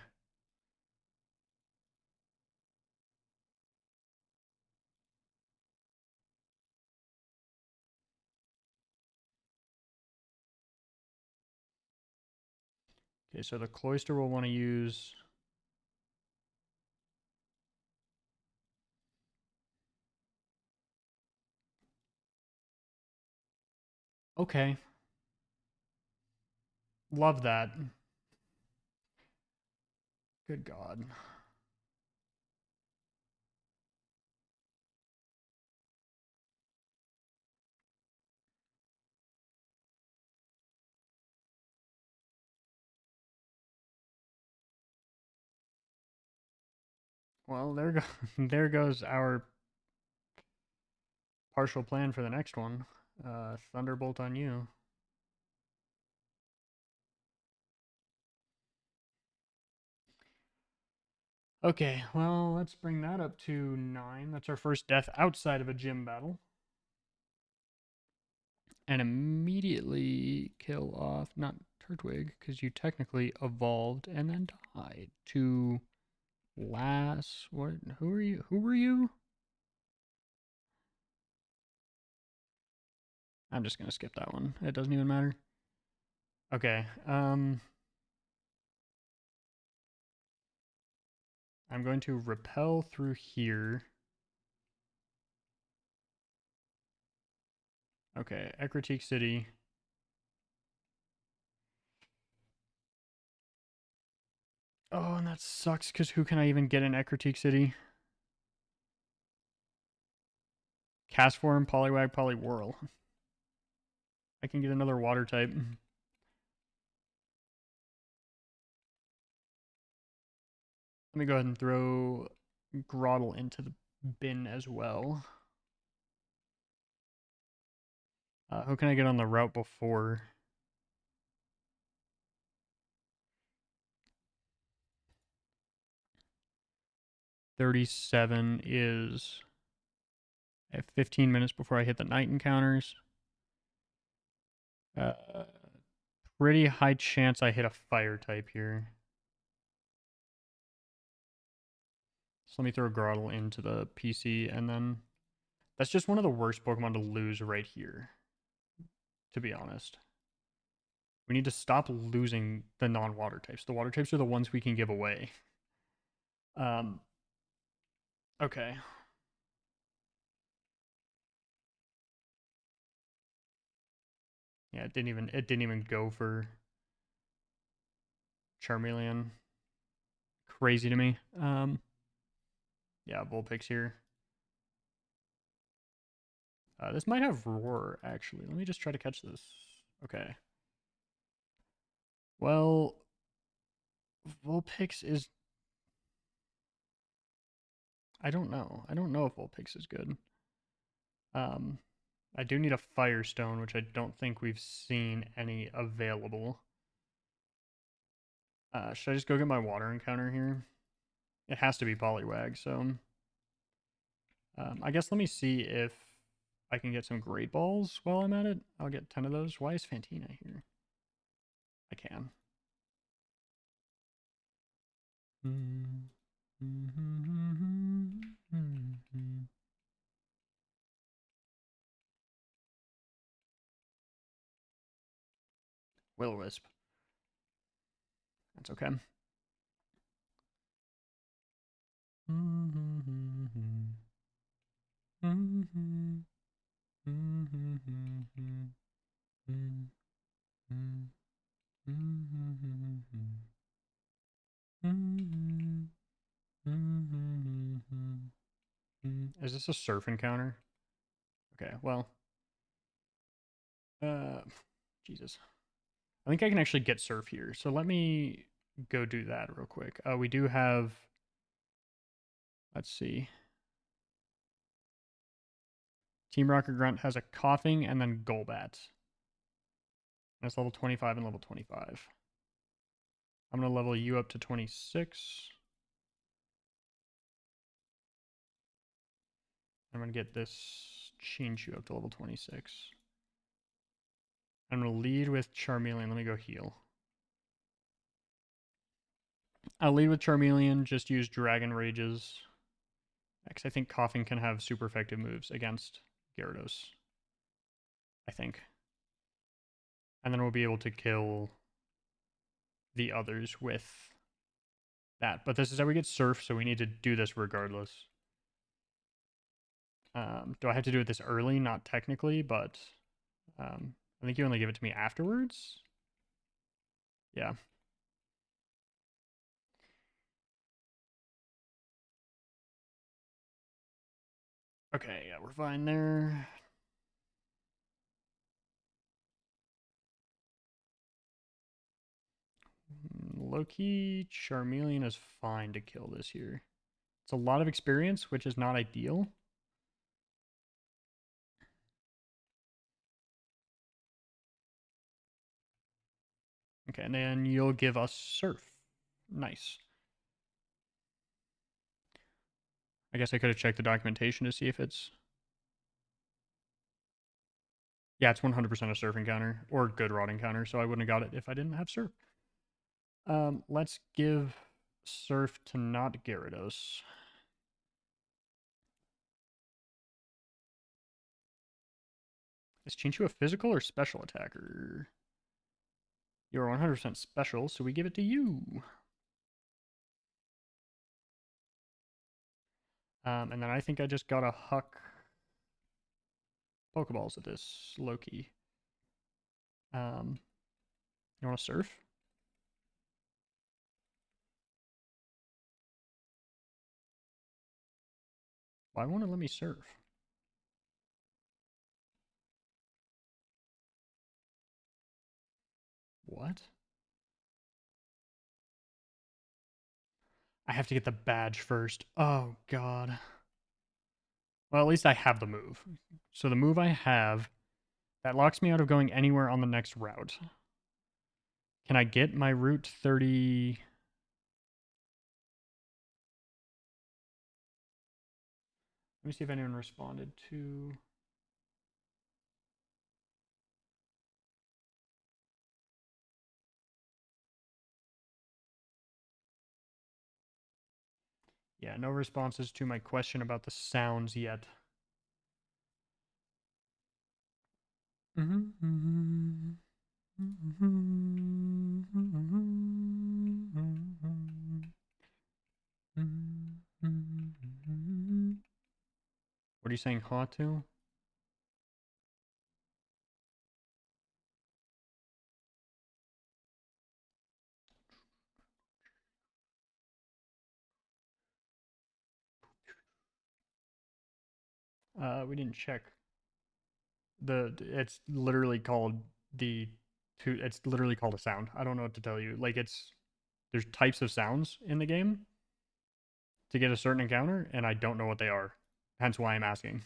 Okay, so the Cloyster will want to use... Okay. Love that. Good God. Well, there goes our partial plan for the next one. Thunderbolt on you. Okay, well, let's bring that up to 9. That's our first death outside of a gym battle. And immediately kill off, not Turtwig, because you technically evolved and then died to Lass. What? Who are you? Who were you? I'm just going to skip that one. It doesn't even matter. Okay, I'm going to repel through here. Okay, Ecruteak City. Oh, and that sucks, because who can I even get in Ecruteak City? Castform, Poliwag, Poliwhirl. I can get another water type. Let me go ahead and throw Groddle into the bin as well. Who can I get on the route before? $37 is at 15 minutes before I hit the night encounters. Pretty high chance I hit a fire type here. So let me throw Groddle into the PC, and then that's just one of the worst Pokemon to lose right here, to be honest. We need to stop losing the non-water types. The water types are the ones we can give away. Okay. Yeah, it didn't even go for Charmeleon. Crazy to me. Yeah, Vulpix here. This might have Roar, actually. Let me just try to catch this. Okay. Well, Vulpix is... I don't know. I don't know if Vulpix is good. I do need a Firestone, which I don't think we've seen any available. Should I just go get my water encounter here? It has to be Poliwag, so... I guess let me see if I can get some great balls while I'm at it, I'll get 10 of those. Why is Fantina here? I can. Will-O-Wisp. That's okay. Is this a surf encounter? Okay, well. Jesus. I think I can actually get surf here. So let me go do that real quick. We do have. Let's see. Team Rocket Grunt has a coughing and then Golbat. That's level 25 and level 25. I'm going to level you up to 26. I'm going to get this Chinchu up to level 26. I'm going to lead with Charmeleon. Let me go heal. I'll lead with Charmeleon, just use Dragon Rages. Because I think Coughing can have super effective moves against Gyarados. I think. And then we'll be able to kill the others with that. But this is how we get Surf, so we need to do this regardless. Do I have to do it this early? Not technically, but I think you only give it to me afterwards. Yeah. Okay, yeah, we're fine there. Low-key, Charmeleon is fine to kill this here. It's a lot of experience, which is not ideal. Okay, and then you'll give us Surf. Nice. I guess I could have checked the documentation to see if it's... Yeah, it's 100% a Surf encounter, or Good Rod encounter, so I wouldn't have got it if I didn't have Surf. Let's give Surf to not Gyarados. Is Chinchu a physical or special attacker? You're 100% special, so we give it to you. And then I think I just got a huck Pokeballs at this, Loki. You want to surf? Why won't it let me surf? What? I have to get the badge first. Oh, God. Well, at least I have the move. So the move I have, that locks me out of going anywhere on the next route. Can I get my Route 30... Let me see if anyone responded to... Yeah, no responses to my question about the sounds yet. What are you saying, hot to? We didn't check. It's literally called it's literally called a sound. I don't know what to tell you. Like there's types of sounds in the game to get a certain encounter, and I don't know what they are. Hence why I'm asking.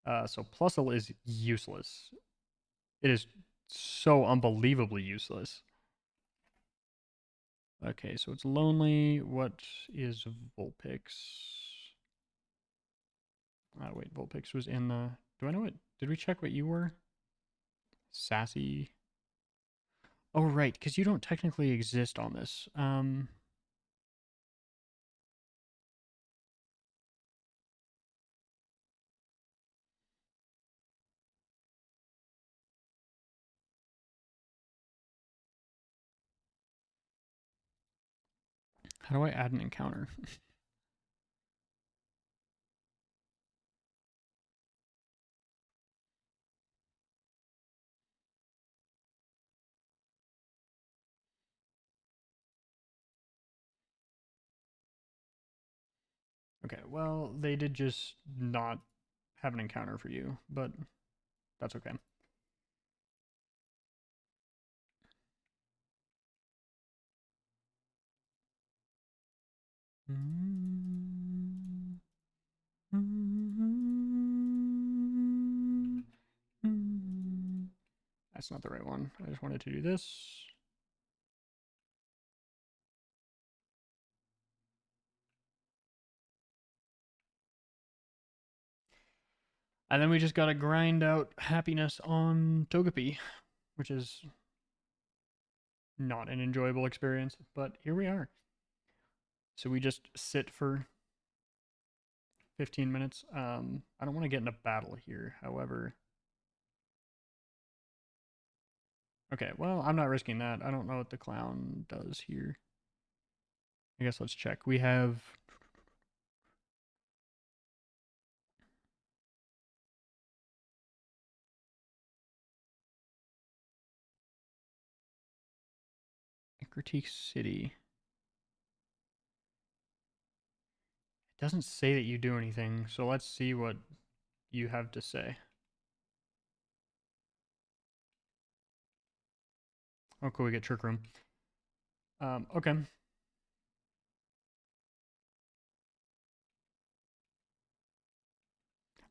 So Plusle is useless. It is so unbelievably useless. Okay, so it's lonely. What is Vulpix? Wait, Vulpix was in the. Do I know what? Did we check what you were? Sassy. Oh, right, because you don't technically exist on this. How do I add an encounter? Okay, well, they did just not have an encounter for you, but that's okay. That's not the right one. I just wanted to do this. And then we just gotta grind out happiness on Togepi, which is not an enjoyable experience, but here we are. So we just sit for 15 minutes. I don't want to get in a battle here, however. Okay, well, I'm not risking that. I don't know what the clown does here. I guess let's check. We have Critique City. It doesn't say that you do anything, so let's see what you have to say. Oh, cool, we get Trick Room. Okay.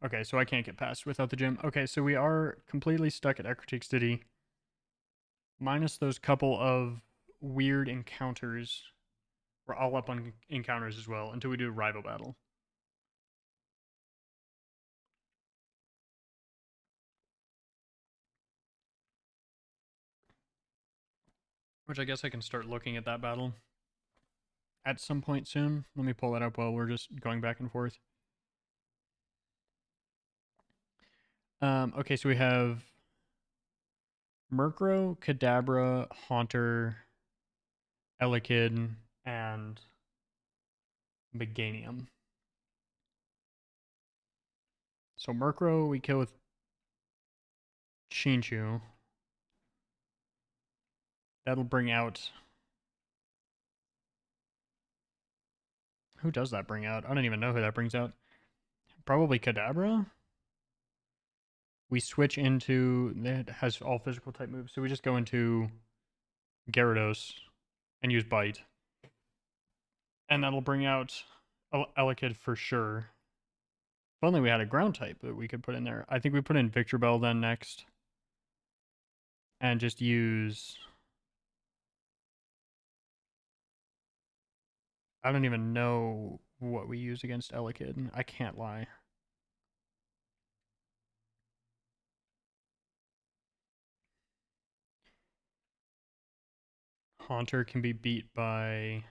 Okay, so I can't get past without the gym. Okay, so we are completely stuck at Ecruteak City. Minus those couple of weird encounters. We're all up on encounters as well until we do a rival battle. Which I guess I can start looking at that battle at some point soon. Let me pull that up while we're just going back and forth. Okay, so we have Murkrow, Kadabra, Haunter, Elekid, and Meganium. So Murkrow we kill with Chinchu. That'll bring out. Who does that bring out? I don't even know who that brings out. Probably Kadabra. We switch into. It has all physical type moves, so we just go into Gyarados and use Bite. And that'll bring out Elekid for sure. If only we had a ground type that we could put in there. I think we put in Victreebel then next. And just use. I don't even know what we use against Elekid. I can't lie. Haunter can be beat by.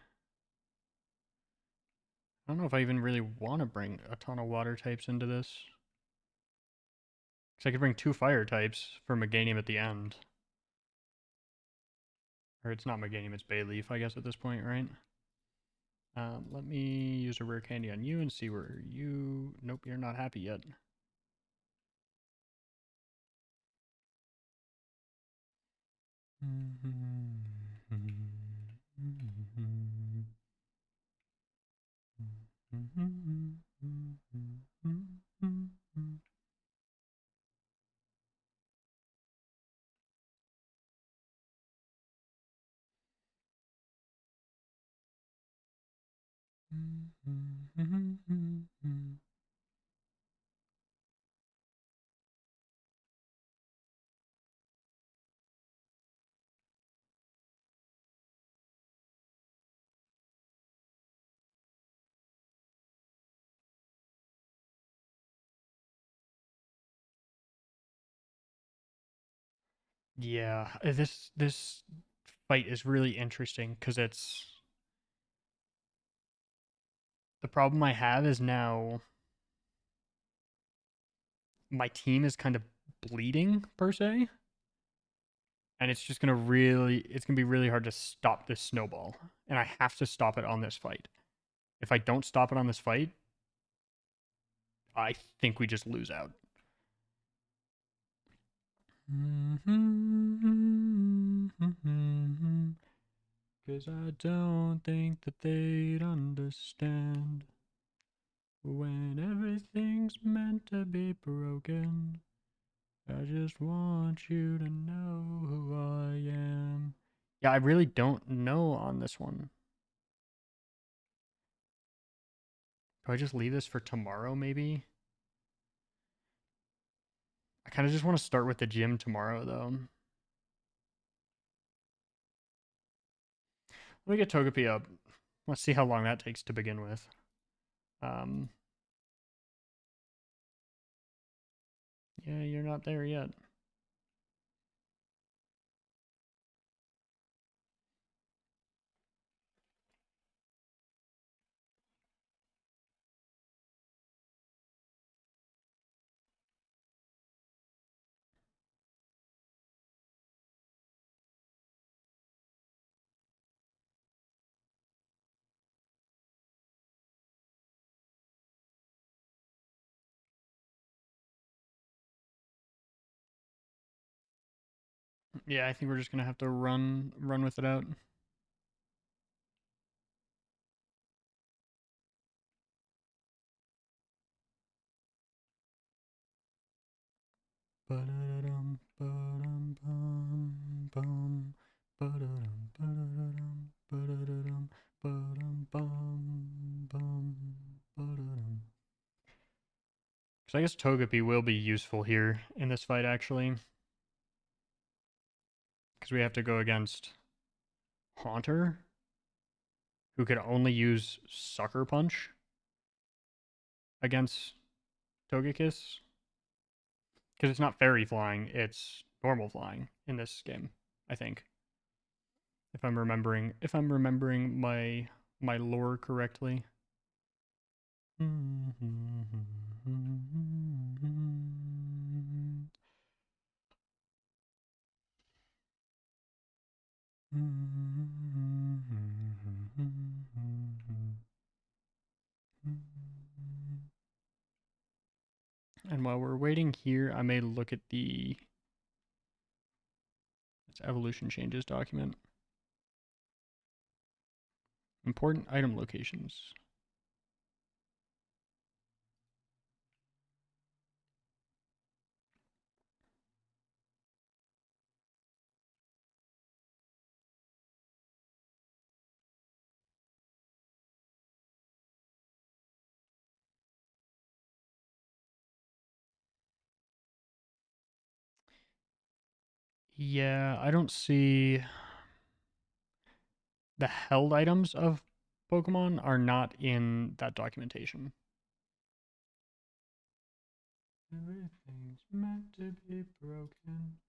I don't know if I even really want to bring a ton of water types into this. Because I could bring 2 fire types for Meganium at the end. Or it's not Meganium, it's Bayleaf, I guess, at this point, right? Let me use a rare candy on you and see where you. Nope, you're not happy yet. Yeah, this fight is really interesting because it's the problem I have is now my team is kind of bleeding per se, and it's gonna be really hard to stop this snowball, and I have to stop it on this fight. If I don't stop it on this fight, I think we just lose out. Cause I don't think that they'd understand when everything's meant to be broken. I just want you to know who I am. Yeah, I really don't know on this one. Do I just leave this for tomorrow, maybe? I kind of just want to start with the gym tomorrow, though. Let me get Togepi up. Let's see how long that takes to begin with. Um, yeah, you're not there yet. Yeah, I think we're just gonna have to run with it out. Ba-da-da-dum, ba-dum, bum, bum, ba-da-dum, ba-da-da-dum, ba-da-da-dum, ba-dum, bum, bum, ba-da-dum. So I guess Togepi will be useful here in this fight, actually, because we have to go against Haunter, who could only use Sucker Punch against Togekiss, because it's not Fairy Flying, it's normal flying in this game, I think. If I'm remembering my lore correctly. And while we're waiting here, I may look at the evolution changes document. Important item locations. Yeah, I don't see the held items of Pokemon are not in that documentation. Everything's meant to be broken.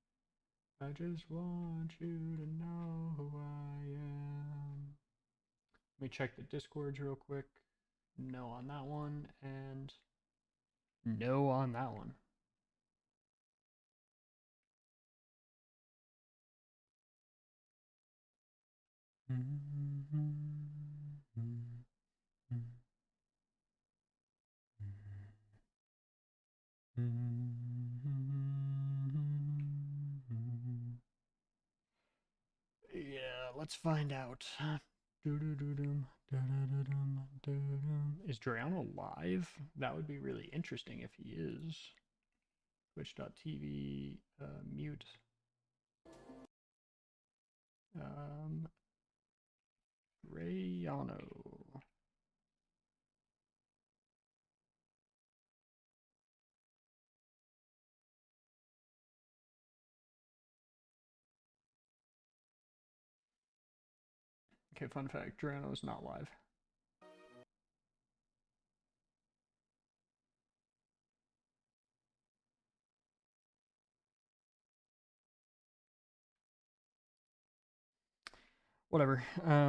I just want you to know who I am. Let me check the Discords real quick. No on that one, and no on that one. Yeah, let's find out. Is Drayano live? That would be really interesting if he is. Twitch.tv, mute. Drayano. Okay, fun fact, Drayano is not live. Whatever.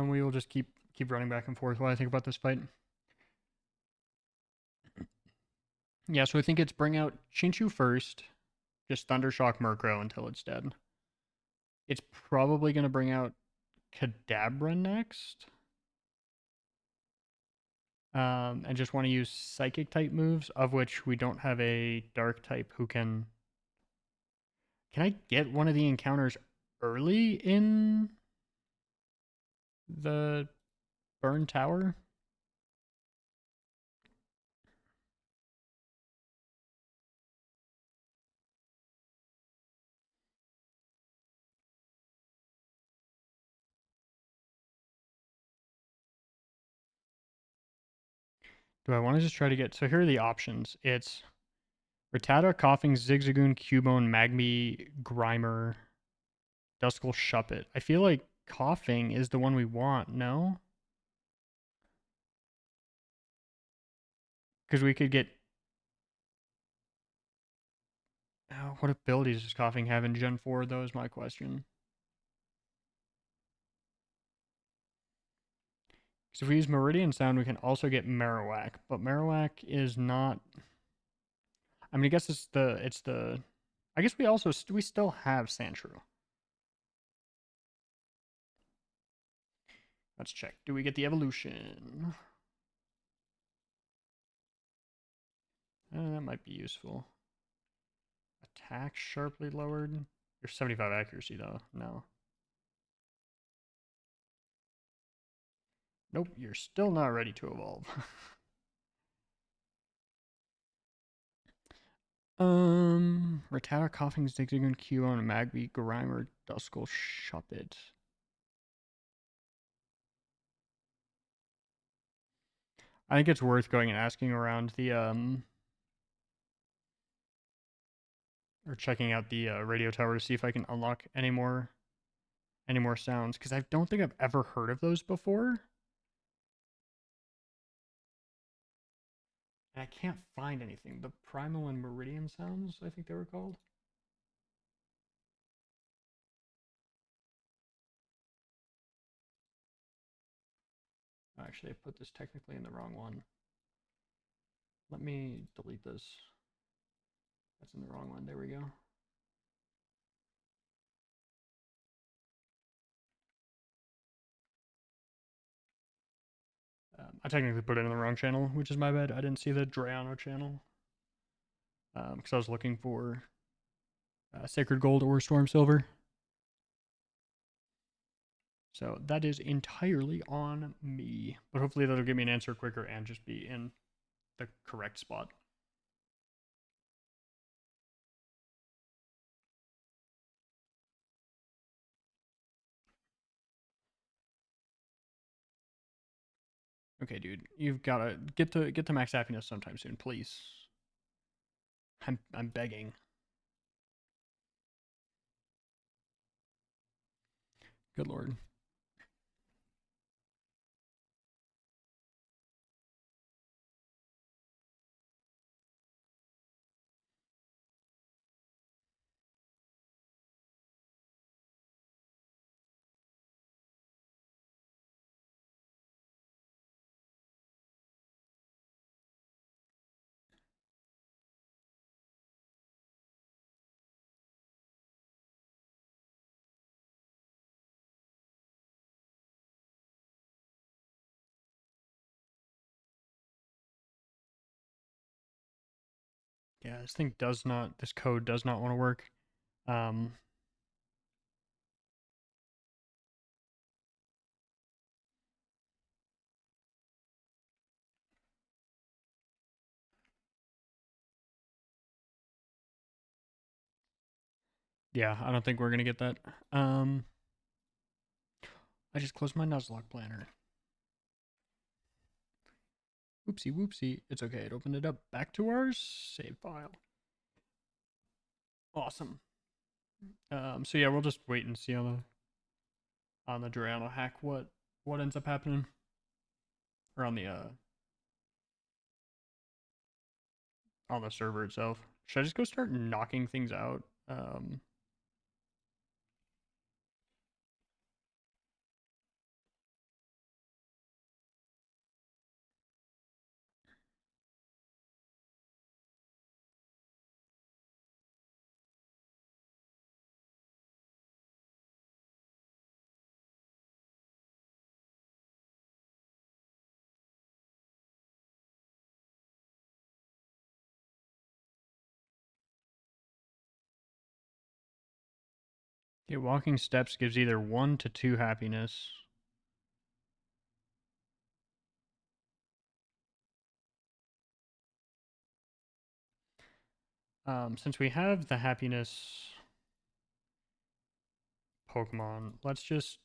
We will just keep running back and forth while I think about this fight. Yeah, so I think it's bring out Chinchu first, just Thundershock Murkrow until it's dead. It's probably going to bring out Kadabra next. And just want to use Psychic type moves, of which we don't have a Dark type who can... Can I get one of the encounters early in the Burn Tower? Do I want to just try to get... So here are the options. It's Rattata, Coughing, Zigzagoon, Cubone, Magby, Grimer, Duskull, Shuppet. I feel like Coughing is the one we want, no? Because we could get... Oh, what abilities does Coughing have in Gen 4, though, is my question. Because if we use Meridian Sound, we can also get Marowak. But Marowak is not... I mean, I guess it's the... I guess we still have Sandshrew. Let's check. Do we get the evolution? That might be useful. Attack sharply lowered. You're 75 accuracy, though. No. Nope, you're still not ready to evolve. Rattata, Coughing, Zigzagoon, Cubone, Magby, Grimer, Duskull, Shuppet. I think it's worth going and asking around the or checking out the radio tower to see if I can unlock any more sounds, because I don't think I've ever heard of those before. And I can't find anything. The Primal and Meridian sounds, I think they were called. Actually, I put this technically in the wrong one. Let me delete this. That's in the wrong one. There we go. I technically put it in the wrong channel, which is my bad. I didn't see the Drayano channel. Because I was looking for Sacred Gold or Storm Silver. So that is entirely on me. But hopefully that'll give me an answer quicker and just be in the correct spot. Okay, dude, you've got to get to max happiness sometime soon, please. I'm begging. Good lord. Yeah, this code does not want to work. Um, yeah, I don't think we're gonna get that. I just closed my Nuzlocke planner. Oopsie whoopsie. It's okay. It opened it up. Back to our save file. Awesome. So yeah, we'll just wait and see on the Drayano hack what ends up happening, or on the server itself. Should I just go start knocking things out? Okay, walking steps gives either 1 to 2 happiness. Since we have the happiness Pokemon, let's just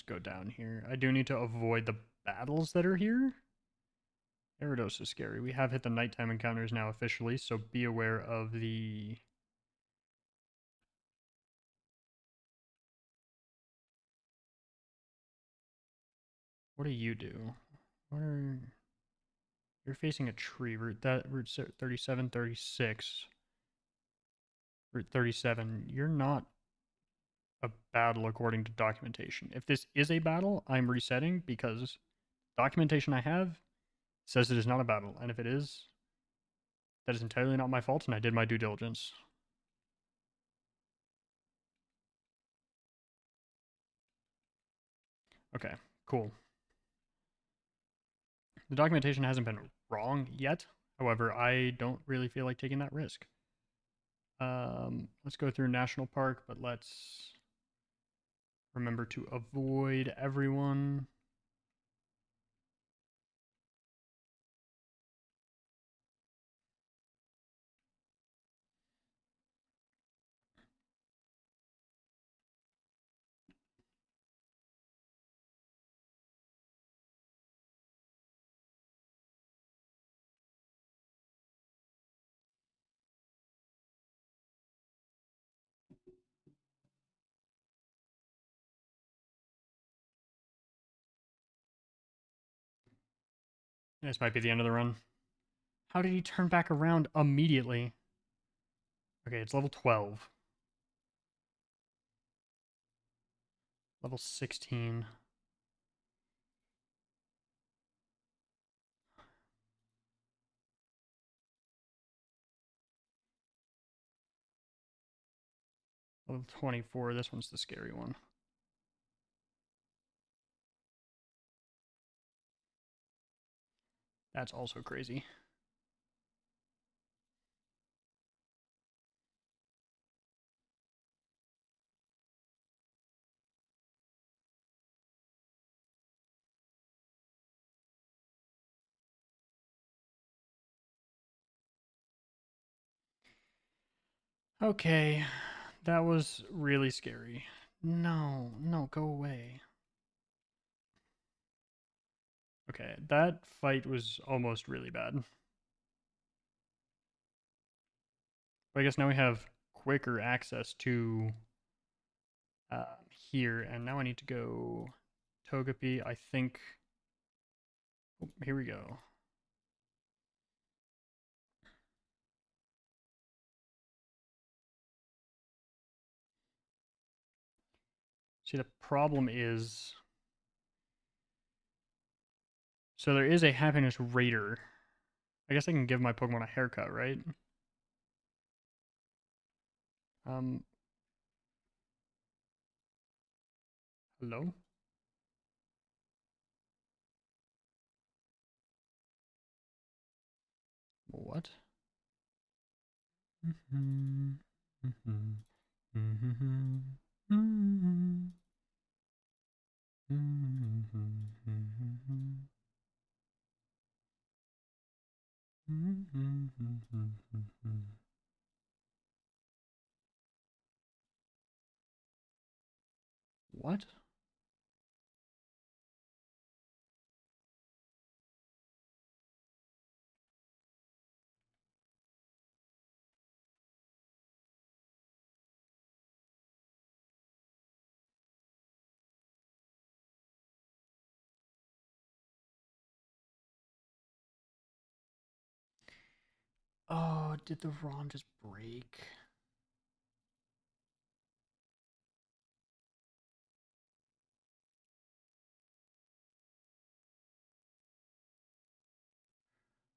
go down here. I do need to avoid the battles that are here. Gyarados is scary. We have hit the nighttime encounters now officially, so be aware of the... What do you do? What are... You're facing a tree. Route 37, 36. Route 37. You're not a battle according to documentation. If this is a battle, I'm resetting because documentation I have says it is not a battle. And if it is, that is entirely not my fault, and I did my due diligence. Okay, cool. The documentation hasn't been wrong yet. However, I don't really feel like taking that risk. Let's go through National Park, but let's remember to avoid everyone. This might be the end of the run. How did he turn back around immediately? Okay, it's level 12. Level 16. Level 24. This one's the scary one. That's also crazy. Okay, that was really scary. No, no, go away. Okay, that fight was almost really bad. But I guess now we have quicker access to here, and now I need to go Togepi. I think. Oh, here we go. See, the problem is. So there is a Happiness Raider. I guess I can give my Pokemon a haircut, right? Um. Hello? What? What? Oh, did the Ron just break?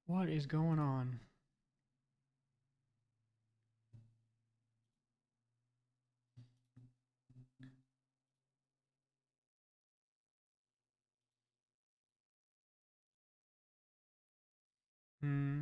What is going on? Hmm.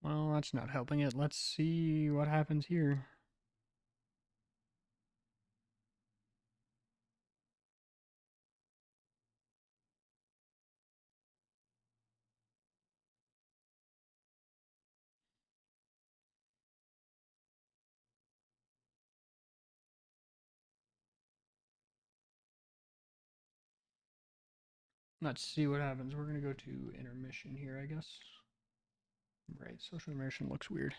Well, that's not helping it. Let's see what happens here. Let's see what happens. We're going to go to intermission here, I guess. Right, social immersion looks weird.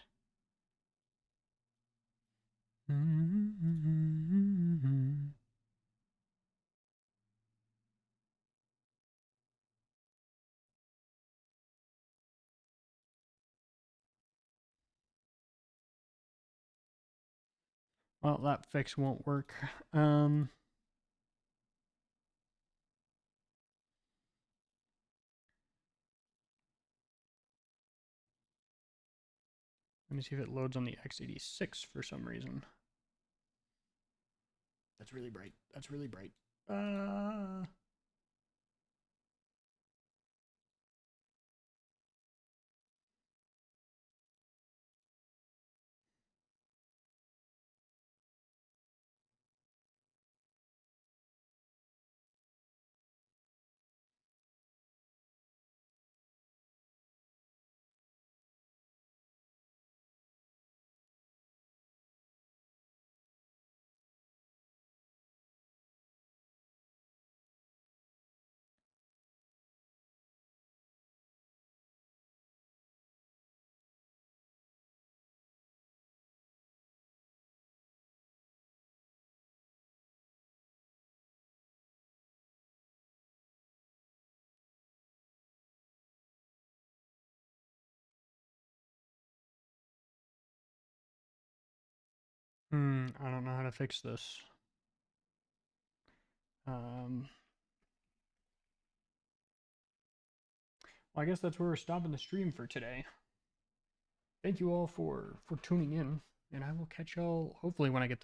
Well, that fix won't work. Let me see if it loads on the x86 for some reason. That's really bright. That's really bright. I don't know how to fix this. Well, I guess that's where we're stopping the stream for today. Thank you all for tuning in, and I will catch y'all hopefully when I get this